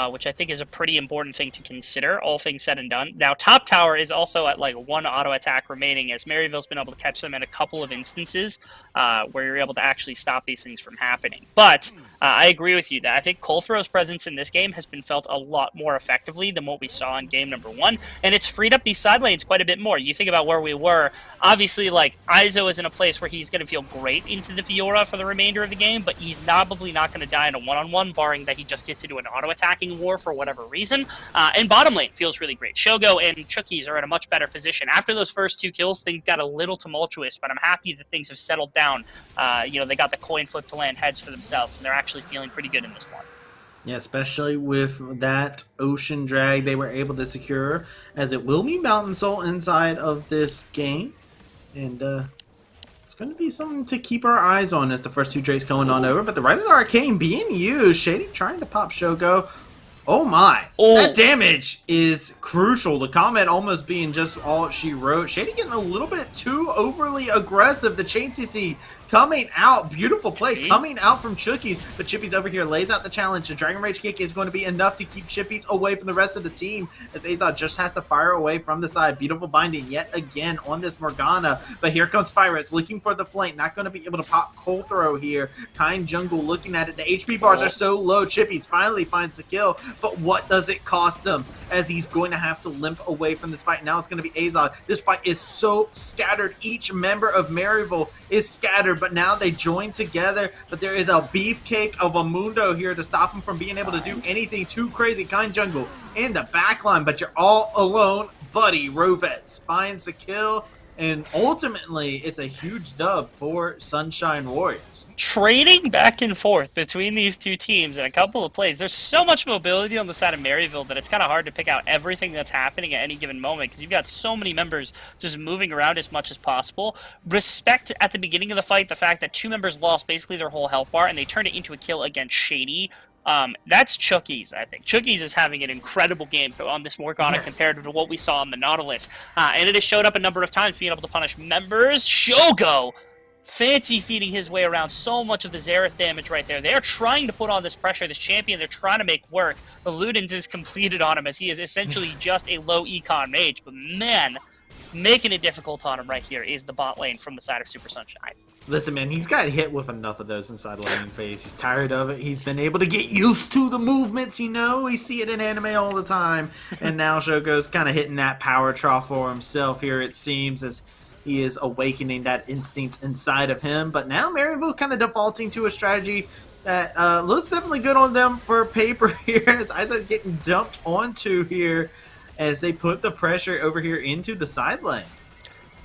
S5: Which I think is a pretty important thing to consider, all things said and done. Now, top tower is also at like 1 auto attack remaining, as Maryville's been able to catch them in a couple of instances where you're able to actually stop these things from happening. But I agree with you that I think Coulthor's presence in this game has been felt a lot more effectively than what we saw in game number 1, and it's freed up these side lanes quite a bit more. You think about where we were, obviously, like, Izo is in a place where he's going to feel great into the Fiora for the remainder of the game, but he's probably not going to die in a one-on-one, barring that he just gets into an auto attack war for whatever reason. And bottom lane feels really great. Shogo and Chookies are in a much better position. After those first 2 kills, things got a little tumultuous, but I'm happy that things have settled down. They got the coin flip to land heads for themselves, and they're actually feeling pretty good in this one.
S4: Yeah, especially with that ocean drag they were able to secure, as it will be Mountain Soul inside of this game. And it's going to be something to keep our eyes on as the first 2 drakes going on over. But the Right of the Arcane being used. Shady trying to pop Shogo. Oh my. That damage is crucial. The comment almost being just all she wrote. Shady getting a little bit too overly aggressive. The chain CC coming out. Beautiful play coming out from Chookies. But Chippy's over here lays out the challenge. The Dragon Rage kick is going to be enough to keep Chippies away from the rest of the team, as Azad just has to fire away from the side. Beautiful binding yet again on this Morgana. But here comes Spyrates looking for the flank. Not going to be able to pop Coulthor here. Kind Jungle looking at it. The HP bars are so low. Chippies finally finds the kill. But what does it cost him, as he's going to have to limp away from this fight? Now it's going to be Azad. This fight is so scattered. Each member of Maryville is scattered, but now they join together. But there is a beefcake of a Mundo here to stop him from being able to do anything too crazy. Kind Jungle in the backline, but you're all alone, buddy. Rovets finds the kill, and ultimately it's a huge dub for Sunshine Warriors.
S5: Trading back and forth between these 2 teams in a couple of plays. There's so much mobility on the side of Maryville that it's kind of hard to pick out everything that's happening at any given moment, because you've got so many members just moving around as much as possible. Respect at the beginning of the fight the fact that 2 members lost basically their whole health bar, and they turned it into a kill against Shady That's Chucky's, I think. Chucky's is having an incredible game on this Morgana compared to what we saw on the Nautilus. And it has showed up a number of times being able to punish members. Shogo! Fancy feeding his way around so much of the Xerath damage right there. They're trying to put on this pressure, this champion they're trying to make work. The Ludens is completed on him as he is essentially just a low econ mage. But man, making it difficult on him right here is the bot lane from the side of Super Sunshine.
S4: Listen, man, he's got hit with enough of those inside lane phase. He's tired of it. He's been able to get used to the movements, We see it in anime all the time. And now Shogo's kind of hitting that power trough for himself here, it seems, as he is awakening that instinct inside of him. But now Maryville kind of defaulting to a strategy that looks definitely good on them for paper here. As Isaac getting dumped onto here as they put the pressure over here into the side lane.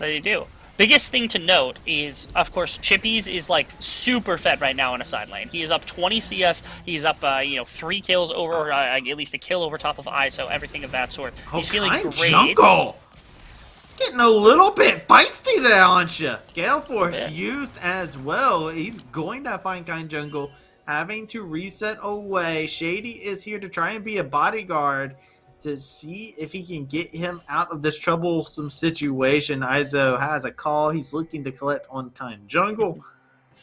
S5: They do. Biggest thing to note is, of course, Chippies is like super fed right now in a side lane. He is up 20 CS. He's up, 3 kills over, or at least a kill over top of ISO, everything of that sort. He's feeling great.
S4: Jungle. Getting a little bit feisty there, aren't you? Gale Force used as well. He's going to find Kind Jungle, having to reset away. Shady is here to try and be a bodyguard to see if he can get him out of this troublesome situation. Izo has a call. He's looking to collect on Kind Jungle.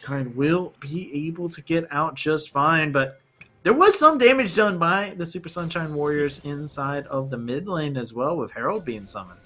S4: Kind will be able to get out just fine, but there was some damage done by the Super Sunshine Warriors inside of the mid lane as well, with Herald being summoned.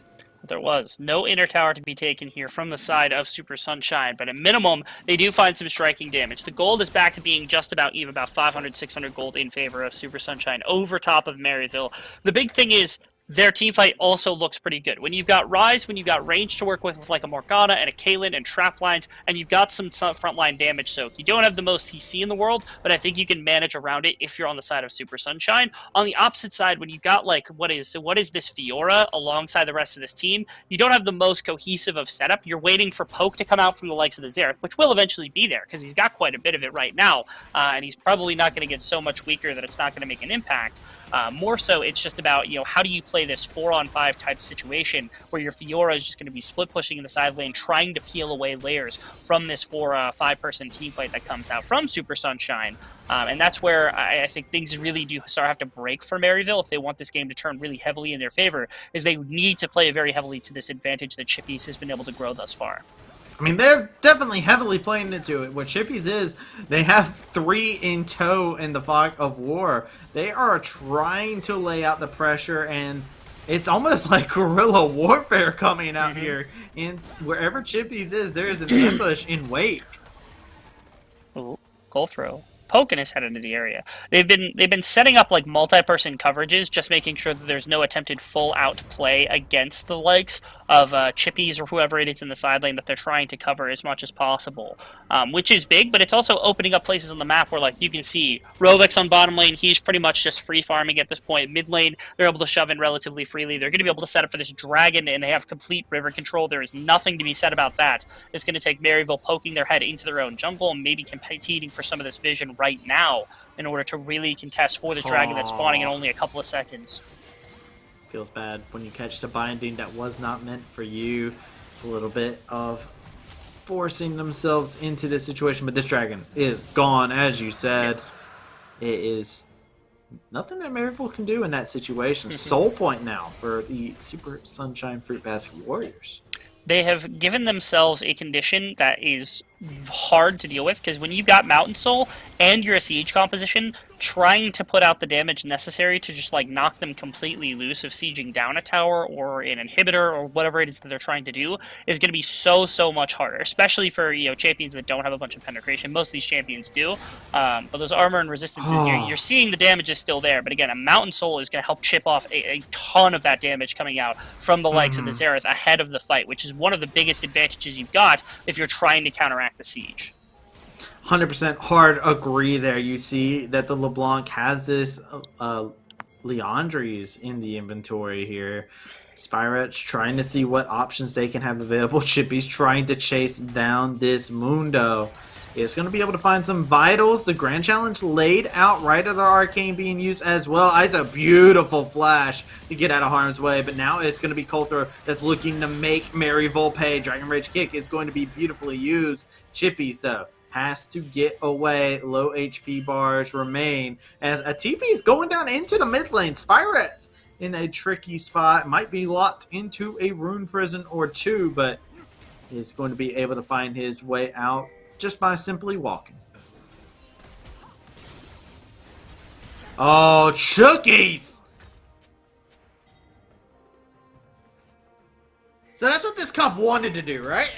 S5: There was no inner tower to be taken here from the side of Super Sunshine, but at minimum, they do find some striking damage. The gold is back to being just about even, about 500, 600 gold in favor of Super Sunshine over top of Maryville. The big thing is, their teamfight also looks pretty good. When you've got Ryze, when you've got range to work with like a Morgana and a Kaylin and trap lines, and you've got some frontline damage soak. You don't have the most CC in the world, but I think you can manage around it if you're on the side of Super Sunshine. On the opposite side, when you've got like, what is this Fiora alongside the rest of this team, you don't have the most cohesive of setup. You're waiting for Poke to come out from the likes of the Xerath, which will eventually be there, because he's got quite a bit of it right now, and he's probably not going to get so much weaker that it's not going to make an impact. More so, it's just about, how do you play this 4-on-5 type situation where your Fiora is just going to be split pushing in the side lane, trying to peel away layers from this 5-person team fight that comes out from Super Sunshine. And that's where I think things really do have to break for Maryville if they want this game to turn really heavily in their favor, is they need to play very heavily to this advantage that Chippies has been able to grow thus far.
S4: I mean, they're definitely heavily playing into it. What Chippies is, they have 3 in tow in the fog of war. They are trying to lay out the pressure, and it's almost like guerrilla warfare coming out here. And wherever Chippies is, there is an ambush in wait.
S5: Ooh, goal throw. Poking his head into the area. They've been setting up like multi-person coverages, just making sure that there's no attempted full-out play against the likes of Chippies or whoever it is in the side lane that they're trying to cover as much as possible, which is big, but it's also opening up places on the map where, like, you can see Rovex on bottom lane, he's pretty much just free farming at this point. Mid lane, they're able to shove in relatively freely. They're going to be able to set up for this dragon, and they have complete river control. There is nothing to be said about that. It's going to take Maryville poking their head into their own jungle and maybe competing for some of this vision right now in order to really contest for this dragon that's spawning in only a couple of seconds.
S4: Feels bad when you catch the binding that was not meant for you. A little bit of forcing themselves into this situation, but this dragon is gone, as you said. Yes. It is nothing that Maryville can do in that situation. Soul point now for the Super Sunshine Fruitbasket Warriors.
S5: They have given themselves a condition that is hard to deal with, because when you've got Mountain Soul and you're a siege composition, trying to put out the damage necessary to just like knock them completely loose of sieging down a tower or an inhibitor or whatever it is that they're trying to do is going to be so much harder, especially for champions that don't have a bunch of penetration. Most of these champions do, but those armor and resistances, you're seeing the damage is still there, but again, a Mountain Soul is going to help chip off a ton of that damage coming out from the likes of the Xerath ahead of the fight, which is one of the biggest advantages you've got if you're trying to counteract the siege.
S4: 100% hard agree there. You see that the LeBlanc has this Leandries in the inventory here. Spyret's trying to see what options they can have available. Chippy's trying to chase down this Mundo. It's going to be able to find some vitals. The Grand Challenge laid out right of the Arcane being used as well. It's a beautiful flash to get out of harm's way, but now it's going to be Coulter that's looking to make Maryville pay. Dragon Rage Kick is going to be beautifully used. Chippies, though, has to get away. Low HP bars remain as a TP is going down into the mid lane. Spyret in a tricky spot, might be locked into a rune prison or two, but is going to be able to find his way out just by simply walking. Oh, Chookies! So that's what this comp wanted to do, right?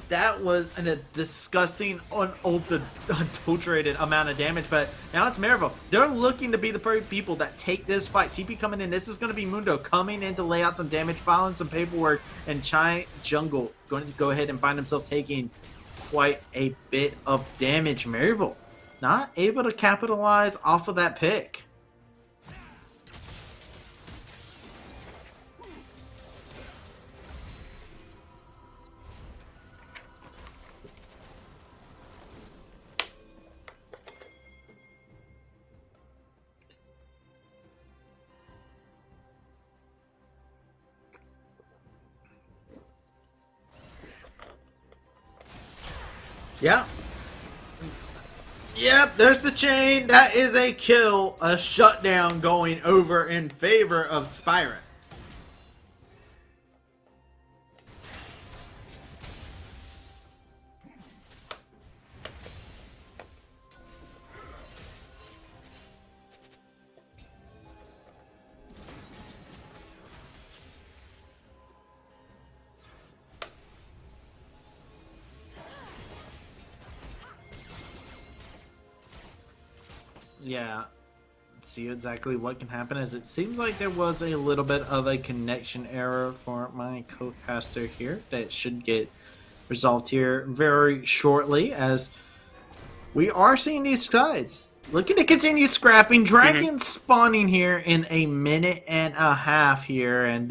S4: That was a disgusting, unadulterated amount of damage, but now it's Maryville. They're looking to be the people that take this fight. TP coming in. This is going to be Mundo coming in to lay out some damage, filing some paperwork, and Chai Jungle going to go ahead and find himself taking quite a bit of damage. Maryville not able to capitalize off of that pick. Yeah. Yep, there's the chain. That is a kill. A shutdown going over in favor of Spyret. Yeah, see exactly what can happen, as it seems like there was a little bit of a connection error for my co-caster here that should get resolved here very shortly, as we are seeing these sides looking to continue scrapping. Dragons spawning here in a minute and a half here, and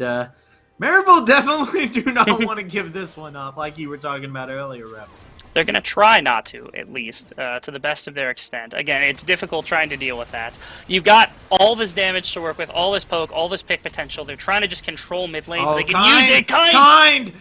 S4: Maryville definitely do not want to give this one up like you were talking about earlier, Rebel.
S5: They're going to try not to, at least, to the best of their extent. Again, it's difficult trying to deal with that. You've got all this damage to work with, all this poke, all this pick potential. They're trying to just control mid lane so they can use it.
S4: Kind!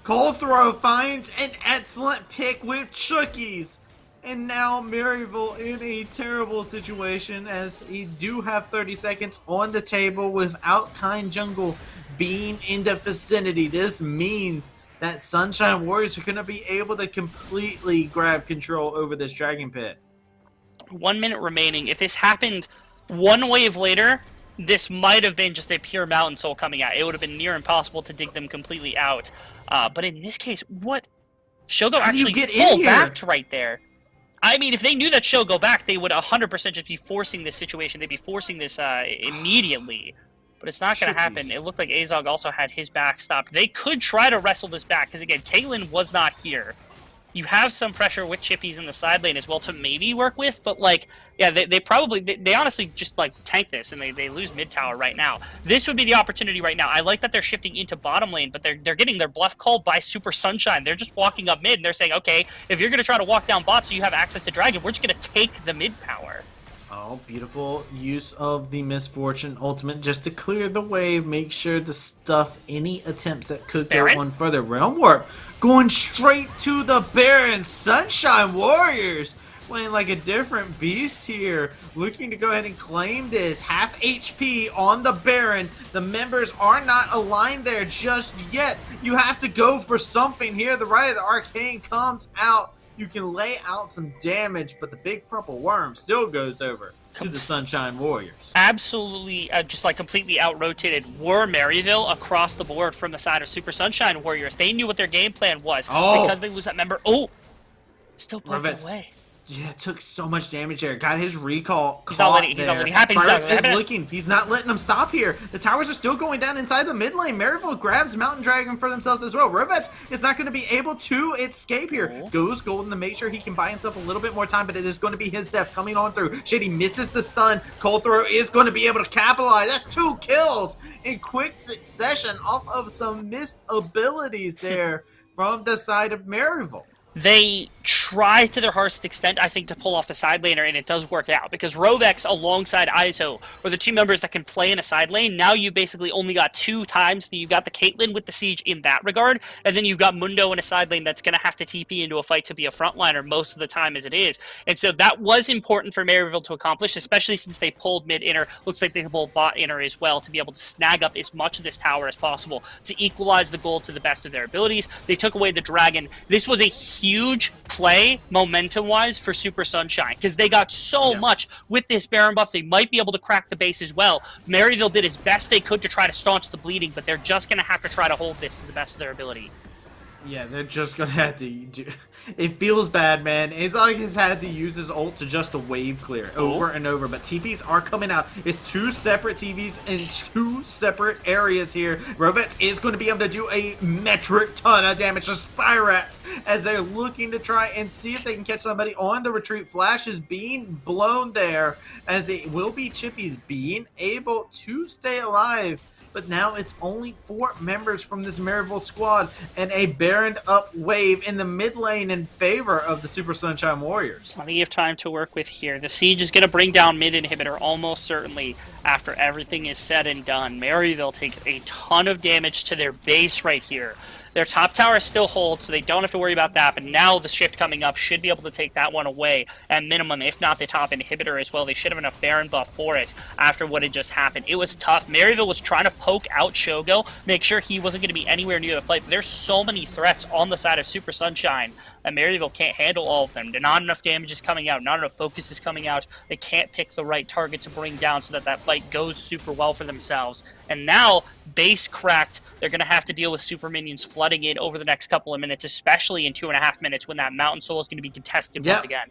S4: Cold Throw finds an excellent pick with Chookies. And now Maryville in a terrible situation, as he do have 30 seconds on the table without Kind Jungle being in the vicinity. This means that Sunshine Warriors are going to be able to completely grab control over this Dragon Pit.
S5: 1 minute remaining. If this happened one wave later, this might have been just a pure Mountain Soul coming out. It would have been near impossible to dig them completely out. But in this case, what? Shogo actually full backed right there. I mean, if they knew that Shogo back, they would 100% just be forcing this situation. They'd be forcing this immediately. But it's not going to happen. It looked like Azog also had his back stopped. They could try to wrestle this back, because again, Caitlyn was not here. You have some pressure with Chippies in the side lane as well to maybe work with, but like, yeah, they honestly just like tank this, and they lose mid tower right now. This would be the opportunity right now. I like that they're shifting into bottom lane, but they're getting their bluff called by Super Sunshine. They're just walking up mid, and they're saying, okay, if you're going to try to walk down bot so you have access to Dragon, we're just going to take the mid power.
S4: Oh, beautiful use of the Misfortune ultimate just to clear the way, make sure to stuff any attempts that could go on further. Realm Warp going straight to the Baron. Sunshine Warriors playing like a different beast here, looking to go ahead and claim this. Half HP on the Baron. The members are not aligned there just yet. You have to go for something here. The Rite of the Arcane comes out. You can lay out some damage, but the big purple worm still goes over to the Sunshine Warriors.
S5: Absolutely, just like completely out-rotated were Maryville across the board from the side of Super Sunshine Warriors. They knew what their game plan was because they lose that member. Oh, still poking away.
S4: Yeah, took so much damage there. Got his recall
S5: He's not letting happen.
S4: He's not letting them stop here. The towers are still going down inside the mid lane. Maryville grabs Mountain Dragon for themselves as well. Rovets is not going to be able to escape here. Goes golden to make sure he can buy himself a little bit more time, but it is going to be his death coming on through. Shady misses the stun. Cold Throw is going to be able to capitalize. That's 2 kills in quick succession off of some missed abilities there from the side of Maryville.
S5: They try to their hardest extent, I think, to pull off the side laner, and it does work out. Because Rovex alongside ISO are the two members that can play in a side lane. Now you basically only got 2 times. You've got the Caitlyn with the Siege in that regard, and then you've got Mundo in a side lane that's going to have to TP into a fight to be a frontliner most of the time as it is. And so that was important for Maryville to accomplish, especially since they pulled mid-inner. Looks like they can pull bot-inner as well to be able to snag up as much of this tower as possible to equalize the gold to the best of their abilities. They took away the dragon. This was a huge play momentum-wise for Super Sunshine because they got so much with this Baron buff. They might be able to crack the base as well. Maryville did as best they could to try to staunch the bleeding, but they're just going to have to try to hold this to the best of their ability.
S4: Yeah, they're just gonna have to do. It feels bad, man. It's like he's had to use his ult to just a wave clear over and over. But TPs are coming out. It's 2 separate TVs in 2 separate areas here. Rovex is going to be able to do a metric ton of damage to Spirats as they're looking to try and see if they can catch somebody on the retreat. Flash is being blown there as it will be Chippy's being able to stay alive. But now it's only 4 members from this Maryville squad and a Baron up wave in the mid lane in favor of the Super Sunshine Warriors.
S5: Plenty of time to work with here. The Siege is going to bring down mid inhibitor almost certainly after everything is said and done. Maryville takes a ton of damage to their base right here. Their top tower still holds, so they don't have to worry about that, but now the shift coming up should be able to take that one away at minimum, if not the top inhibitor as well. They should have enough Baron buff for it after what had just happened. It was tough. Maryville was trying to poke out Shogo, make sure he wasn't going to be anywhere near the fight, but there's so many threats on the side of Super Sunshine that Maryville can't handle all of them. Not enough damage is coming out, not enough focus is coming out. They can't pick the right target to bring down so that that fight goes super well for themselves. And now, base cracked, they're going to have to deal with super minions flooding in over the next couple of minutes, especially in 2.5 minutes when that Mountain Soul is going to be contested once again.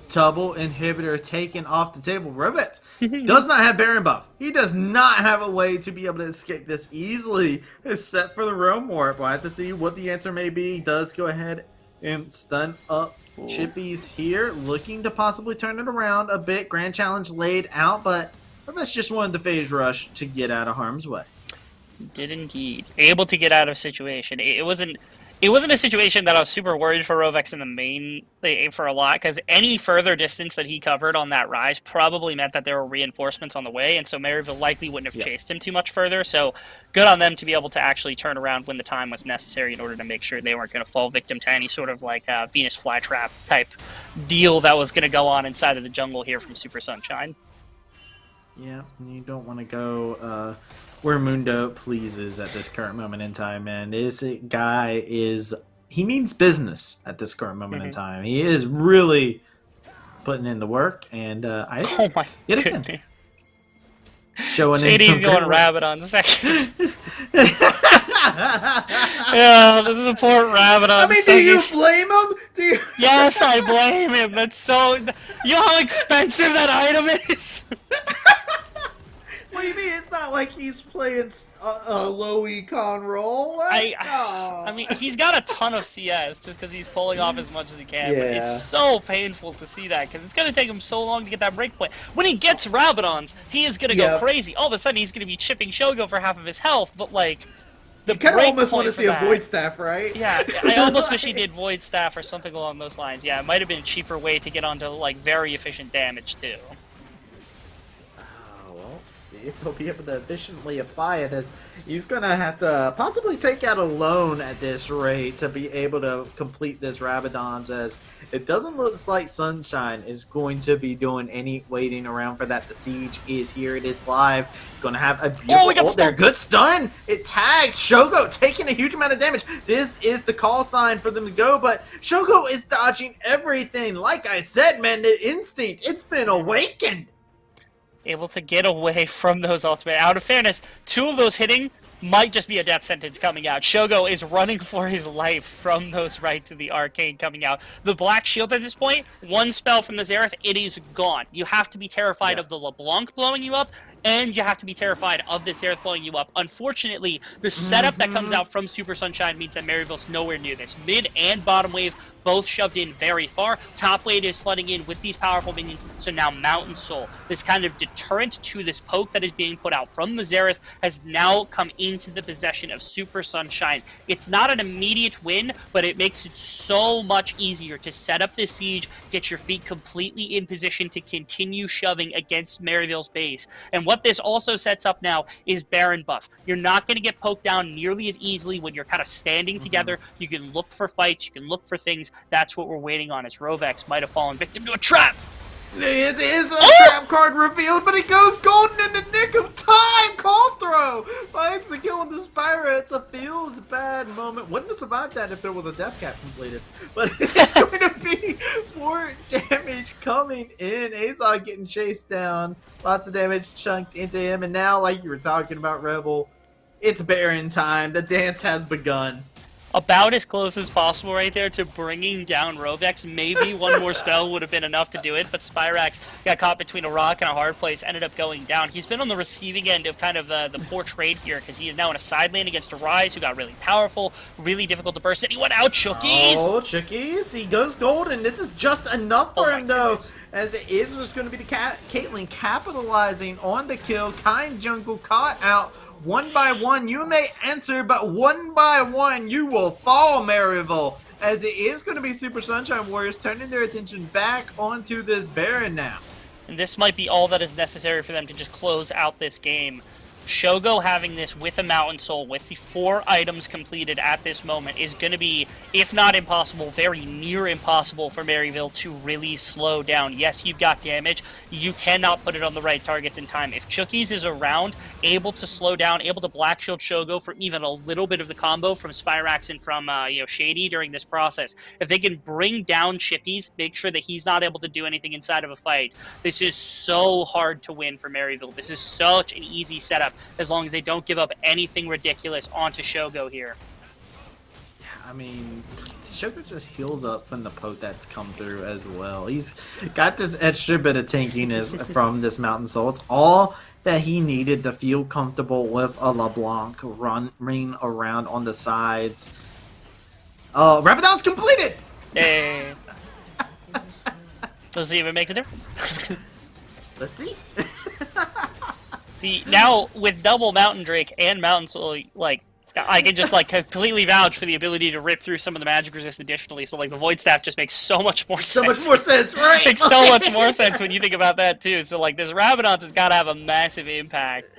S4: Double inhibitor taken off the table. Rovex does not have Baron buff. He does not have a way to be able to escape this easily. It's set for the Realm Warp. We'll have to see what the answer may be. He does go ahead and stun up Chippy's here, looking to possibly turn it around a bit. Grand Challenge laid out, but Rovex just wanted the phase rush to get out of harm's way.
S5: Did indeed. Able to get out of a situation. It wasn't a situation that I was super worried for Rovex in the main for a lot, because any further distance that he covered on that rise probably meant that there were reinforcements on the way, and so Maryville likely wouldn't have chased him too much further. So good on them to be able to actually turn around when the time was necessary in order to make sure they weren't going to fall victim to any sort of like Venus flytrap type deal that was going to go on inside of the jungle here from Super Sunshine.
S4: Yeah, you don't want to go where Mundo pleases at this current moment in time, man. This guy he means business at this current moment in time. He is really putting in the work, and
S5: oh my goodness.
S4: Showing
S5: Shady's going rabbit on second. Yeah, the support rabbit on.
S4: I mean, do you blame him?
S5: Yes, I blame him. That's so. You know how expensive that item is.
S4: What do you mean? It's not like he's playing a low econ role.
S5: I mean, he's got a ton of CS just because he's pulling off as much as he can.
S4: Yeah.
S5: But it's so painful to see that because it's going to take him so long to get that break point. When he gets Rabadons, he is going to go crazy. All of a sudden, he's going to be chipping Shogo for half of his health. But like,
S4: you kind of almost want to see a Void Staff, right?
S5: Yeah, I almost wish he did Void Staff or something along those lines. Yeah, it might have been a cheaper way to get onto like very efficient damage too.
S4: If he'll be able to efficiently apply it, as he's going to have to possibly take out a loan at this rate to be able to complete this Rabadons, as it doesn't look like Sunshine is going to be doing any waiting around for that. The Siege is here. It is live. Going to have a beautiful ult there. Good stun. It tags Shogo, taking a huge amount of damage. This is the call sign for them to go, but Shogo is dodging everything. Like I said, man, the instinct, it's been awakened.
S5: Able to get away from those ultimate. Out of fairness, 2 of those hitting might just be a death sentence coming out. Shogo is running for his life from those right to the arcane coming out. The Black Shield at this point, 1 spell from the Xerath, it is gone. You have to be terrified of the LeBlanc blowing you up. and you have to be terrified of the Zereth blowing you up. Unfortunately, the setup that comes out from Super Sunshine means that Maryville's nowhere near this. Mid and bottom wave both shoved in very far. Top wave is flooding in with these powerful minions, so now Mountain Soul, this kind of deterrent to this poke that is being put out from the Zereth, has now come into the possession of Super Sunshine. It's not an immediate win, but it makes it so much easier to set up this siege, get your feet completely in position to continue shoving against Maryville's base. And what this also sets up now is Baron buff. You're not going to get poked down nearly as easily when you're kind of standing together. You can look for fights, you can look for things. That's what we're waiting on, as Rovex might have fallen victim to a trap.
S4: It is a trap card revealed, but it goes golden in the nick of time. Call throw finds the kill on the Spyro. It's a feels bad moment. Wouldn't have survived that if there was a death cap completed. But it's going to be more damage coming in. Azog getting chased down. Lots of damage chunked into him. And now, like you were talking about, Rebel, it's Baron time. The dance has begun.
S5: About as close as possible right there to bringing down Rovex. Maybe one more spell would have been enough to do it, but Spyrax got caught between a rock and a hard place, ended up going down. He's been on the receiving end of kind of the poor trade here, because he is now in a side lane against a Rise who got really powerful, really difficult to burst, and he went out, Chookies!
S4: Oh, Chookies, he goes golden. This is just enough for him, though, as it is just going to be the Caitlyn capitalizing on the kill. Kind Jungle caught out. One by one, you may enter, but one by one, you will fall, Maryville. As it is going to be Super Sunshine Warriors turning their attention back onto this Baron now.
S5: And this might be all that is necessary for them to just close out this game. Shogo having this with a Mountain Soul, with the 4 items completed at this moment, is going to be, if not impossible, very near impossible for Maryville to really slow down. Yes, you've got damage. You cannot put it on the right targets in time. If Chookies is around, able to slow down, able to Black Shield Shogo for even a little bit of the combo from Spyrax and from Shady during this process, if they can bring down Chippies, make sure that he's not able to do anything inside of a fight, this is so hard to win for Maryville. This is such an easy setup, as long as they don't give up anything ridiculous onto Shogo here.
S4: I mean, Shogo just heals up from the poke that's come through as well. He's got this extra bit of tankiness from this Mountain Soul. It's all that he needed to feel comfortable with a LeBlanc running around on the sides. Rabadon's completed!
S5: Hey. Let's see if it makes a difference.
S4: Let's see.
S5: See, now with double Mountain Drake and Mountain Soul, like, I can just, like, completely vouch for the ability to rip through some of the magic resist additionally, so, like, the Void Staff just makes so much more sense.
S4: So much more sense, right?
S5: Makes so much more sense when you think about that, too. So, like, this Rabadon's has got to have a massive impact.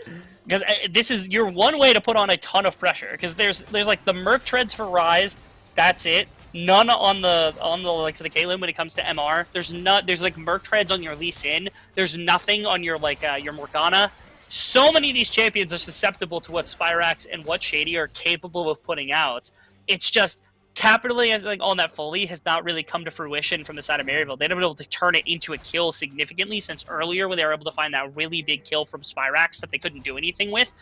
S5: Because this is your one way to put on a ton of pressure, because there's like, the Merc Treads for Rise, that's it. None on the likes of the Caitlyn when it comes to MR. There's like Merc Treads on your Lee Sin. There's nothing on your your Morgana. So many of these champions are susceptible to what Spyrax and what Shady are capable of putting out. It's just capitalizing on that fully has not really come to fruition from the side of Maryville. They haven't been able to turn it into a kill significantly since earlier when they were able to find that really big kill from Spyrax that they couldn't do anything with.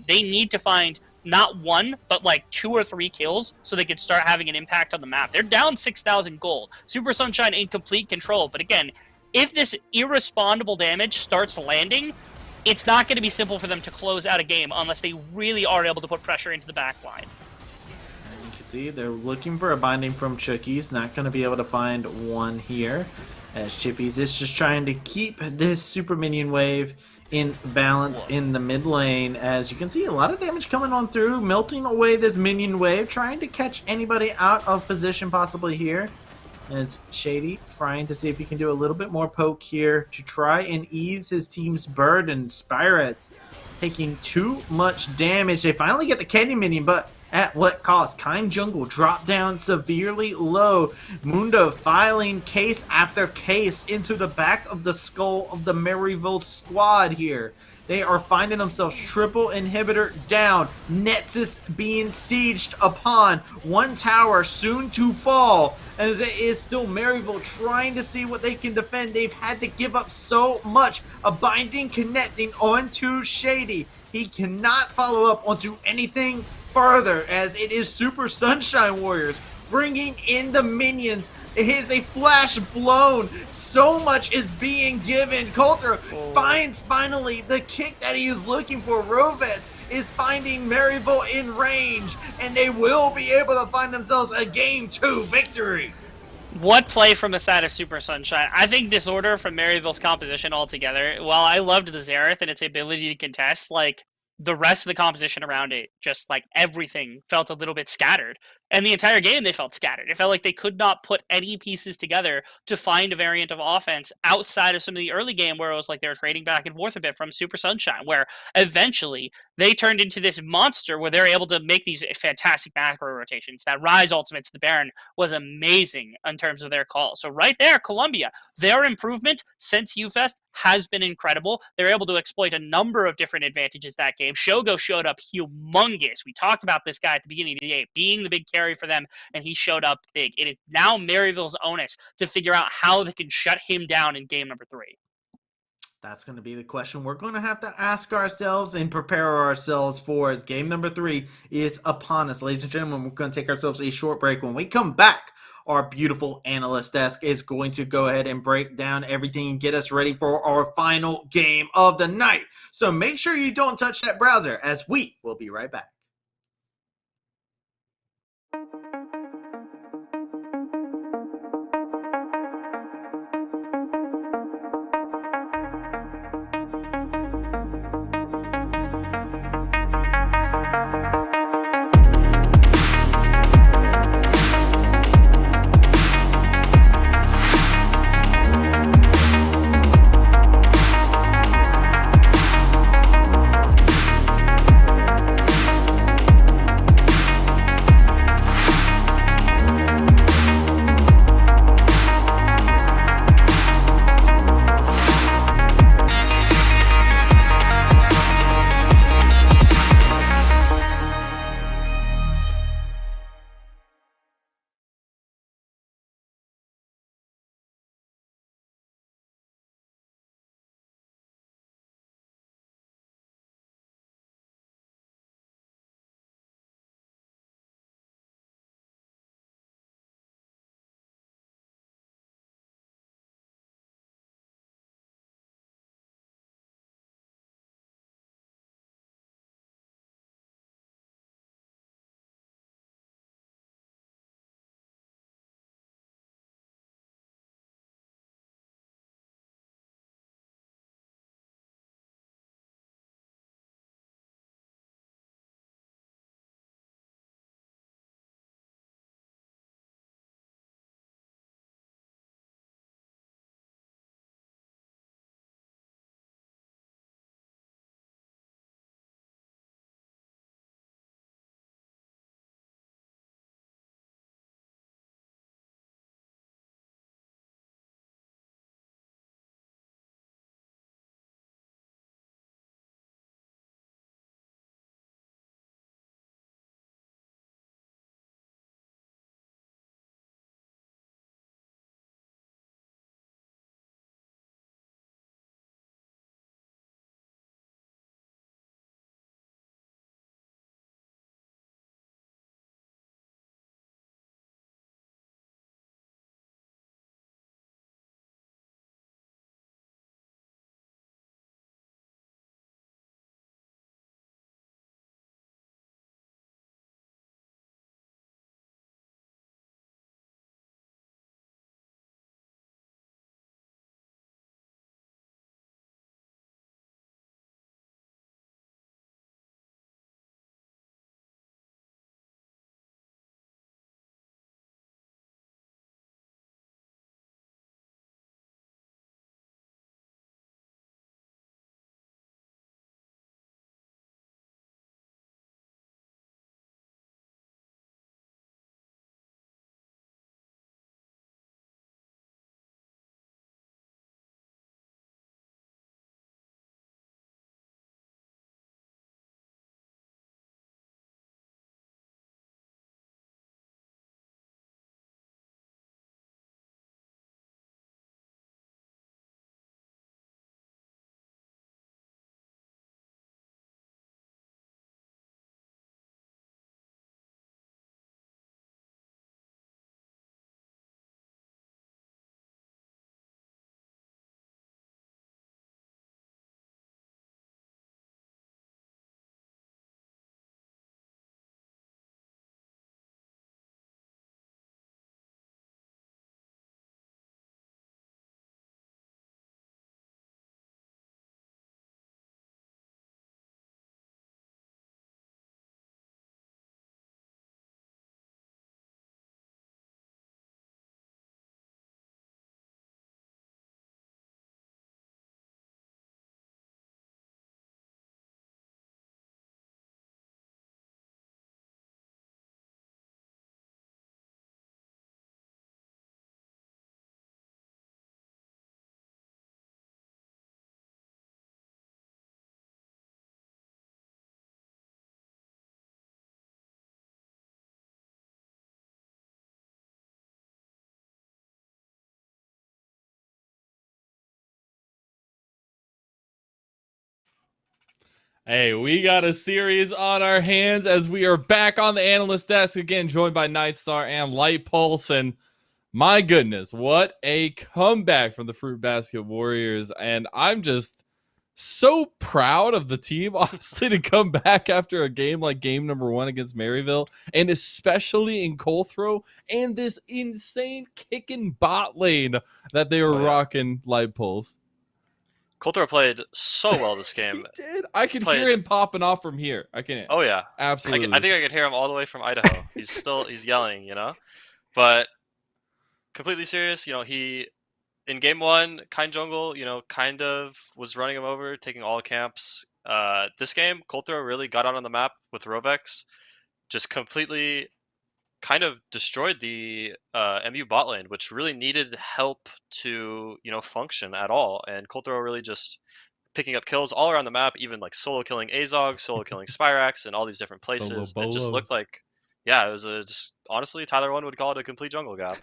S5: They need to find not one, but like 2 or 3 kills so they can start having an impact on the map. They're down 6,000 gold. Super Sunshine in complete control. But again, if this irresponsible damage starts landing, it's not going to be simple for them to close out a game unless they really are able to put pressure into the back line.
S4: And you can see they're looking for a binding from Chookies. Not going to be able to find one here, as Chippies is just trying to keep this super minion wave in balance in the mid lane. As you can see, a lot of damage coming on through, melting away this minion wave, trying to catch anybody out of position possibly here. And it's Shady trying to see if he can do a little bit more poke here to try and ease his team's burden. Spirits taking too much damage. They finally get the Candy Minion, but at what cost? Kind Jungle dropped down severely low. Mundo filing case after case into the back of the skull of the Maryville squad here. They are finding themselves triple inhibitor down. Nexus being sieged upon. One tower soon to fall. As it is still Maryville trying to see what they can defend. They've had to give up so much. A binding connecting onto Shady. He cannot follow up onto anything further, as it is Super Sunshine Warriors bringing in the minions. It is a flash blown. So much is being given. Coulter finds finally the kick that he is looking for. Rovets is finding Maryville in range, and they will be able to find themselves a Game 2 victory.
S5: What play from the side of Super Sunshine? I think disorder from Maryville's composition altogether. While I loved the Xerath and its ability to contest, like, the rest of the composition around it, just like everything felt a little bit scattered. And the entire game, they felt scattered. It felt like they could not put any pieces together to find a variant of offense outside of some of the early game where it was like they were trading back and forth a bit from Super Sunshine, where eventually they turned into this monster where they're able to make these fantastic macro rotations. That Rise ultimate to the Baron was amazing in terms of their call. So right there, Columbia, their improvement since UFest has been incredible. They're able to exploit a number of different advantages that game. Shogo showed up humongous. We talked about this guy at the beginning of the day being the big carry for them, and he showed up big. It is now Maryville's onus to figure out how they can shut him down in game number 3.
S4: That's going to be the question we're going to have to ask ourselves and prepare ourselves for, as game number 3 is upon us. Ladies and gentlemen, we're going to take ourselves a short break. When we come back, our beautiful analyst desk is going to go ahead and break down everything and get us ready for our final game of the night. So make sure you don't touch that browser, as we will be right back.
S1: Hey, we got a series on our hands as we are back on the analyst desk again, joined by Nightstar and Light Pulse. And my goodness, what a comeback from the Fruitbasket Warriors. And I'm just so proud of the team, honestly, to come back after a game like game number 1 against Maryville, and especially in Colthrow and this insane kicking bot lane that they were rocking, Light Pulse.
S3: Coulter played so well this game.
S1: He did. I can hear him popping off from here. I can.
S3: Oh yeah,
S1: Absolutely.
S3: I think I can hear him all the way from Idaho. He's yelling, But completely serious, he in game 1, Kind Jungle, kind of was running him over, taking all camps. This game, Coulter really got out on the map with Rovex, just completely kind of destroyed the MU bot lane, which really needed help to function at all. And Coulter really just picking up kills all around the map, even like solo killing Azog, solo killing Spyrax, and all these different places. It just looked like, it was just honestly, Tyler One would call it a complete jungle gap.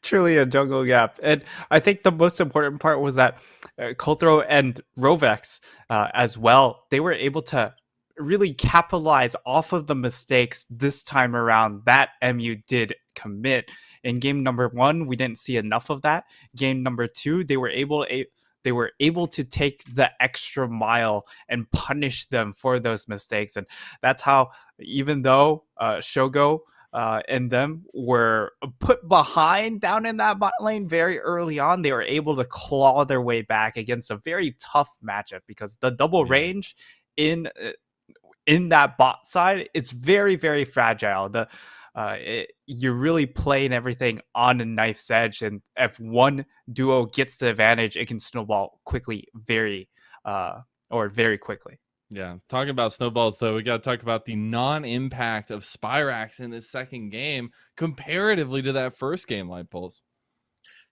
S2: Truly a jungle gap. And I think the most important part was that Colthrow and Rovex as well, they were able to really capitalize off of the mistakes this time around that MU did commit. In game number 1, we didn't see enough of that. Game number 2, they were able to take the extra mile and punish them for those mistakes. And that's how, even though Shogo and them were put behind down in that bot lane very early on, they were able to claw their way back against a very tough matchup, because the double range in that bot side, it's very, very fragile. You're really playing everything on a knife's edge, and if one duo gets the advantage, it can snowball quickly, very quickly.
S1: Yeah, talking about snowballs, though, we got to talk about the non-impact of Spyrax in this second game comparatively to that first game, Light Pulse.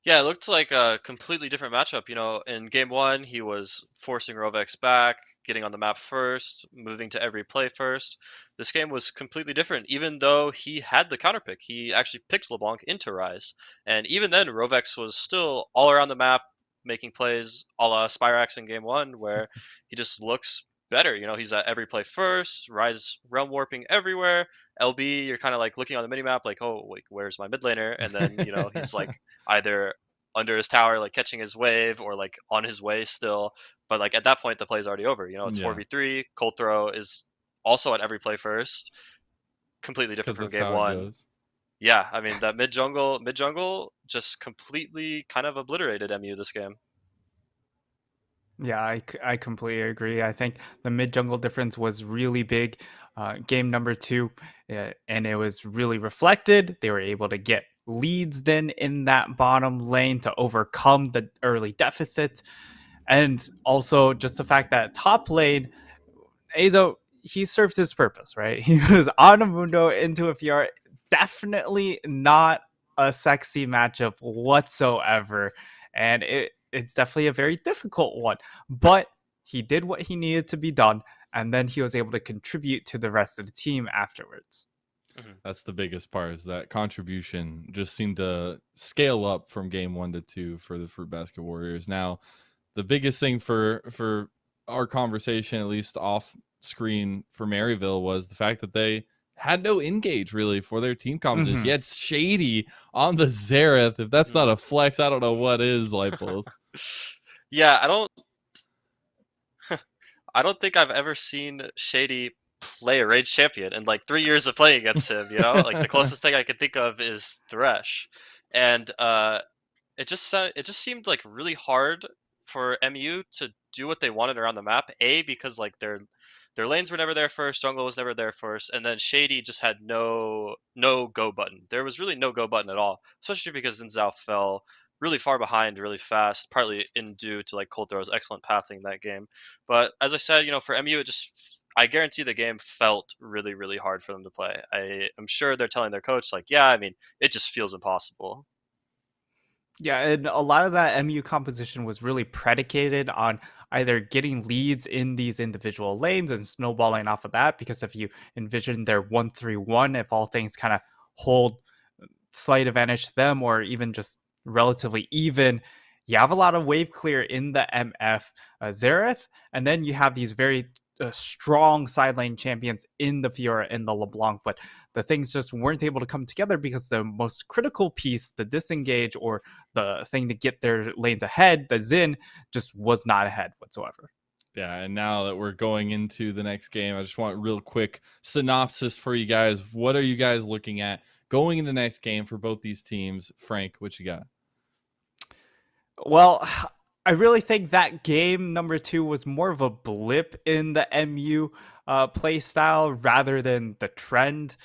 S3: Yeah, it looked like a completely different matchup. In game 1, he was forcing Rovex back, getting on the map first, moving to every play first. This game was completely different, even though he had the counter pick. He actually picked LeBlanc into Rise. And even then, Rovex was still all around the map, making plays a la Spyrax in game 1, where he just looks better. He's at every play first, Rise realm warping everywhere. LB, you're kind of like looking on the minimap, like, oh, wait, where's my mid laner? And then, he's like either under his tower, like catching his wave, or like on his way still. But like at that point, the play's already over. It's 4v3. Colthrow is also at every play first. Completely different from game 1. Yeah, I mean, that mid jungle just completely kind of obliterated MU this game.
S2: Yeah, I completely agree. I think the mid jungle difference was really big. Game number 2, and it was really reflected. They were able to get leads then in that bottom lane to overcome the early deficit. And also just the fact that top lane, Azo, he served his purpose, right? He was on a Mundo into a PR. Definitely not a sexy matchup whatsoever. And it's definitely a very difficult one. But he did what he needed to be done, and then he was able to contribute to the rest of the team afterwards.
S1: That's the biggest part, is that contribution just seemed to scale up from game 1 to 2 for the Fruitbasket Warriors. Now, the biggest thing for our conversation, at least off screen for Maryville, was the fact that they had no engage really for their team composition. You had Shady on the Xerath. If that's not a flex, I don't know what is, Light Pulse.
S3: Yeah, I don't think I've ever seen Shady play a Rage champion in like 3 years of playing against him. Like the closest thing I could think of is Thresh, and it just seemed like really hard for MU to do what they wanted around the map. Because like their lanes were never there first, jungle was never there first, and then Shady just had no go button. There was really no go button at all, especially because Zinzao fell really far behind really fast, partly in due to like Colthrow's excellent pathing that game. But as I said, for MU, I guarantee the game felt really, really hard for them to play. I'm sure they're telling their coach, like, yeah, I mean, it just feels impossible.
S2: Yeah, and a lot of that MU composition was really predicated on either getting leads in these individual lanes and snowballing off of that, because if you envision their 1-3-1, if all things kind of hold slight advantage to them, or even just relatively even, you have a lot of wave clear in the MF Xerath, and then you have these very strong side lane champions in the Fiora and the LeBlanc, but the things just weren't able to come together because the most critical piece, the disengage or the thing to get their lanes ahead, the Xin, just was not ahead whatsoever.
S1: Yeah, and now that we're going into the next game, I just want a real quick synopsis for you guys. What are you guys looking at going into the next game for both these teams? Frank, what you got?
S2: Well, I really think that game number 2 was more of a blip in the MU play style rather than the trend.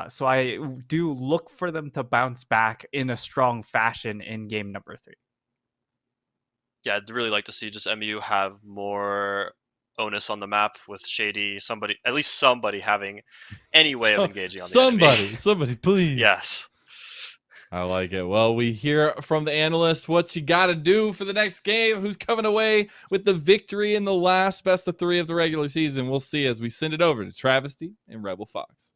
S2: So I do look for them to bounce back in a strong fashion in game number 3.
S3: Yeah, I'd really like to see just MU have more onus on the map with Shady, at least somebody having any way of engaging on the enemy.
S1: Somebody, please.
S3: Yes.
S1: I like it. Well, we hear from the analyst what you got to do for the next game. Who's coming away with the victory in the last best of 3 of the regular season? We'll see as we send it over to Travesty and Rebel Fox.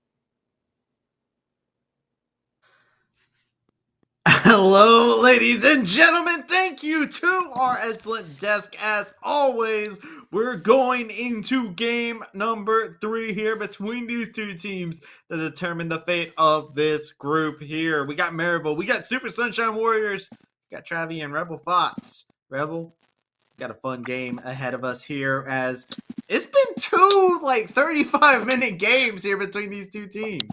S4: Hello, ladies and gentlemen. Thank you to our excellent desk. As always, we're going into game number 3 here between these two teams to determine the fate of this group here. We got Maryville, we got Super Sunshine Warriors, we got Travi and Rebel Fox. Rebel, got a fun game ahead of us here as it's been 2 35-minute games here between these two teams.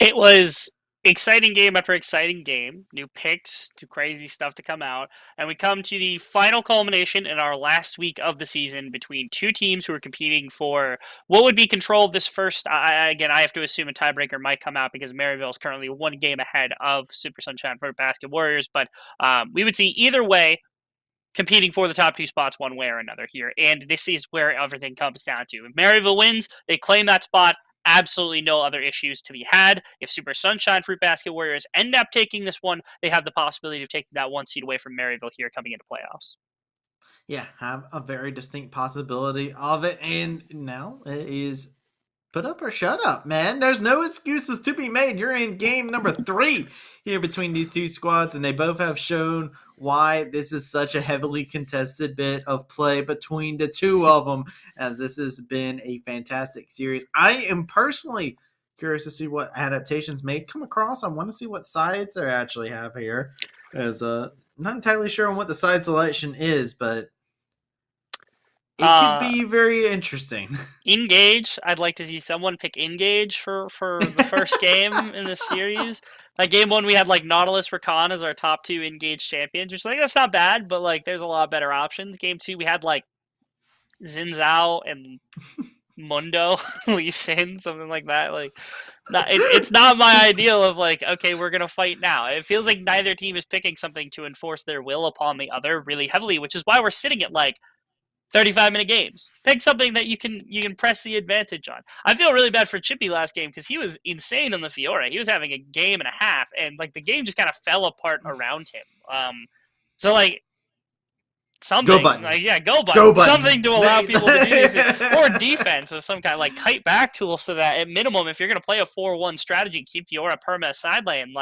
S5: It was exciting game after exciting game, new picks to crazy stuff to come out, and we come to the final culmination in our last week of the season between two teams who are competing for what would be control of this first. I have to assume a tiebreaker might come out because Maryville is currently 1 game ahead of Super Sunshine Fruitbasket Warriors, but we would see either way competing for the top 2 spots one way or another here, and this is where everything comes down to. If Maryville wins, they claim that spot. Absolutely no other issues to be had. If Super Sunshine Fruitbasket Warriors end up taking this one, they have the possibility of taking that 1 seed away from Maryville here coming into playoffs.
S4: Yeah, have a very distinct possibility of it. And now it is put up or shut up, man. There's no excuses to be made. You're in game number 3 here between these two squads, and they both have shown why this is such a heavily contested bit of play between the two of them, as this has been a fantastic series. I am personally curious to see what adaptations may come across. I want to see what sides they actually have here, as not entirely sure on what the side selection is, but it could be very interesting.
S5: Engage. I'd like to see someone pick Engage for the first game in this series. Like game 1, we had Nautilus Rakan as our top 2 Engage champions, which that's not bad, but there's a lot better options. Game 2, we had Xin Zhao and Mundo, Lee Sin, something like that. It's not my ideal of okay, we're gonna fight now. It feels like neither team is picking something to enforce their will upon the other really heavily, which is why we're sitting at 35-minute games. Pick something that you can press the advantage on. I feel really bad for Chippy last game because he was insane on the Fiora. He was having a game and a half, and the game just kind of fell apart around him. Something
S4: go button.
S5: Go button.
S4: Go button.
S5: Something to allow people to do these things. Or defense of some kind, kite back tools, so that at minimum, if you're going to play a 4-1 strategy, keep Fiora perma side lane,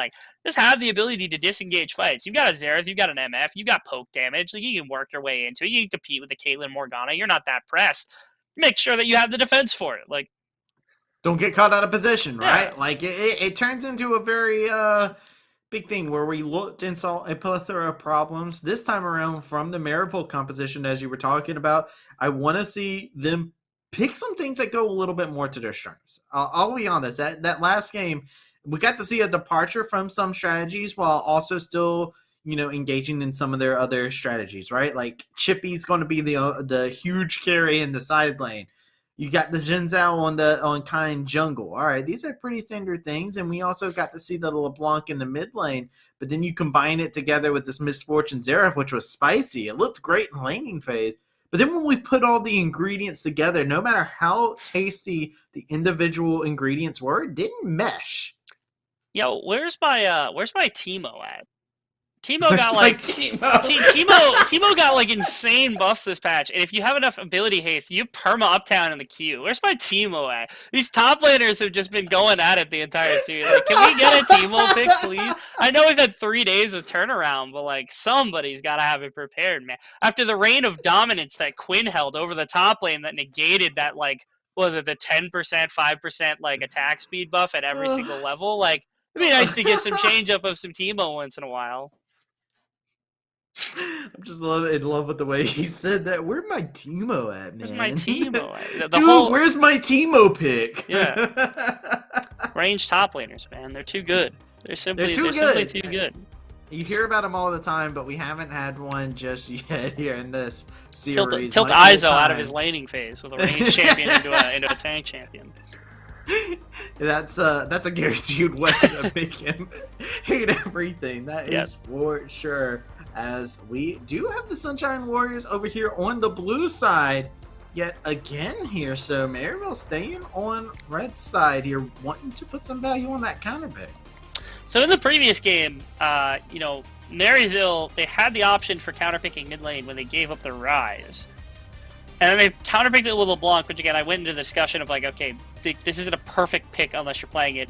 S5: just have the ability to disengage fights. You've got a Xerath, you've got an MF, you've got poke damage. You can work your way into it. You can compete with the Caitlyn Morgana. You're not that pressed. Make sure that you have the defense for it.
S4: Don't get caught out of position, right?
S5: Yeah.
S4: It turns into a very big thing where we looked and saw a plethora of problems this time around from the Maryville composition, as you were talking about. I want to see them pick some things that go a little bit more to their strengths. I'll be honest, that last game, we got to see a departure from some strategies while also still, engaging in some of their other strategies, right? Chippy's going to be the huge carry in the side lane. You got the Xin Zhao on Kind jungle. All right, these are pretty standard things, and we also got to see the LeBlanc in the mid lane. But then you combine it together with this Misfortune Xerath, which was spicy. It looked great in laning phase. But then when we put all the ingredients together, no matter how tasty the individual ingredients were, it didn't mesh.
S5: Yo, where's my Teemo at? Timo got like Timo got like insane buffs this patch, and if you have enough ability haste, you perma uptown in the queue. Where's my Timo at? These top laners have just been going at it the entire series. Like, can we get a Timo pick, please? I know we've had 3 days of turnaround, but like somebody's got to have it prepared, man. After the reign of dominance that Quinn held over the top lane that negated that like was it the 10%, 5% like attack speed buff at every single level? Like it'd be nice to get some change up of some Timo once in a while.
S4: I'm just in love with the way he said that. Where's my Timo at, man?
S5: Where's my Timo at?
S4: Dude, where's my Timo pick?
S5: Yeah. Range top laners, man. They're too good. They're simply too good.
S4: You hear about them all the time, but we haven't had one just yet here in this series.
S5: Tilt Izo out of his laning phase with a range champion into a tank champion.
S4: That's a guaranteed way to make him hate everything. That is for sure. As we do have the Sunshine Warriors over here on the blue side yet again here. So Maryville staying on red side here, wanting to put some value on that counter pick.
S5: So in the previous game, Maryville, they had the option for counterpicking mid lane when they gave up the Rise. And then they counterpicked it with LeBlanc, which again, I went into the discussion of like, okay, this isn't a perfect pick unless you're playing it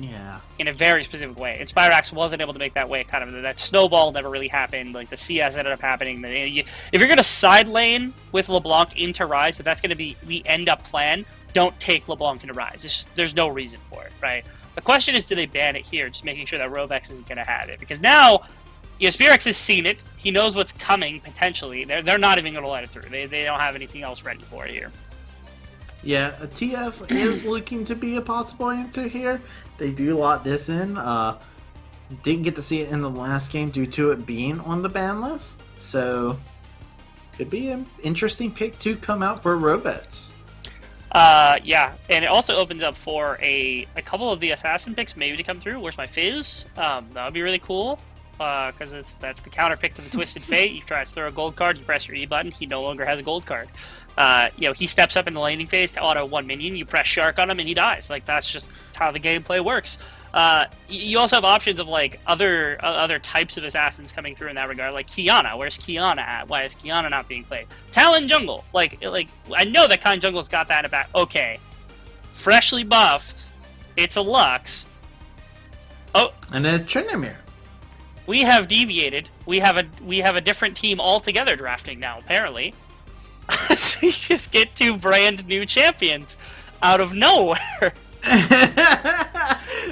S5: in a very specific way. And Spyrax wasn't able to make that way. Kind of that snowball never really happened. Like the CS ended up happening. If you're going to side lane with LeBlanc into Rise, if that's going to be the end up plan, don't take LeBlanc into Rise. It's just, there's no reason for it, right? The question is, do they ban it here? Just making sure that Rovex isn't going to have it. Because now, Spyrax has seen it. He knows what's coming, potentially. They're not even going to let it through. They don't have anything else ready for it here.
S4: Yeah, a TF is looking to be a possible answer here. They do lock this in. Didn't get to see it in the last game due to it being on the ban list. So, could be an interesting pick to come out for Rovex.
S5: Yeah, and it also opens up for a couple of the assassin picks maybe to come through. Where's my Fizz? That would be really cool. Because that's the counter pick to the Twisted Fate. You try to throw a gold card, you press your E button, he no longer has a gold card. He steps up in the laning phase to auto one minion, you press Shark on him, and he dies. Like, that's just how the gameplay works. You also have options of, like, other types of assassins coming through in that regard, like Kiana. Where's Kiana at? Why is Kiana not being played? Talon Jungle. Like I know that Kind Jungle's got that in the back. Okay. Freshly buffed. It's a Lux. Oh.
S4: And a Tryndamere.
S5: We have deviated. We have a different team altogether drafting now, apparently. So you just get 2 brand new champions out of nowhere. Well,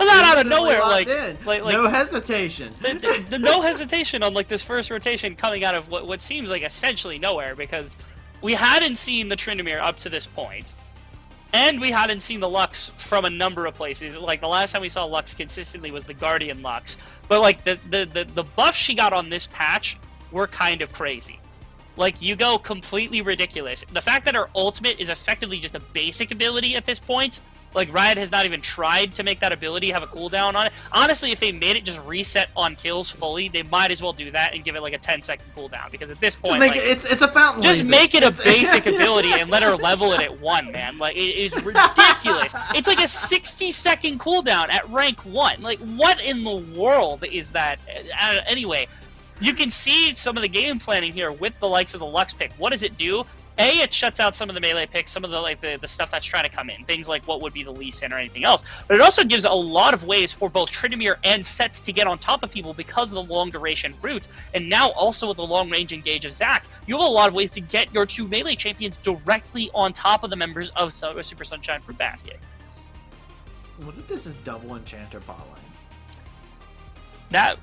S5: not out of nowhere, like
S4: no hesitation.
S5: The no hesitation on like this first rotation coming out of what seems like essentially nowhere, because we hadn't seen the Tryndamere up to this point. And we hadn't seen the Lux from a number of places. Like, the last time we saw Lux consistently was the Guardian Lux. But, like, the buffs she got on this patch were kind of crazy. Like, you go completely ridiculous. The fact that her ultimate is effectively just a basic ability at this point, like, Riot has not even tried to make that ability have a cooldown on it. Honestly, if they made it just reset on kills fully, they might as well do that and give it, like, a 10-second cooldown. Because at this point, like,
S4: it's a fountain
S5: just
S4: laser.
S5: make it a basic ability and let her level it at 1, man. Like, it is ridiculous. It's like a 60-second cooldown at rank 1. Like, what in the world is that? Anyway, you can see some of the game planning here with the likes of the Lux pick. What does it do? It shuts out some of the melee picks, some of the stuff that's trying to come in, things like what would be the Lee Sin or anything else. But it also gives a lot of ways for both Tryndamere and Sets to get on top of people because of the long duration roots, and now also with the long range engage of Zac, you have a lot of ways to get your 2 melee champions directly on top of the members of Super Sunshine Fruitbasket.
S4: What if this is double enchanter bot lane?
S5: That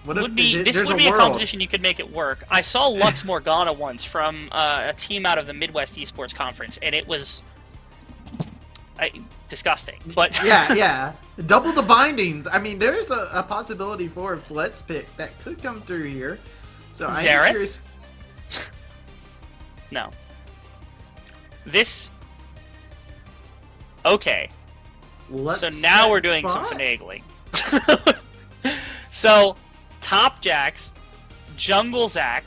S5: would be a composition you could make it work. I saw Lux Morgana once from a team out of the Midwest Esports Conference, and it was disgusting. But
S4: yeah, double the bindings. I mean, there's a possibility for a Flet's pick that could come through here. So I'm curious.
S5: No. This. Okay. So now we're doing some finagling. So. Top Jax, Jungle Zac,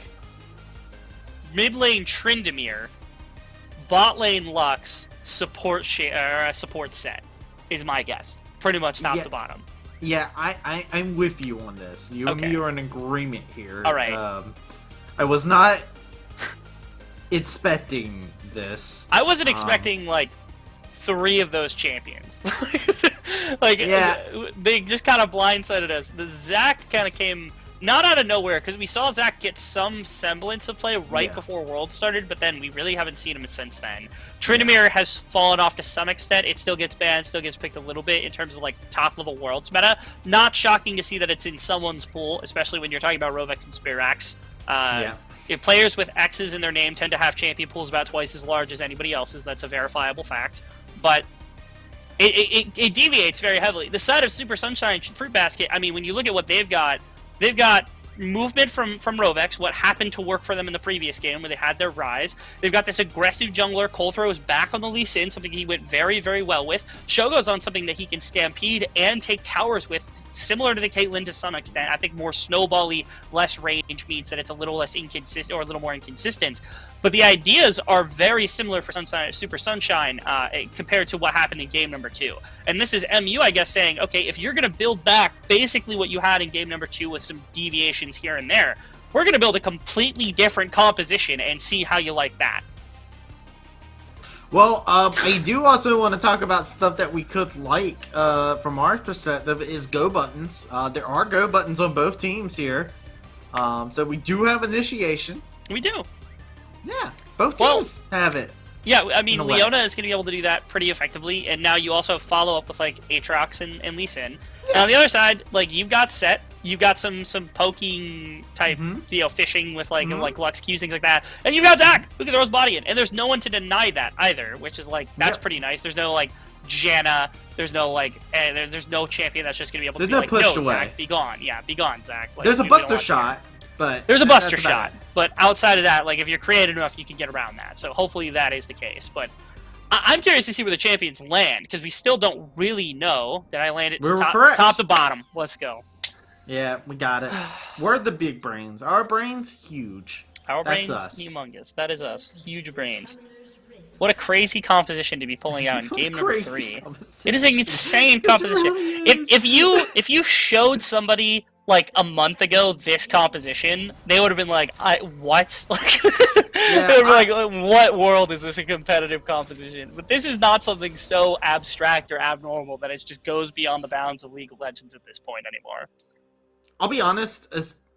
S5: mid lane Tryndamere, bot lane Lux, support Set is my guess. Pretty much top to bottom.
S4: Yeah, I'm with you on this. You and
S5: Okay.
S4: me are in agreement here.
S5: All right.
S4: I was not expecting this.
S5: I wasn't expecting like 3 of those champions. Like,
S4: Yeah.
S5: they just kind of blindsided us. The Zach kind of came not out of nowhere, because we saw Zach get some semblance of play right
S4: Yeah.
S5: before World started, but then we really haven't seen him since then. Tryndamere has fallen off to some extent. It still gets banned, still gets picked a little bit in terms of like top-level Worlds meta. Not shocking to see that it's in someone's pool, especially when you're talking about Rovex and Spirax.
S4: Yeah.
S5: If players with X's in their name tend to have champion pools about twice as large as anybody else's, that's a verifiable fact. But it deviates very heavily. The side of Super Sunshine Fruitbasket, I mean, when you look at what they've got movement from Rovex, what happened to work for them in the previous game where they had their rise. They've got this aggressive jungler. Colthrow is back on the Lee Sin, something he went very, very well with. Shogo's on something that he can stampede and take towers with, similar to the Caitlyn to some extent. I think more snowbally, less range means that it's a little less inconsistent or a little more inconsistent. But the ideas are very similar for Super Sunshine compared to what happened in game number 2. And this is MU, I guess, saying, okay, if you're going to build back basically what you had in game number 2 with some deviations here and there, we're going to build a completely different composition and see how you like that.
S4: Well, I do also want to talk about stuff that we could like from our perspective is go buttons. There are go buttons on both teams here. So we do have initiation.
S5: We do.
S4: Yeah, both teams have it.
S5: Yeah, I mean,
S4: In a way.
S5: Leona is going to be able to do that pretty effectively, and now you also have follow-up with, like, Aatrox and Lee Sin. And on the other side, like, you've got Set, you've got some poking type, fishing with, like, like Lux Qs, things like that, and you've got Zach, who can throw his body in, and there's no one to deny that either, which is, like, that's pretty nice. There's no, like, Janna, there's no, like, there's no champion that's just going to be able to be like, no, Zach, be gone. Yeah, be gone, Zach. Like,
S4: There's a
S5: we don't
S4: buster
S5: want you
S4: shot, but
S5: There's a
S4: that's
S5: buster
S4: about
S5: shot,
S4: it.
S5: but outside of that, like, if you're creative enough, you can get around that. So hopefully that is the case. But I'm curious to see where the champions land, because we still don't really know. Did I land it
S4: We were
S5: to
S4: correct.
S5: top to bottom? Let's go.
S4: Yeah, we got it. We're the big brains. Our brains huge.
S5: Our
S4: That's
S5: brains,
S4: us.
S5: humongous. That is us. Huge brains. What a crazy composition to be pulling out in
S4: What a
S5: game number
S4: crazy
S5: 3.
S4: composition.
S5: It is an insane
S4: This
S5: composition.
S4: really is.
S5: If you showed somebody like a month ago this composition, they would have been like, what? Like,
S4: Yeah,
S5: they would be like, what world is this a competitive composition? But this is not something so abstract or abnormal that it just goes beyond the bounds of League of Legends at this point anymore.
S4: I'll be honest,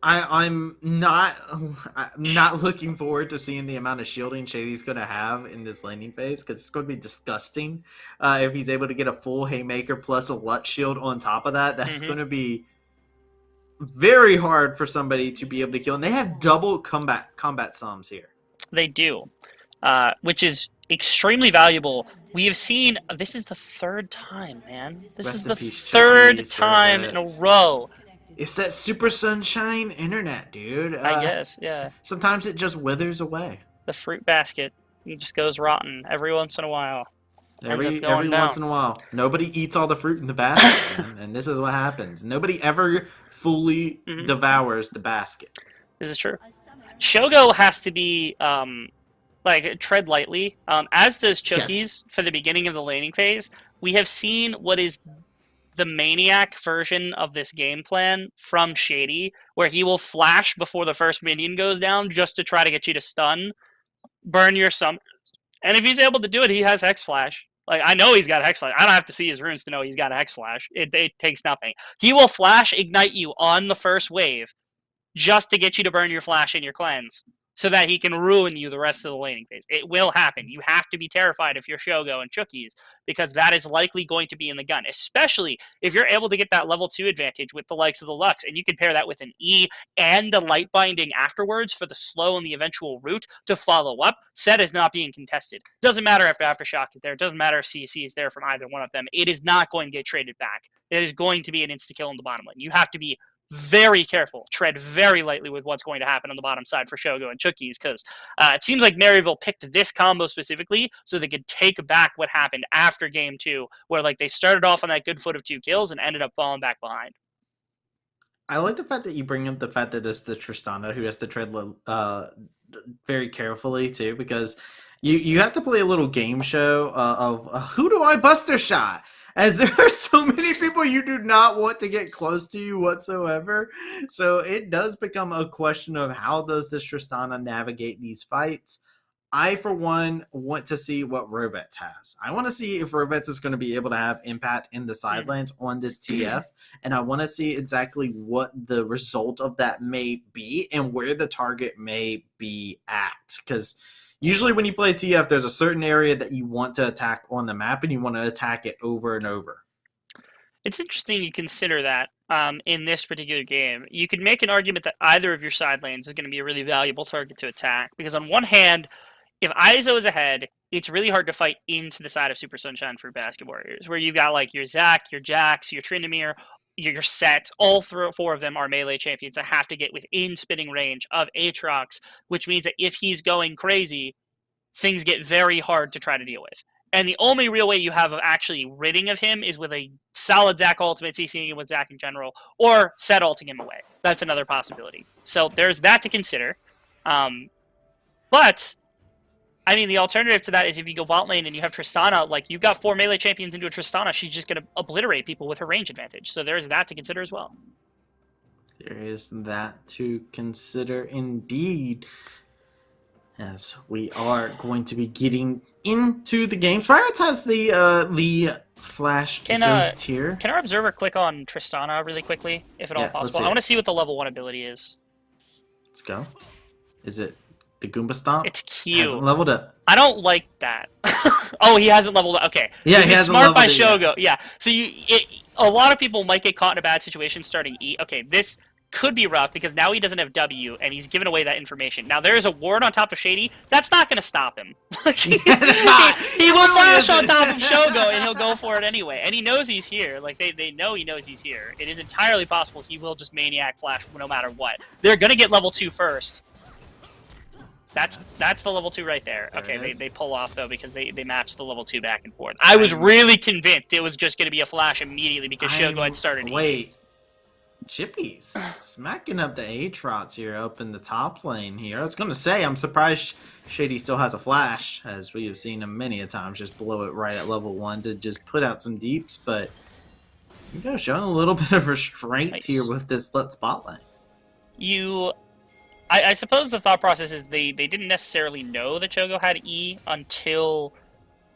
S4: I'm not looking forward to seeing the amount of shielding Shady's going to have in this laning phase, because it's going to be disgusting. If he's able to get a full Haymaker plus a Lux shield on top of that, that's going to be very hard for somebody to be able to kill. And they have double combat sums here.
S5: They do, which is extremely valuable. We have seen, this is the 3rd time, man. This
S4: Rest
S5: is
S4: in
S5: the
S4: peace,
S5: 3rd
S4: Chucky,
S5: time in a
S4: Servets.
S5: row.
S4: It's that Super Sunshine internet, dude.
S5: I guess, yeah.
S4: Sometimes it just withers away.
S5: The fruit basket, it just goes rotten every once in a while. Ends up
S4: Every
S5: going
S4: once
S5: down.
S4: in a while. Nobody eats all the fruit in the basket, man, and this is what happens. Nobody ever fully devours the basket.
S5: This is true. Shogo has to be, like, tread lightly, as does Chookies for the beginning of the laning phase. We have seen what is the Maniac version of this game plan from Shady, where he will flash before the first minion goes down just to try to get you to stun, burn your summons. And if he's able to do it, he has Hex Flash. Like, I know he's got Hex Flash. I don't have to see his runes to know he's got a Hex Flash. It takes nothing. He will flash ignite you on the first wave just to get you to burn your flash and your cleanse, so that he can ruin you the rest of the laning phase. It will happen. You have to be terrified if you're Shogo and Chookies, because that is likely going to be in the gun, especially if you're able to get that level 2 advantage with the likes of the Lux, and you can pair that with an E and a light binding afterwards for the slow and the eventual route to follow up. Set is not being contested. Doesn't matter if Aftershock is there. Doesn't matter if CC is there from either one of them. It is not going to get traded back. It is going to be an insta-kill in the bottom lane. You have to be very careful, tread very lightly with what's going to happen on the bottom side for Shogo and Chookies, because it seems like Maryville picked this combo specifically so they could take back what happened after game 2, where like they started off on that good foot of 2 kills and ended up falling back behind.
S4: I like the fact that you bring up the fact that it's the Tristana who has to tread very carefully too, because you have to play a little game show of who do I buster shot? as there are so many people you do not want to get close to you whatsoever. So it does become a question of how does this Tristana navigate these fights. I, for one, want to see what Rovets has. I want to see if Rovets is going to be able to have impact in the sidelines on this TF, and I want to see exactly what the result of that may be and where the target may be at. Because usually when you play TF, there's a certain area that you want to attack on the map, and you want to attack it over and over.
S5: It's interesting you consider that in this particular game. You could make an argument that either of your side lanes is going to be a really valuable target to attack, because on one hand, if ISO is ahead, it's really hard to fight into the side of Super Sunshine Fruitbasket Warriors, where you've got like your Zac, your Jax, your Tryndamere, your Set. All four of them are melee champions that have to get within spitting range of Aatrox, which means that if he's going crazy, things get very hard to try to deal with. And the only real way you have of actually ridding of him is with a solid Zac ultimate, CCing him with Zac in general, or Set ulting him away. That's another possibility. So there's that to consider. But I mean, the alternative to that is if you go bot lane and you have Tristana, like, you've got 4 melee champions into a Tristana, she's just going to obliterate people with her range advantage. So there's that to consider as well.
S4: There is that to consider indeed, as we are going to be getting into the game. Spirits has the Flash Ghost here.
S5: Can our observer click on Tristana really quickly, if at all possible? I want to see what the level 1 ability is.
S4: Let's go. Is it the Goomba Stomp?
S5: It's cute.
S4: Hasn't leveled up.
S5: I don't like that. Oh, he hasn't leveled up. Okay.
S4: Yeah,
S5: he hasn't smart by Shogo. Yeah. So a lot of people might get caught in a bad situation starting E. Okay, this could be rough because now he doesn't have W and he's given away that information. Now there is a ward on top of Shady. That's not going to stop him. He will flash on top of Shogo and he'll go for it anyway. And he knows he's here. Like they know he knows he's here. It is entirely possible he will just maniac flash no matter what. They're going to get level 2 first. That's the level 2 right there. Okay, they pull off though because they match the level 2 back and forth. I was really convinced it was just going to be a flash immediately because Shogo had started.
S4: Wait, Chippy's smacking up the Aatrox here up in the top lane here. I was going to say I'm surprised Shady still has a flash, as we have seen him many a times just blow it right at level 1 to just put out some deeps, but you go showing a little bit of restraint here with this split spot lane.
S5: I suppose the thought process is they didn't necessarily know that Shogo had E until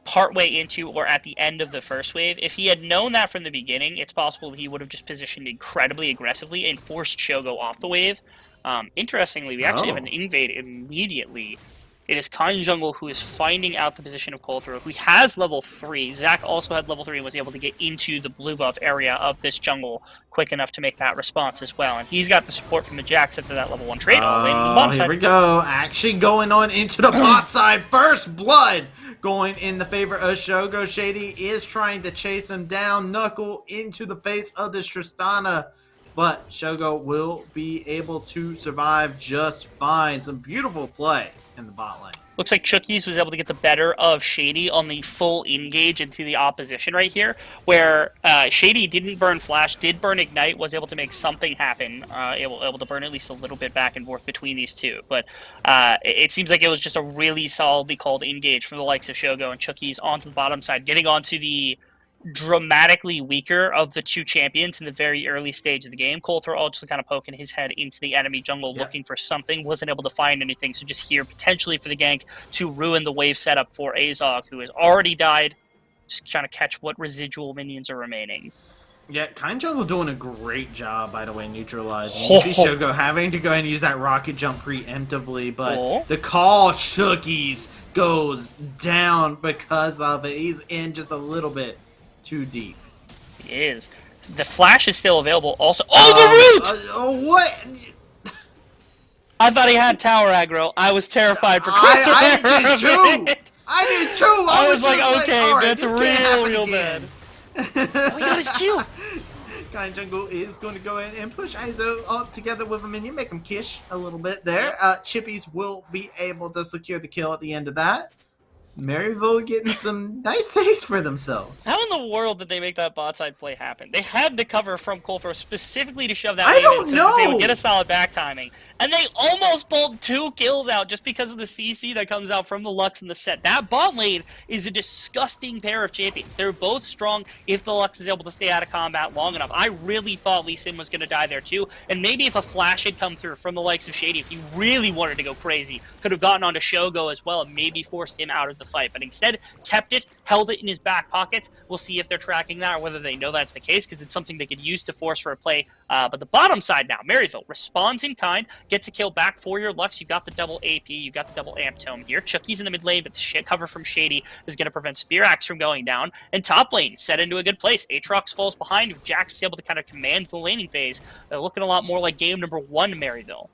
S5: partway into or at the end of the first wave. If he had known that from the beginning, it's possible he would have just positioned incredibly aggressively and forced Shogo off the wave. Interestingly, we actually have an invade immediately. It is Kind Jungle who is finding out the position of Colthrow, who has level 3. Zac also had level 3 and was able to get into the blue buff area of this jungle quick enough to make that response as well. And he's got the support from the Jax into that level 1 trade.
S4: Here we go. Actually going on into the bot side. First blood going in the favor of Shogo. Shady is trying to chase him down. Knuckle into the face of this Tristana. But Shogo will be able to survive just fine. Some beautiful play in the bot lane.
S5: Looks like Chookies was able to get the better of Shady on the full engage into the opposition right here, where Shady didn't burn Flash, did burn Ignite, was able to make something happen, able to burn at least a little bit back and forth between these two. But it seems like it was just a really solidly called engage from the likes of Shogo and Chookies onto the bottom side, getting onto the dramatically weaker of the two champions in the very early stage of the game. Colthrow also kind of poking his head into the enemy jungle looking for something, wasn't able to find anything, so just here potentially for the gank to ruin the wave setup for Azog, who has already died, just trying to catch what residual minions are remaining.
S4: Yeah, Kind Jungle doing a great job, by the way, neutralizing. You see Shogo having to go ahead and use that rocket jump preemptively, but the call Chookies goes down because of it. He's in just a little bit too deep.
S5: He is. The flash is still available also. Oh, the root!
S4: What?
S5: I thought he had tower aggro. I was terrified for
S4: I did too! I did too!
S5: I was like, okay,
S4: right,
S5: that's real bad. Oh, he got his Q!
S4: Kind Jungle is going to go in and push Izo up together with a minion, make him kish a little bit there. Chippies will be able to secure the kill at the end of that. Maryville getting some nice things for themselves.
S5: How in the world did they make that bot side play happen? They had the cover from Colthrow specifically to shove that
S4: I
S5: wave
S4: don't
S5: in so
S4: know.
S5: that they would get a solid back timing. And they almost pulled 2 kills out just because of the CC that comes out from the Lux in the set. That bot lane is a disgusting pair of champions. They're both strong if the Lux is able to stay out of combat long enough. I really thought Lee Sin was going to die there too. And maybe if a flash had come through from the likes of Shady, if he really wanted to go crazy, could have gotten onto Shogo as well and maybe forced him out of the fight. But instead, kept it, held it in his back pocket. We'll see if they're tracking that or whether they know that's the case, because it's something they could use to force for a play. But the bottom side now, Maryville responds in kind, gets a kill back for your Lux. You got the double AP, you got the double Amp Tome here. Chucky's in the mid lane, but the cover from Shady is going to prevent Spear Axe from going down. And top lane set into a good place. Aatrox falls behind. Jax is able to kind of command the laning phase. They're looking a lot more like game number 1 Maryville.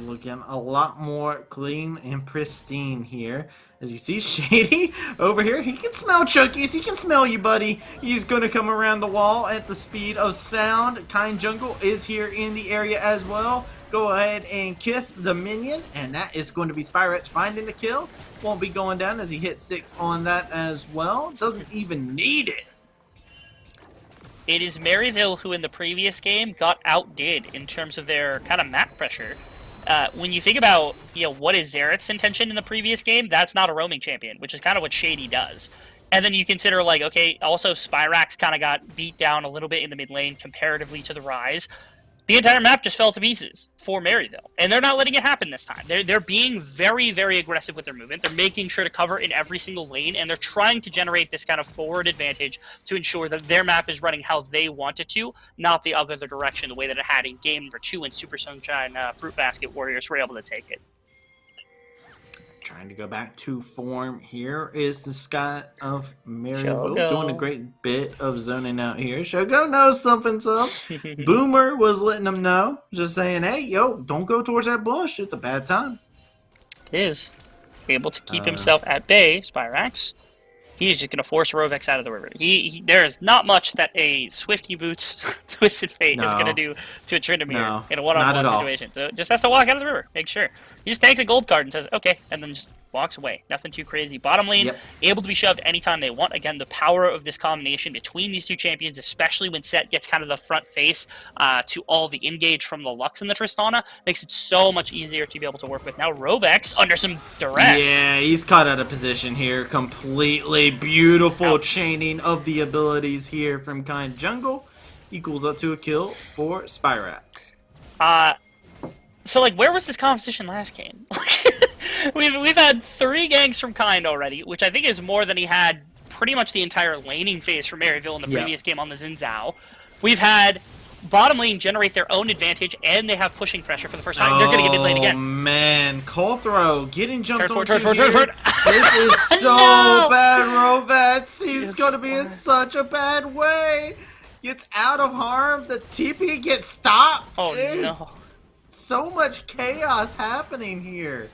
S4: Looking a lot more clean and pristine here. As you see, Shady over here, he can smell Chuckies. He can smell you, buddy. He's going to come around the wall at the speed of sound. Kind Jungle is here in the area as well. Go ahead and kith the minion, and that is going to be Spyrex finding the kill. Won't be going down as he hits 6 on that as well. Doesn't even need it.
S5: It is Maryville who in the previous game got outdid in terms of their kind of map pressure. When you think about, what is Xerath's intention in the previous game, that's not a roaming champion, which is kind of what Shady does. And then you consider, like, okay, also Spyrax kind of got beat down a little bit in the mid lane comparatively to the Rise. The entire map just fell to pieces for Maryville, and they're not letting it happen this time. They're being very, very aggressive with their movement. They're making sure to cover in every single lane, and they're trying to generate this kind of forward advantage to ensure that their map is running how they want it to, not the other direction, the way that it had in game number 2 in Super Sunshine Fruitbasket Warriors were able to take it.
S4: Trying to go back to form here is the Scott of Maryville.
S5: Shogo.
S4: Doing a great bit of zoning out here. Shogo knows something's up. Boomer was letting him know. Just saying, hey, yo, don't go towards that bush. It's a bad time.
S5: It is. Able to keep himself at bay, Spyrax. He's just going to force Rovex out of the river. There is not much that a Swifty Boots Twisted Fate is going to do to a Tryndamere in a one-on-one situation. So just has to walk out of the river. Make sure. He just takes a gold card and says, okay, and then just walks away. Nothing too crazy. Bottom lane, able to be shoved anytime they want. Again, the power of this combination between these two champions, especially when Set gets kind of the front face to all the engage from the Lux and the Tristana, makes it so much easier to be able to work with. Now Rovex under some duress.
S4: Yeah, he's caught out of position here. Completely beautiful chaining of the abilities here from Kind Jungle. Equals up to a kill for Spyrax.
S5: So, like, where was this competition last game? We've had 3 ganks from Kind already, which I think is more than he had pretty much the entire laning phase for Maryville in the previous game on the Xin Zhao. We've had bottom lane generate their own advantage, and they have pushing pressure for the first time. They're going to get mid lane again.
S4: Oh, man. Call getting jumped on.
S5: Turn.
S4: This is so bad, Rovets. He's going to be in such a bad way. Gets out of harm. The TP gets stopped.
S5: Oh,
S4: There's
S5: no.
S4: so much chaos happening here.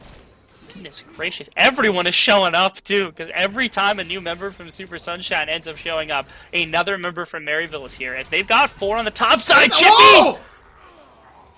S5: Goodness gracious. Everyone is showing up, too, because every time a new member from Super Sunshine ends up showing up, another member from Maryville is here, as they've got 4 on the top side. Chippies!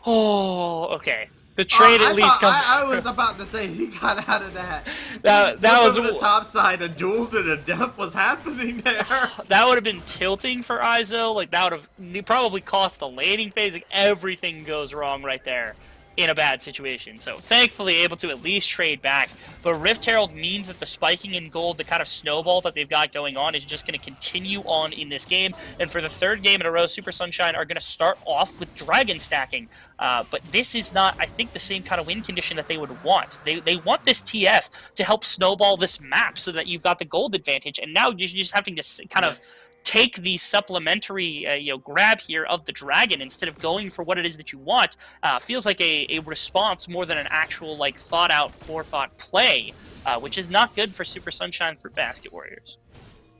S5: Oh, okay. The trade at least comes.
S4: I was about to say he got out of that.
S5: That was
S4: on the top side. A duel to the death was happening there.
S5: That would have been tilting for Izo. Like, that would have probably cost the laning phase. Like, everything goes wrong right there in a bad situation. So thankfully able to at least trade back. But Rift Herald means that the spiking in gold, the kind of snowball that they've got going on, is just going to continue on in this game. And for the 3rd game in a row, Super Sunshine are going to start off with dragon stacking. But this is not, I think, the same kind of win condition that they would want. They want this TF to help snowball this map so that you've got the gold advantage. And now you're just having to kind of take the supplementary grab here of the dragon instead of going for what it is that you want. Feels like a response more than an actual thought out forethought play, which is not good for Super Sunshine Fruitbasket Warriors.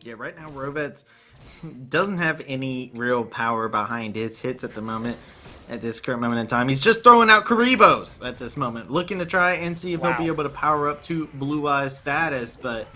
S4: Yeah, right now Rovets doesn't have any real power behind his hits at the moment. At this current moment in time, he's just throwing out Karibos at this moment, looking to try and see if he'll be able to power up to Blue Eyes status, but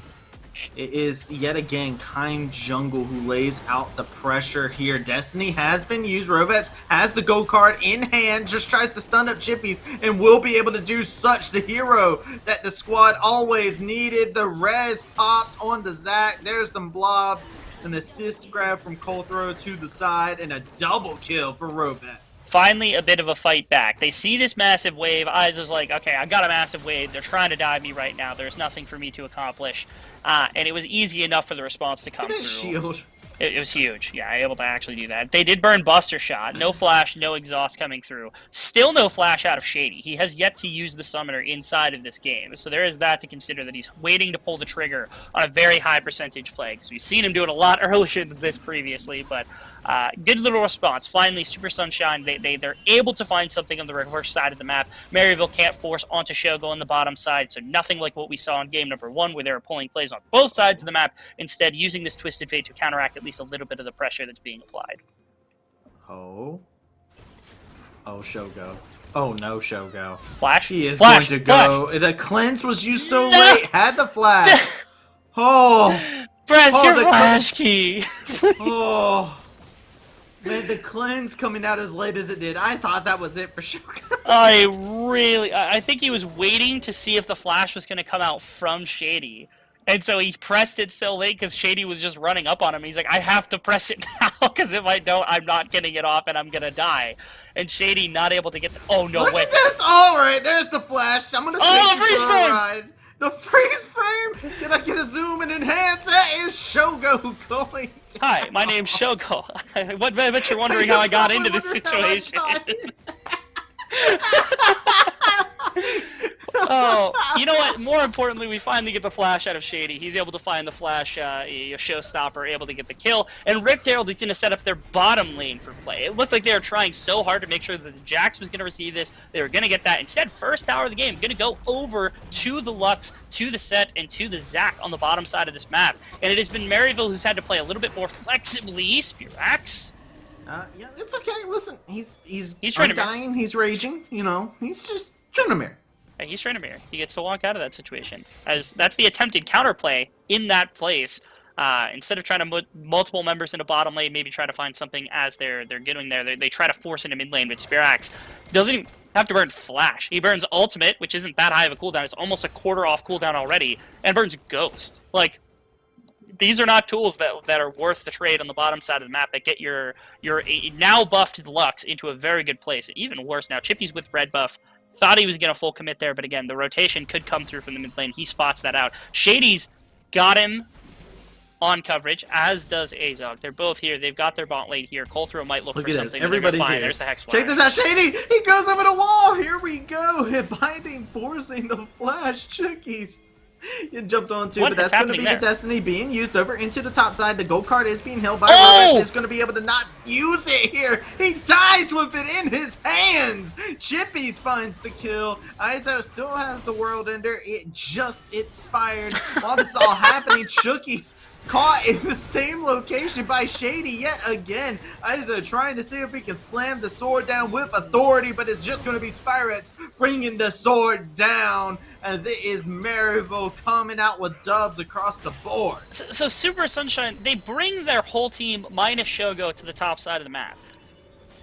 S4: it is yet again Kind Jungle who lays out the pressure here. Destiny has been used. Rovets has the go card in hand, just tries to stun up Chippies and will be able to do such. The hero that the squad always needed. The res popped on the Zac. There's some blobs. An assist grab from Colthrow to the side and a double kill for Rovets.
S5: finally a bit of a fight back. They see this massive wave. Eyes is like, okay, I've got a massive wave. They're trying to dive me right now. There's nothing for me to accomplish. And it was easy enough for the response to come through.
S4: Shield.
S5: It was huge. Yeah, able to actually do that. They did burn Buster Shot. No flash, no exhaust coming through. Still no flash out of Shady. He has yet to use the summoner inside of this game. So there is that to consider, that he's waiting to pull the trigger on a very high percentage play. Because we've seen him do it a lot earlier than this previously. But good little response. Finally, Super Sunshine, they're able to find something on the reverse side of the map. Maryville can't force onto Shogo on the bottom side. So nothing like what we saw in game number 1, where they were pulling plays on both sides of the map. Instead, using this Twisted Fate to counteract at least a little bit of the pressure that's being applied.
S4: Oh, Shogo. Oh no, Shogo.
S5: Flash?
S4: He is
S5: Flash,
S4: going to
S5: flash.
S4: go. The cleanse was used so
S5: No!
S4: late. Had the flash. Oh,
S5: Press
S4: Oh,
S5: your
S4: the
S5: flash key.
S4: oh. Man, the cleanse coming out as late as it did. I thought that was it for Shogo.
S5: I think he was waiting to see if the flash was going to come out from Shady. And so he pressed it so late because Shady was just running up on him. He's like, I have to press it now, because if I don't, I'm not getting it off and I'm going to die. And Shady not able to get the... Oh, no
S4: Look
S5: way.
S4: at this. All right, there's the flash. I'm going to take
S5: Oh, the
S4: you
S5: freeze
S4: for a
S5: frame!
S4: ride. The freeze frame. Can I get a zoom and enhance? That is Shogo going down.
S5: Hi, my name's Shogo. I bet you're wondering how I got into this
S4: Probably
S5: situation.
S4: wondering
S5: Oh, you know what? More importantly, we finally get the flash out of Shady. He's able to find the flash, showstopper, able to get the kill. And Rick Darrell is going to set up their bottom lane for play. It looked like they were trying so hard to make sure that the Jax was going to receive this. They were going to get that. Instead, first tower of the game, going to go over to the Lux, to the Set, and to the Zac on the bottom side of this map. And it has been Maryville who's had to play a little bit more flexibly. Spirax.
S4: Yeah, it's okay. Listen, he's
S5: trying to
S4: undying. He's raging. You know, he's just trying to mirror.
S5: Yeah, he's trying to mirror. He gets to walk out of that situation. As that's the attempted counterplay in that place. Instead of trying to put multiple members in a bottom lane, maybe try to find something as they're getting there. They try to force into mid lane, but Spirax doesn't even have to burn Flash. He burns Ultimate, which isn't that high of a cooldown. It's almost a quarter off cooldown already, and burns Ghost. Like, these are not tools that are worth the trade on the bottom side of the map that get your now buffed Lux into a very good place. Even worse now, Chippy's with red buff. Thought he was going to full commit there, but again, the rotation could come through from the mid lane. He spots that out. Shady's got him on coverage, as does Azog. They're both here. They've got their bot lane here. Colthrow might look for
S4: at
S5: something.
S4: this. Everybody's here.
S5: There's the Hex Flash.
S4: Check this out, Shady. He goes over the wall. Here we go. Hit binding, forcing the flash. Chookies. You jumped on too,
S5: What
S4: but that's
S5: is
S4: going to
S5: happening
S4: be
S5: there?
S4: the Destiny being used over into the top side. The gold card is being held by
S5: Oh!
S4: Rolex. It's going to be able to not use it here. He dies with it in his hands. Chippies finds the kill. Izo still has the World Ender. It just expired. While this is all happening, Chookies caught in the same location by Shady yet again. Izo trying to see if he can slam the sword down with authority, but it's just going to be Spirits bringing the sword down, as it is Maryville coming out with dubs across the board.
S5: So Super Sunshine, they bring their whole team minus Shogo to the top side of the map.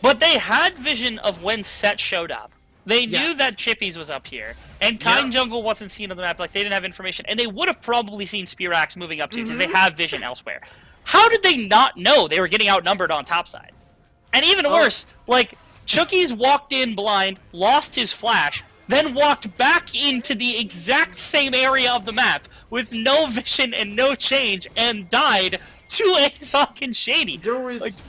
S5: But they had vision of when Set showed up. They knew that Chippies was up here, and Kind Jungle wasn't seen on the map. Like, they didn't have information, and they would have probably seen Spirax moving up too, because they have vision elsewhere. How did they not know they were getting outnumbered on topside? And even worse, like, Chookies walked in blind, lost his flash, then walked back into the exact same area of the map with no vision and no change, and died to Azog and Shady.
S4: There was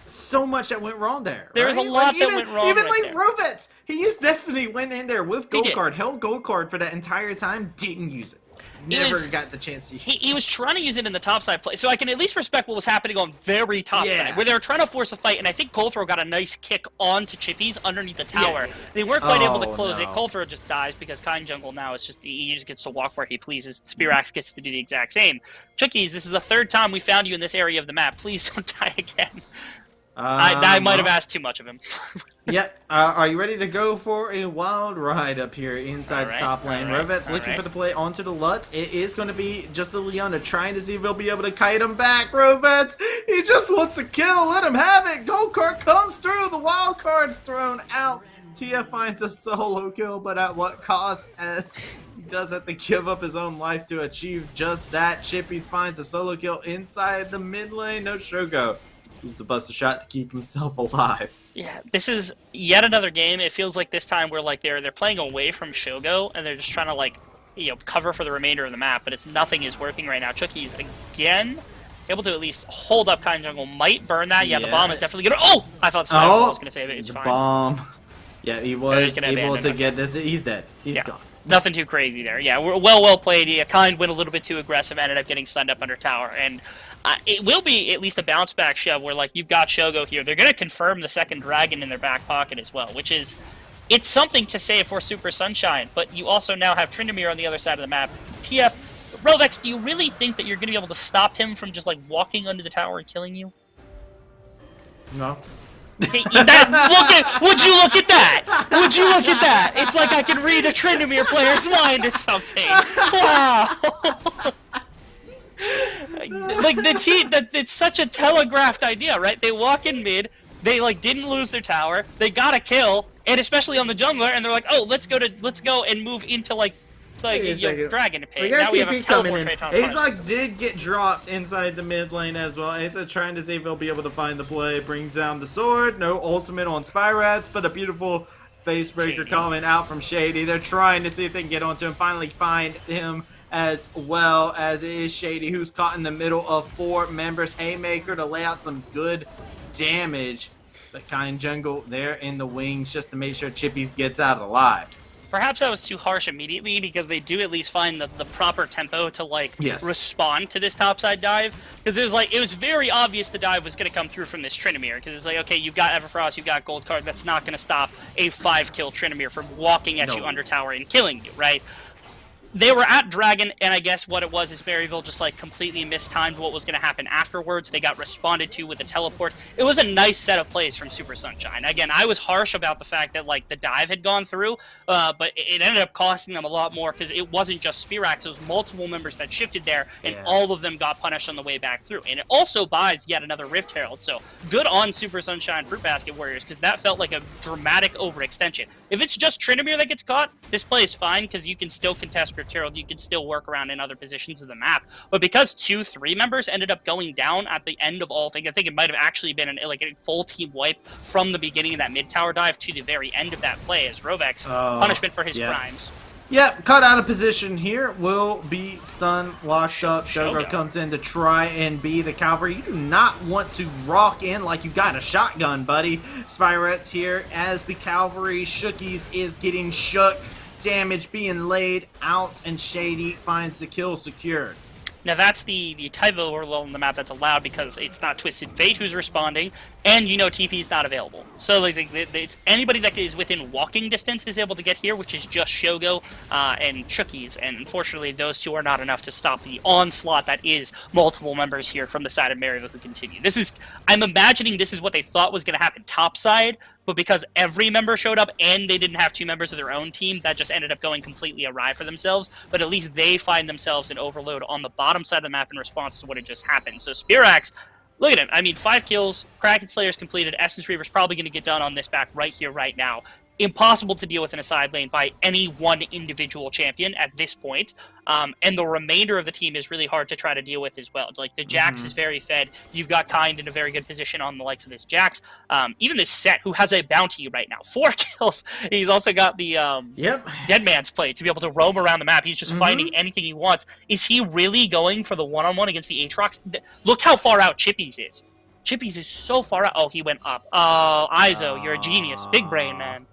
S4: so much that went wrong there.
S5: There was a lot that went wrong
S4: Even
S5: right
S4: like
S5: there.
S4: Rovets, he used Destiny, went in there with gold
S5: did.
S4: card, held gold card for that entire time, didn't use it. Never got the chance to use it.
S5: He was trying to use it in the topside play, so I can at least respect what was happening on very topside, where they were trying to force a fight, and I think Colthrow got a nice kick onto Chippies underneath the tower. They weren't quite able to close it. Colthrow just dies because Kind Jungle now is just, he just gets to walk where he pleases. Spirax gets to do the exact same. Chookies, this is the third time we found you in this area of the map. Please don't die again. I might have asked too much of him.
S4: Are you ready to go for a wild ride up here inside the top lane? Rovet's looking for the play onto the Lutz. It is going to be just the Leona trying to see if he'll be able to kite him back. Rovet, he just wants a kill. Let him have it. Gold card comes through. The wild card's thrown out. TF finds a solo kill, but at what cost? As he does have to give up his own life to achieve just that. Chippies finds a solo kill inside the mid lane. No Shogo. He's the buster shot to keep himself alive.
S5: Yeah, this is yet another game. It feels like this time where like they're playing away from Shogo and they're just trying to like cover for the remainder of the map, but nothing is working right now. Chucky's again able to at least hold up Kind Jungle. Might burn that. Yeah, the bomb is definitely gonna. Oh, I thought the sniper was gonna save it. It's
S4: the
S5: fine.
S4: bomb. Yeah, he was able to get this. He's dead. He's gone.
S5: Nothing too crazy there. Yeah, well played. Yeah, Kind went a little bit too aggressive, ended up getting stunned up under tower, and it will be at least a bounce back shove where like you've got Shogo here. They're gonna confirm the second dragon in their back pocket as well, which is it's something to say for Super Sunshine, but you also now have Tryndamere on the other side of the map. TF, Rovex, do you really think that you're gonna be able to stop him from just like walking under the tower and killing you?
S4: No.
S5: Would you look at that? Would you look at that? It's like I could read a Tryndamere player's mind or something. Wow. Like the team, it's such a telegraphed idea, right? They walk in mid, they like didn't lose their tower, they got a kill, and especially on the jungler, and they're like, oh, let's go and move into like dragon pit. Now we have a teleport trait on
S4: Azox did get dropped inside the mid lane as well. Azox trying to see if he'll be able to find the play. Brings down the sword. No ultimate on Spyrats, but a beautiful face breaker coming out from Shady. They're trying to see if they can get onto him. Finally find him as well, as it is Shady, who's caught in the middle of 4 members. Haymaker to lay out some good damage. The Kind Jungle there in the wings just to make sure Chippies gets out alive.
S5: Perhaps that was too harsh immediately because they do at least find the proper tempo to like respond to this topside dive. Because it was very obvious the dive was going to come through from this Tryndamere. Because it's like, okay, you've got Everfrost, you've got Gold Card. That's not going to stop a 5-kill Tryndamere from walking at you under tower and killing you, right? They were at Dragon, and I guess what it was is Maryville just like completely mistimed what was going to happen afterwards. They got responded to with a teleport. It was a nice set of plays from Super Sunshine. Again, I was harsh about the fact that like the dive had gone through, but it ended up costing them a lot more because it wasn't just Spirax. It was multiple members that shifted there, and all of them got punished on the way back through. And it also buys yet another Rift Herald. So good on Super Sunshine Fruitbasket Warriors because that felt like a dramatic overextension. If it's just Tryndamere that gets caught, this play is fine because you can still contest Rift Herald, you can still work around in other positions of the map. But because 2-3 members ended up going down at the end of all things, I think it might have actually been a full team wipe from the beginning of that mid tower dive to the very end of that play as Rovex punishment for his crimes.
S4: Yep, cut out of position here. Will be stunned, locked up. Shogo comes in to try and be the cavalry. You do not want to rock in like you got a shotgun, buddy. Spyrats here as the cavalry. Shookies is getting shook. Damage being laid out, and Shady finds the kill secured.
S5: Now that's the type of overload on the map that's allowed because it's not Twisted Fate who's responding, and TP is not available. So it's anybody that is within walking distance is able to get here, which is just Shogo and Chookies, and unfortunately those two are not enough to stop the onslaught that is multiple members here from the side of Maryville who continue. I'm imagining this is what they thought was going to happen topside, but because every member showed up and they didn't have 2 members of their own team, that just ended up going completely awry for themselves. But at least they find themselves in overload on the bottom side of the map in response to what had just happened. So Spirax, look at him. I mean, 5 kills, Kraken Slayer's completed, Essence Reaver's probably going to get done on this back right here, right now. Impossible to deal with in a side lane by any one individual champion at this point. And the remainder of the team is really hard to try to deal with as well. Like, the Jax is very fed. You've got Kind in a very good position on the likes of this Jax. Even this Set, who has a bounty right now. 4 kills. He's also got the Dead Man's Play to be able to roam around the map. He's just finding anything he wants. Is he really going for the one-on-one against the Aatrox? Look how far out Chippies is. Chippies is so far out. Oh, he went up. Oh, Izo, you're a genius. Big brain, man.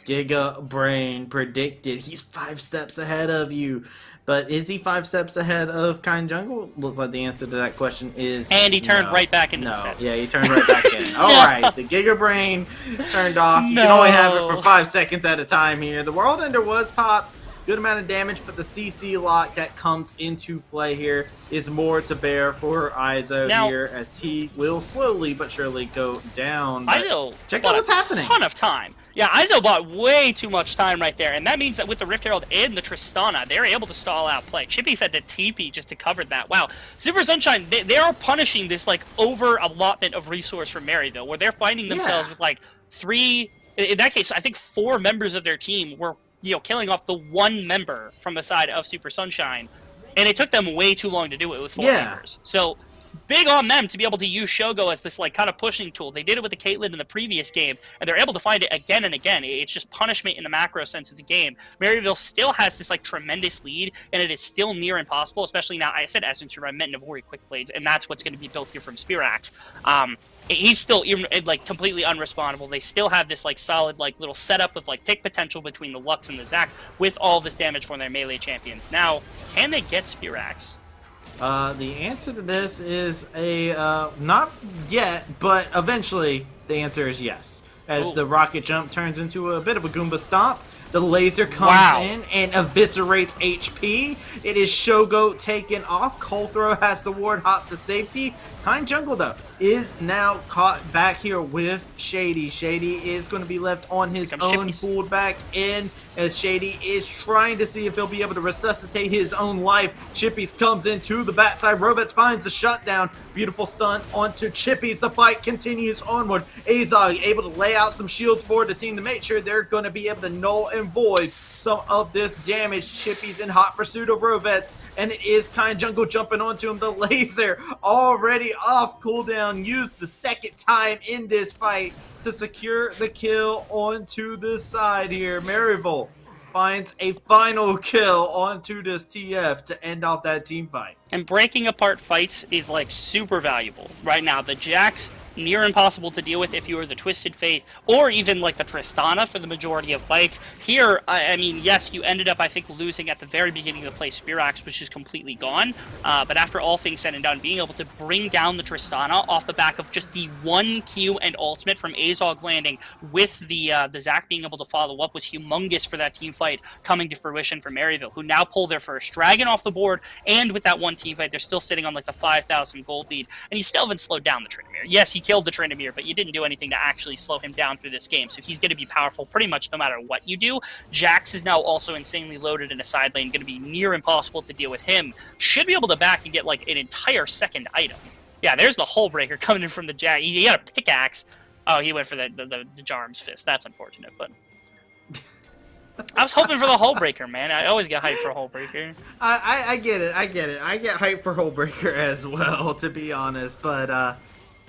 S4: Giga Brain predicted he's 5 steps ahead of you. But is he 5 steps ahead of Kind Jungle? Looks like the answer to that question is
S5: and he turned right back into the set.
S4: Yeah, he turned right back in. Alright, the Giga Brain turned off. You can only have it for 5 seconds at a time here. The World Ender was popped. Good amount of damage, but the CC lock that comes into play here is more to bear for Izo here, as he will slowly but surely go down.
S5: Izo,
S4: check out what's happening.
S5: Ton of time. Yeah, Izo bought way too much time right there, and that means that with the Rift Herald and the Tristana, they're able to stall out play. Chippies had to TP just to cover that. Wow, Super Sunshine, they are punishing this like over allotment of resource from Maryville, where they're finding themselves with like 3, in that case, I think 4 members of their team were killing off the 1 member from the side of Super Sunshine, and it took them way too long to do it with 4 members. So big on them to be able to use Shogo as this like kind of pushing tool. They did it with the Caitlyn in the previous game, and they're able to find it again and again. It's just punishment in the macro sense of the game. Maryville still has this like tremendous lead, and it is still near impossible, especially now. I said Essence, I meant Navori quick blades, and that's what's going to be built here from Spearaxe. He's still like completely unrespondable. They still have this like solid like little setup of like pick potential between the Lux and the Zac with all this damage from their melee champions. Now, can they get Spearaxe?
S4: The answer to this is a not yet, but eventually the answer is yes. As the rocket jump turns into a bit of a Goomba stomp, the laser comes in and eviscerates HP. It is Shogo taken off. Colthrow has the ward hop to safety. Kind Jungle, though, is now caught back here with Shady. Shady is going to be left on his own, pulled back in as Shady is trying to see if he'll be able to resuscitate his own life. Chippies comes into the backside. Robets finds the shutdown. Beautiful stun onto Chippies. The fight continues onward. Azog able to lay out some shields for the team to make sure they're going to be able to null and void some of this damage. Chippies in hot pursuit of Robets, and it is Kind Jungle jumping onto him. The laser already off cooldown, used the second time in this fight to secure the kill onto this side here. Maryville finds a final kill onto this TF to end off that team fight.
S5: And breaking apart fights is like super valuable right now. The Jax, near impossible to deal with if you are the Twisted Fate, or even like the Tristana for the majority of fights. Here, I mean, yes, you ended up, I think, losing at the very beginning of the play Spearaxe, which is completely gone. But after all things said and done, being able to bring down the Tristana off the back of just the 1 Q and ultimate from Azog landing with the Zac being able to follow up was humongous for that team fight coming to fruition for Maryville, who now pull their first dragon off the board, and with that one team fight, they're still sitting on like the 5,000 gold lead, and you still haven't slowed down the Tryndamere. Yes, he killed the Tryndamere, but you didn't do anything to actually slow him down through this game, so he's going to be powerful pretty much no matter what you do. Jax is now also insanely loaded in a side lane, going to be near impossible to deal with him. Should be able to back and get like an entire second item. Yeah, there's the Hull Breaker coming in from the Jax. He had a pickaxe. Oh, he went for the Jarm's Fist. That's unfortunate, but I was hoping for the Hull Breaker, man. I always get hyped for Hull Breaker.
S4: I get it. I get hyped for Hull Breaker as well, to be honest, but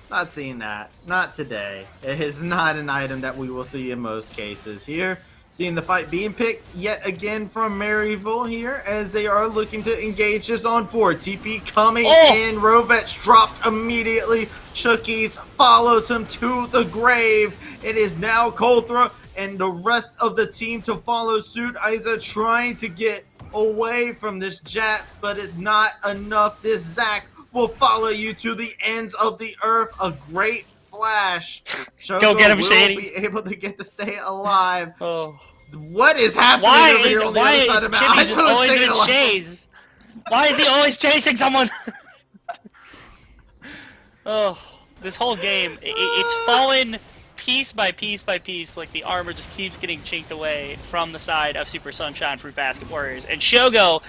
S4: not seeing that. Not today. It is not an item that we will see in most cases here. Seeing the fight being picked yet again from Maryville here as they are looking to engage this on 4. TP coming in. Rovets dropped immediately. Chuckies follows him to the grave. It is now Colthra and the rest of the team to follow suit. Isa trying to get away from this Jax, but it's not enough. This Zac will follow you to the ends of the earth. A great flash.
S5: Go get him,
S4: will
S5: Shady.
S4: Be able to get to stay alive.
S5: Oh.
S4: What is happening over here on the other side of the map?
S5: Chippy's just always in a chase? Why is he always chasing someone? Oh, this whole game, it's fallen piece by piece by piece. Like the armor just keeps getting chinked away from the side of Super Sunshine Fruitbasket Warriors. And Shogo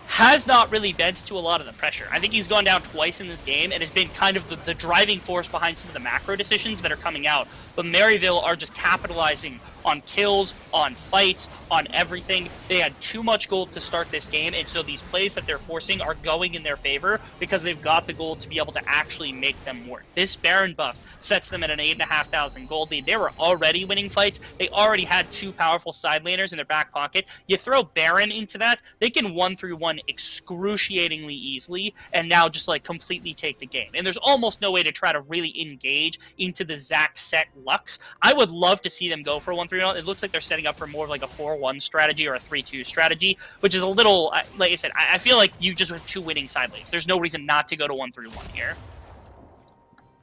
S5: has not really bent to a lot of the pressure. I think he's gone down twice in this game and has been kind of the driving force behind some of the macro decisions that are coming out. But Maryville are just capitalizing on kills, on fights, on everything. They had too much gold to start this game, and so these plays that they're forcing are going in their favor because they've got the gold to be able to actually make them work. This Baron buff sets them at an 8,500 gold lead. They were already winning fights. They already had 2 powerful side laners in their back pocket. You throw Baron into that, they can 1-3-1 excruciatingly easily, and now just like completely take the game. And there's almost no way to try to really engage into the Zac set Lux. I would love to see them go for 1-3-1. It looks like they're setting up for more of like a 4-1 strategy or a 3-2 strategy, which is a little, like I said, I feel like you just have 2 winning side lanes. There's no reason not to go to 1-3-1 here.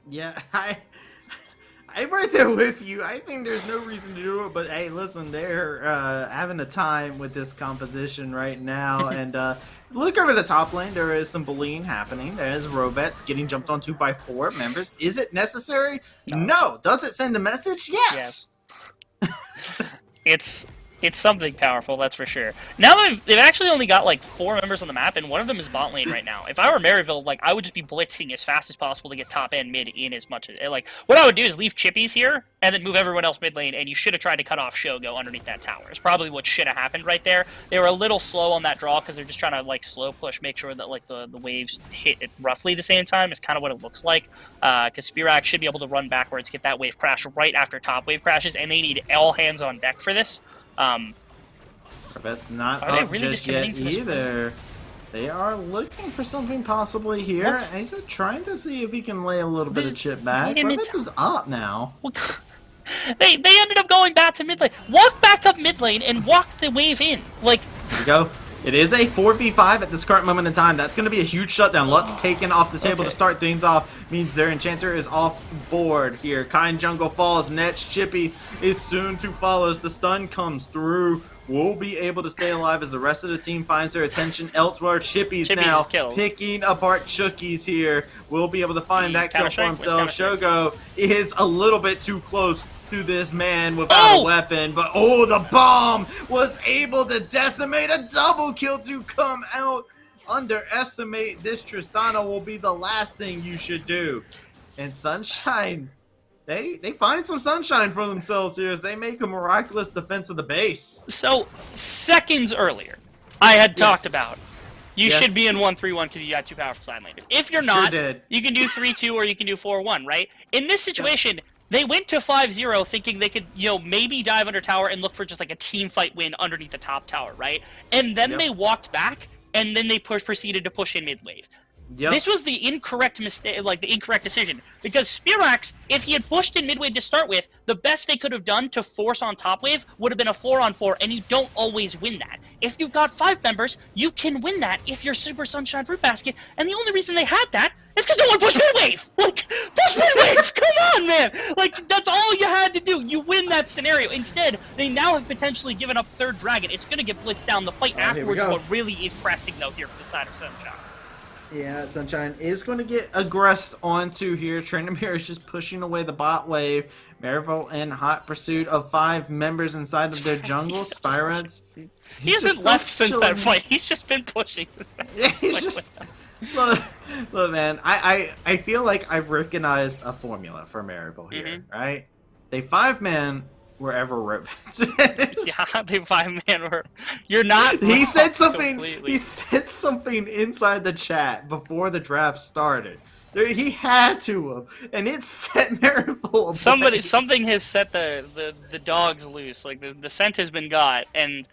S4: Yeah, I'm right there with you. I think there's no reason to do it, but hey, listen, they're having a time with this composition right now, and look over the top lane. There is some bullying happening. There's Rovets getting jumped on 2x4 members. Is it necessary? No. Does it send a message? Yes.
S5: It's It's something powerful, that's for sure. Now they've actually only got like 4 members on the map, and one of them is bot lane right now. If I were Maryville, like I would just be blitzing as fast as possible to get top and mid in as much as like. What I would do is leave chippies here and then move everyone else mid lane. And you should have tried to cut off Shogo underneath that tower. It's probably what should have happened right there. They were a little slow on that draw because they're just trying to like slow push, make sure that like the waves hit at roughly the same time. Is kind of what it looks like. Because Spirak should be able to run backwards, get that wave crash right after top wave crashes, and they need all hands on deck for this.
S4: That's not
S5: Are they
S4: up
S5: really
S4: just
S5: just committing
S4: yet
S5: to this?
S4: either. They are looking for something possibly here.
S5: What?
S4: He's trying to see if he can lay a little bit of
S5: This-
S4: chip back.
S5: Damn it.
S4: Revitz is up now.
S5: They ended up going back to mid lane. Walk back up mid lane and walk the wave in. Like,
S4: Here we go. It is a 4v5 at this current moment in time. That's going to be a huge shutdown. Lutz taken off the table
S5: Okay.
S4: to start things off. Means their enchanter is off board here. Kind Jungle falls. Net's Chippies is soon to follow as the stun comes through. Will be able to stay alive as the rest of the team finds their attention elsewhere. Chippies
S5: Chippies
S4: now
S5: is killed.
S4: picking apart Chookies here. Will be able to find that kill for
S5: Counter-Strike? Where's
S4: himself.
S5: Counter-Strike?
S4: Shogo is a little bit too close to this man without a weapon, but the bomb was able to decimate a double kill to come out. Underestimate this Tristana will be the last thing you should do. And Sunshine, they find some sunshine for themselves here as they make a miraculous defense of the base.
S5: so seconds earlier, I had talked
S4: Yes.
S5: about you
S4: Yes.
S5: should be in 1-3-1 because you got 2 powerful side laners. If you're not,
S4: did.
S5: you can do 3-2 or you can do 4-1, right? In this situation, they went to 5-0 thinking they could, maybe dive under tower and look for just like a team fight win underneath the top tower, right? And then
S4: Yep.
S5: they walked back and then they proceeded to push in mid wave.
S4: Yep.
S5: This was the incorrect mistake, like the incorrect decision, because Spirax, if he had pushed in mid wave to start with, the best they could have done to force on top wave would have been a 4-on-4, and you don't always win that. If you've got 5 members, you can win that if you're Super Sunshine Fruitbasket, and the only reason they had that is because no one pushed mid wave. Like, push mid wave, come on, man. Like, that's all you had to do. You win that scenario. Instead, they now have potentially given up third dragon. It's going to get blitzed down. The fight
S4: Here we
S5: afterwards is
S4: go.
S5: what really is pressing, though, here for the side of Sunshine.
S4: Yeah, Sunshine is going to get aggressed onto here. Trindamere is just pushing away the bot wave. Maryville in hot pursuit of 5 members inside of their jungle.
S5: He's just
S4: Spirats.
S5: He hasn't left since that fight. He's just been pushing.
S4: Yeah, he's just... Look, man, I feel like I've recognized a formula for Maryville here, right? They 5-man wherever Rivets is.
S5: Yeah, they 5-man were. You're not.
S4: He
S5: wrong
S4: said something.
S5: completely.
S4: He said something inside the chat before the draft started. He had to have, and it set Maryville ablaze.
S5: Something has set the dogs loose. Like the scent has been got, and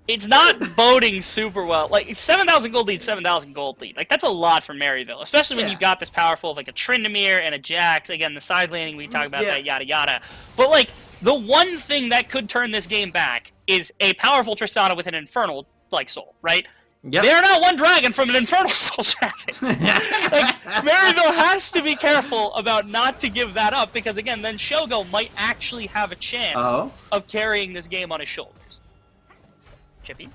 S5: it's not boding super well. Like it's 7,000 gold lead, 7,000 gold lead. Like that's a lot for Maryville, especially when
S4: Yeah.
S5: you've got this powerful of like a Tryndamere and a Jax. Again, the side laning we talk about
S4: Yeah.
S5: that yada yada. But like the one thing that could turn this game back is a powerful Tristana with an infernal like soul, right?
S4: Yep.
S5: They're not one dragon from an infernal soul Travis. Like Maryville has to be careful about not to give that up because again, then Shogo might actually have a chance of carrying this game on his shoulders. Chippy.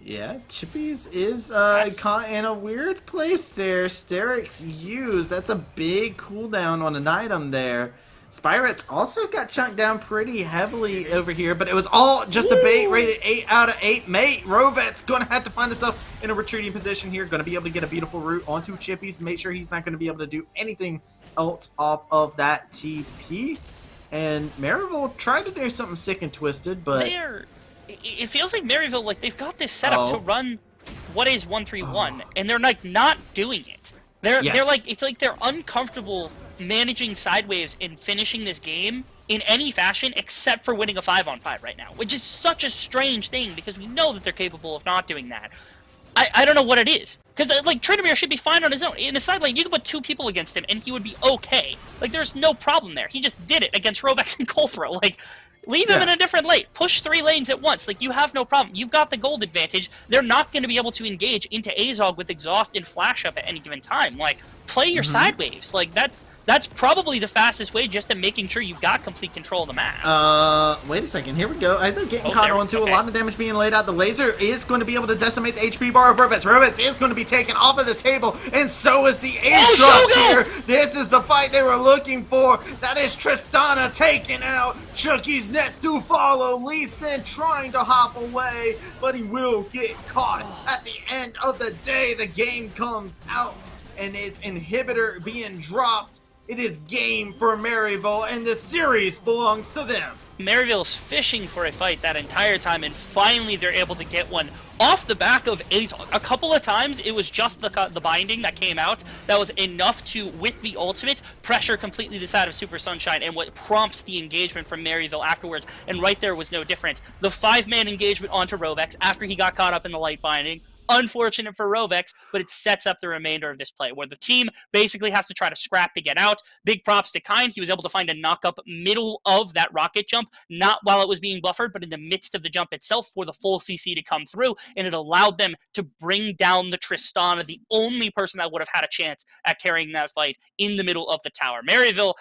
S4: Yeah, Chippies is
S5: Yes.
S4: caught in a weird place there. Sterix used. That's a big cooldown on an item there. Spirits also got chunked down pretty heavily over here, but it was all just a bait, rated 8 out of 8. Mate, Rovet's going to have to find himself in a retreating position here. Going to be able to get a beautiful route onto Chippies to make sure he's not going to be able to do anything else off of that TP. And Maryville tried to do something sick and twisted, but...
S5: It feels like Maryville, like they've got this setup to run what is 1-3-1, and they're like not doing it. They're like it's like they're uncomfortable managing sideways and finishing this game in any fashion except for winning a 5-on-5 right now, which is such a strange thing because we know that they're capable of not doing that. I don't know what it is. Because, like, Tryndamere should be fine on his own. In the side lane, you can put 2 people against him, and he would be okay. Like, there's no problem there. He just did it against Rovex and Colthrow. Like, leave him in a different lane. Push 3 lanes at once. Like, you have no problem. You've got the gold advantage. They're not going to be able to engage into Azog with Exhaust and Flash Up at any given time. Like, play your side waves. Like, that's probably the fastest way just to making sure you got complete control of the map.
S4: Wait a second. Here we go. Isaac getting
S5: Oh,
S4: caught
S5: there we-
S4: onto
S5: okay.
S4: a lot of damage being laid out. The laser is going to be able to decimate the HP bar of Robets. Robets is going to be taken off of the table, and so is the ace drops
S5: Shogo!
S4: here. This is the fight they were looking for. That is Tristana taken out. Chucky's next to follow. Lee Sin trying to hop away, but he will get caught. At the end of the day, the game comes out, and its inhibitor being dropped. It is game for Maryville, and the series belongs to them.
S5: Maryville's fishing for a fight that entire time, and finally they're able to get one off the back of Ace. A couple of times, it was just the binding that came out that was enough to, with the ultimate, pressure completely the side of Super Sunshine, and what prompts the engagement from Maryville afterwards, and right there was no different. The 5-man engagement onto Rovex after he got caught up in the light binding. Unfortunate for Rovex, but it sets up the remainder of this play, where the team basically has to try to scrap to get out. Big props to Kind. He was able to find a knock-up middle of that rocket jump, not while it was being buffered, but in the midst of the jump itself for the full CC to come through, and it allowed them to bring down the Tristana, the only person that would have had a chance at carrying that fight in the middle of the tower. Maryville,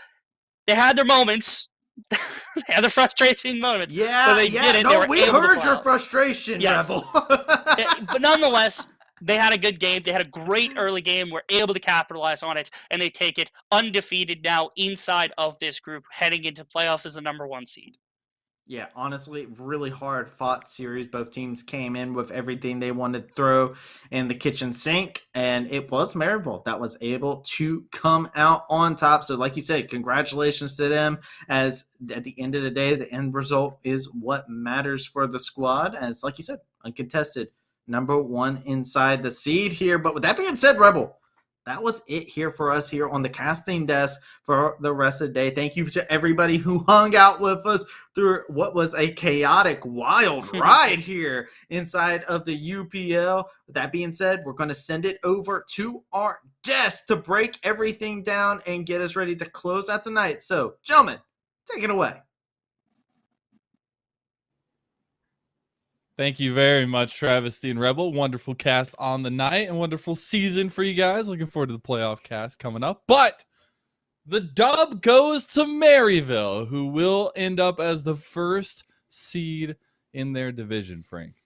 S5: they had their moments. They had their frustrating moments. But they did it.
S4: No,
S5: they
S4: we
S5: were able to
S4: heard
S5: pull
S4: your
S5: out.
S4: frustration,
S5: Yes.
S4: Rebel.
S5: But nonetheless, they had a good game. They had a great early game. Were able to capitalize on it, and they take it undefeated now inside of this group, heading into playoffs as the #1 seed.
S4: Yeah, honestly, really hard fought series. Both teams came in with everything they wanted to throw in the kitchen sink, and it was Maryville that was able to come out on top. So, like you said, congratulations to them, as at the end of the day, the end result is what matters for the squad. As, like you said, uncontested, #1 inside the seed here. But with that being said, Rebel, that was it here for us here on the casting desk for the rest of the day. Thank you to everybody who hung out with us through what was a chaotic, wild ride here inside of the UPL. With that being said, we're going to send it over to our desk to break everything down and get us ready to close out the night. So, gentlemen, take it away.
S1: Thank you very much, Travesty and Rebel. Wonderful cast on the night and wonderful season for you guys. Looking forward to the playoff cast coming up. But the dub goes to Maryville, who will end up as the first seed in their division, Frank.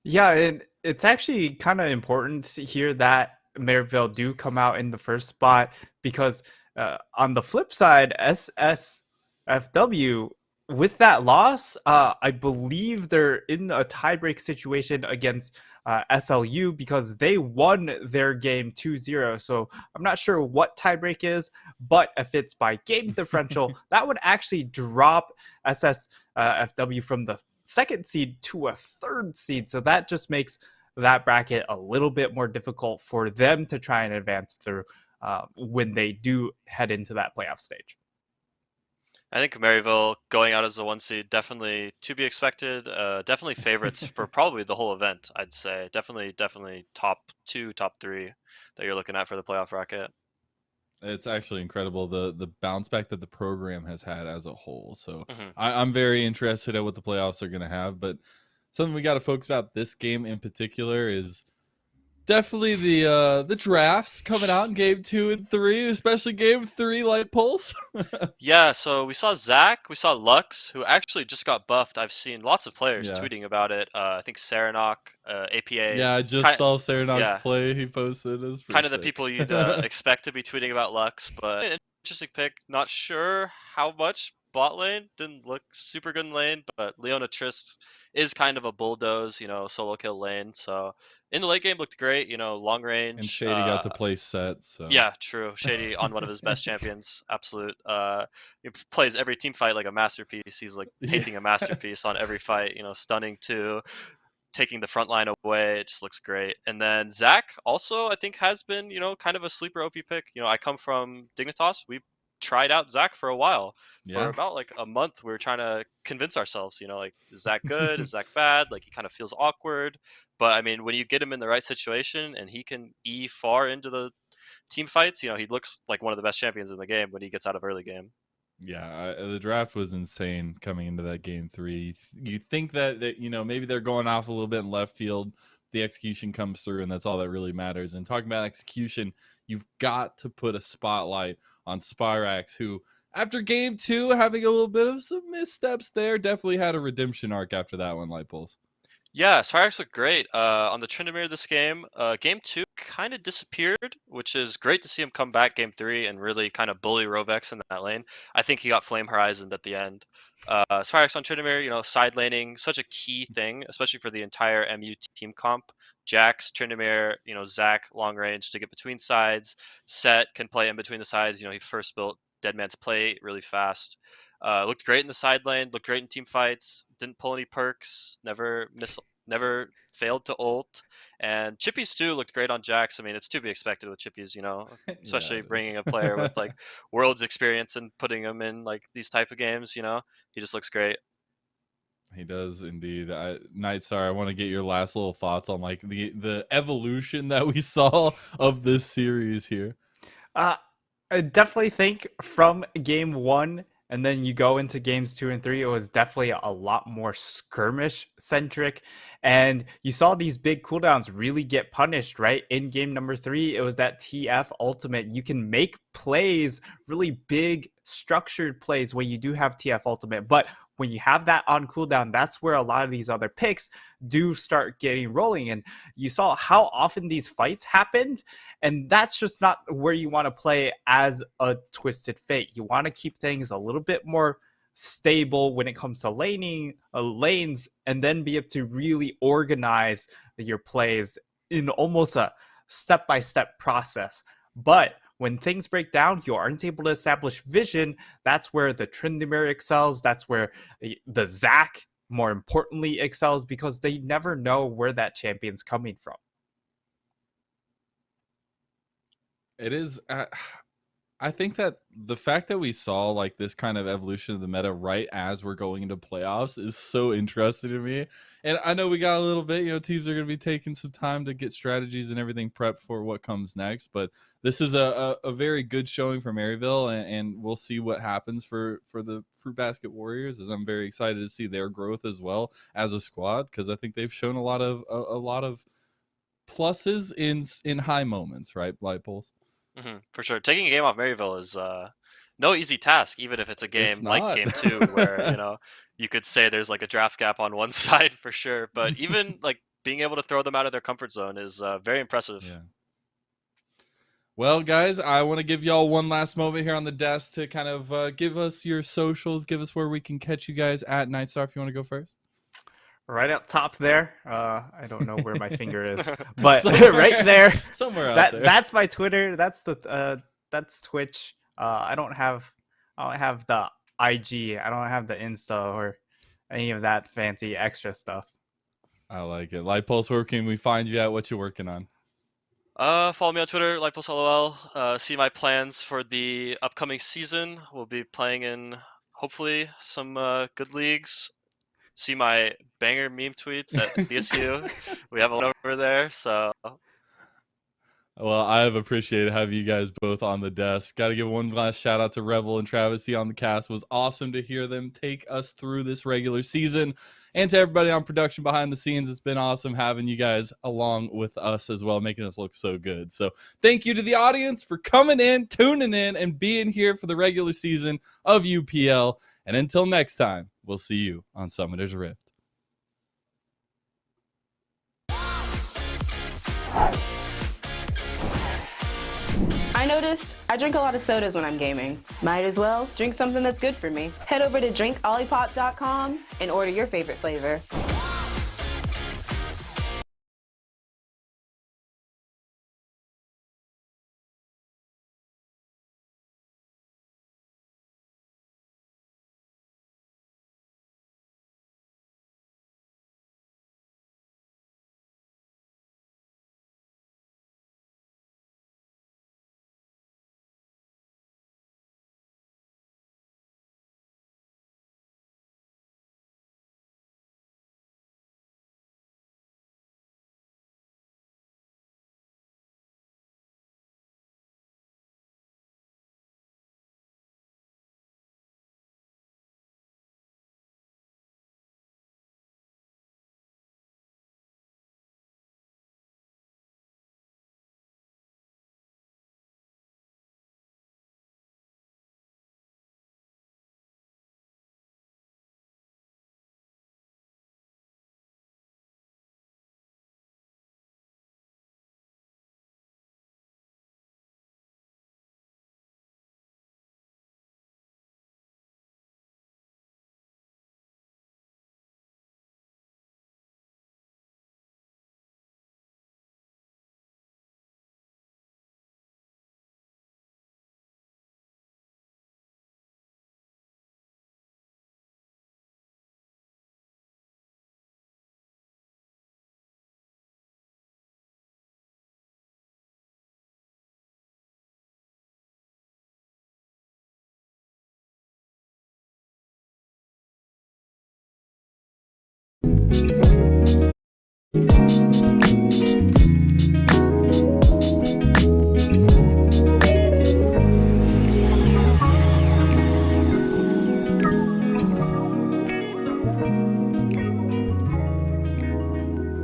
S2: Yeah, and it's actually kind of important to hear that Maryville do come out in the first spot, because on the flip side, SSFW, with that loss, I believe they're in a tiebreak situation against SLU, because they won their game 2-0. So I'm not sure what tiebreak is, but if it's by game differential, that would actually drop SSFW from the 2nd seed to a 3rd seed. So that just makes that bracket a little bit more difficult for them to try and advance through when they do head into that playoff stage.
S3: I think Maryville going out as the 1 seed, definitely to be expected. Definitely favorites for probably the whole event, I'd say. Definitely top 2, top 3 that you're looking at for the playoff bracket.
S1: It's actually incredible, the bounce back that the program has had as a whole. So I'm very interested at what the playoffs are going to have. But something we got to focus about this game in particular is definitely the drafts coming out in game 2 and 3, especially game 3 Light Pulse.
S3: Yeah, so we saw Zach, we saw Lux, who actually just got buffed. I've seen lots of players tweeting about it. I think Saranok, APA.
S1: Yeah, I just saw Saranok's play he posted. It was
S3: kind of the
S1: sick.
S3: people you'd expect to be tweeting about Lux, but interesting pick. Not sure how much bot lane. Didn't look super good in lane, but Leona Trist is kind of a bulldoze, solo kill lane. So in the late game looked great, long range.
S1: And Shady got to play set. So
S3: yeah, true. Shady on one of his best champions. Absolute. He plays every team fight like a masterpiece. He's like painting a masterpiece on every fight, stunning too. Taking the front line away, it just looks great. And then Zach also, I think, has been, kind of a sleeper OP pick. I come from Dignitas. We tried out Zach for a while. For about like a month, we were trying to convince ourselves, like, is Zach good? Is Zach bad? Like, he kind of feels awkward. But I mean, when you get him in the right situation and he can E far into the team fights, he looks like one of the best champions in the game when he gets out of early game.
S1: Yeah, the draft was insane coming into that game 3. You think that maybe they're going off a little bit in left field, the execution comes through, and that's all that really matters. And talking about execution, you've got to put a spotlight on Spyrax, who after game 2 having a little bit of some missteps there, definitely had a redemption arc after that one, Light Pulse.
S3: Yeah, Spyrax looked great on the Tryndamere this game. Game 2 kind of disappeared, which is great to see him come back game 3 and really kind of bully Rovex in that lane. I think he got Flame Horizoned at the end. Spyrax on Tryndamere, side laning, such a key thing, especially for the entire MU team comp. Jax, Tryndamere, Zac, long range to get between sides. Set can play in between the sides. He first built Dead Man's Play really fast. Looked great in the side lane, looked great in team fights, didn't pull any perks, never failed to ult. And Chippies too looked great on Jax. I mean, it's to be expected with Chippies, especially bringing a player with like Worlds experience and putting him in like these type of games, he just looks great.
S1: He does indeed. Nightstar, I want to get your last little thoughts on like the evolution that we saw of this series here.
S2: I definitely think from game 1 and then you go into games 2 and 3, it was definitely a lot more skirmish centric. And you saw these big cooldowns really get punished, right? In game number 3, it was that TF ultimate. You can make plays, really big structured plays when you do have TF ultimate. But when you have that on cooldown, that's where a lot of these other picks do start getting rolling. And you saw how often these fights happened. And that's just not where you want to play as a Twisted Fate. You want to keep things a little bit more stable when it comes to lanes, and then be able to really organize your plays in almost a step-by-step process. But when things break down, you aren't able to establish vision. That's where the Tryndamere excels. That's where the Zac, more importantly, excels, because they never know where that champion's coming from.
S1: It is. I think that the fact that we saw like this kind of evolution of the meta right as we're going into playoffs is so interesting to me. And I know we got a little bit, teams are going to be taking some time to get strategies and everything prepped for what comes next. But this is a very good showing for Maryville, and we'll see what happens for the Fruitbasket Warriors, as I'm very excited to see their growth as well as a squad, because I think they've shown a lot of pluses in high moments, right, Light Pulse?
S3: For sure. Taking a game off Maryville is no easy task, even if it's a game like game 2 where, you could say there's like a draft gap on one side for sure. But even like being able to throw them out of their comfort zone is very impressive.
S1: Yeah. Well, guys, I want to give y'all one last moment here on the desk to kind of give us your socials, give us where we can catch you guys at. Nightstar, if you want to go first.
S2: Right up top there. I don't know where my finger is, but right there,
S1: somewhere out there.
S2: That's my Twitter. That's Twitch. I don't have the IG. I don't have the Insta or any of that fancy extra stuff.
S1: I like it. Light Pulse, where can we find you at? What you working on?
S3: Follow me on Twitter, LightPulseLOL. See my plans for the upcoming season. We'll be playing in hopefully some good leagues. See my banger meme tweets at BSU. We have one over there, so.
S1: Well, I have appreciated having you guys both on the desk. Got to give one last shout out to Revel and Travesty on the cast. It was awesome to hear them take us through this regular season. And to everybody on production behind the scenes, it's been awesome having you guys along with us as well, making us look so good. So thank you to the audience for coming in, tuning in, and being here for the regular season of UPL. And until next time, we'll see you on Summoner's Rift.
S7: I noticed I drink a lot of sodas when I'm gaming. Might as well drink something that's good for me. Head over to drinkolipop.com and order your favorite flavor.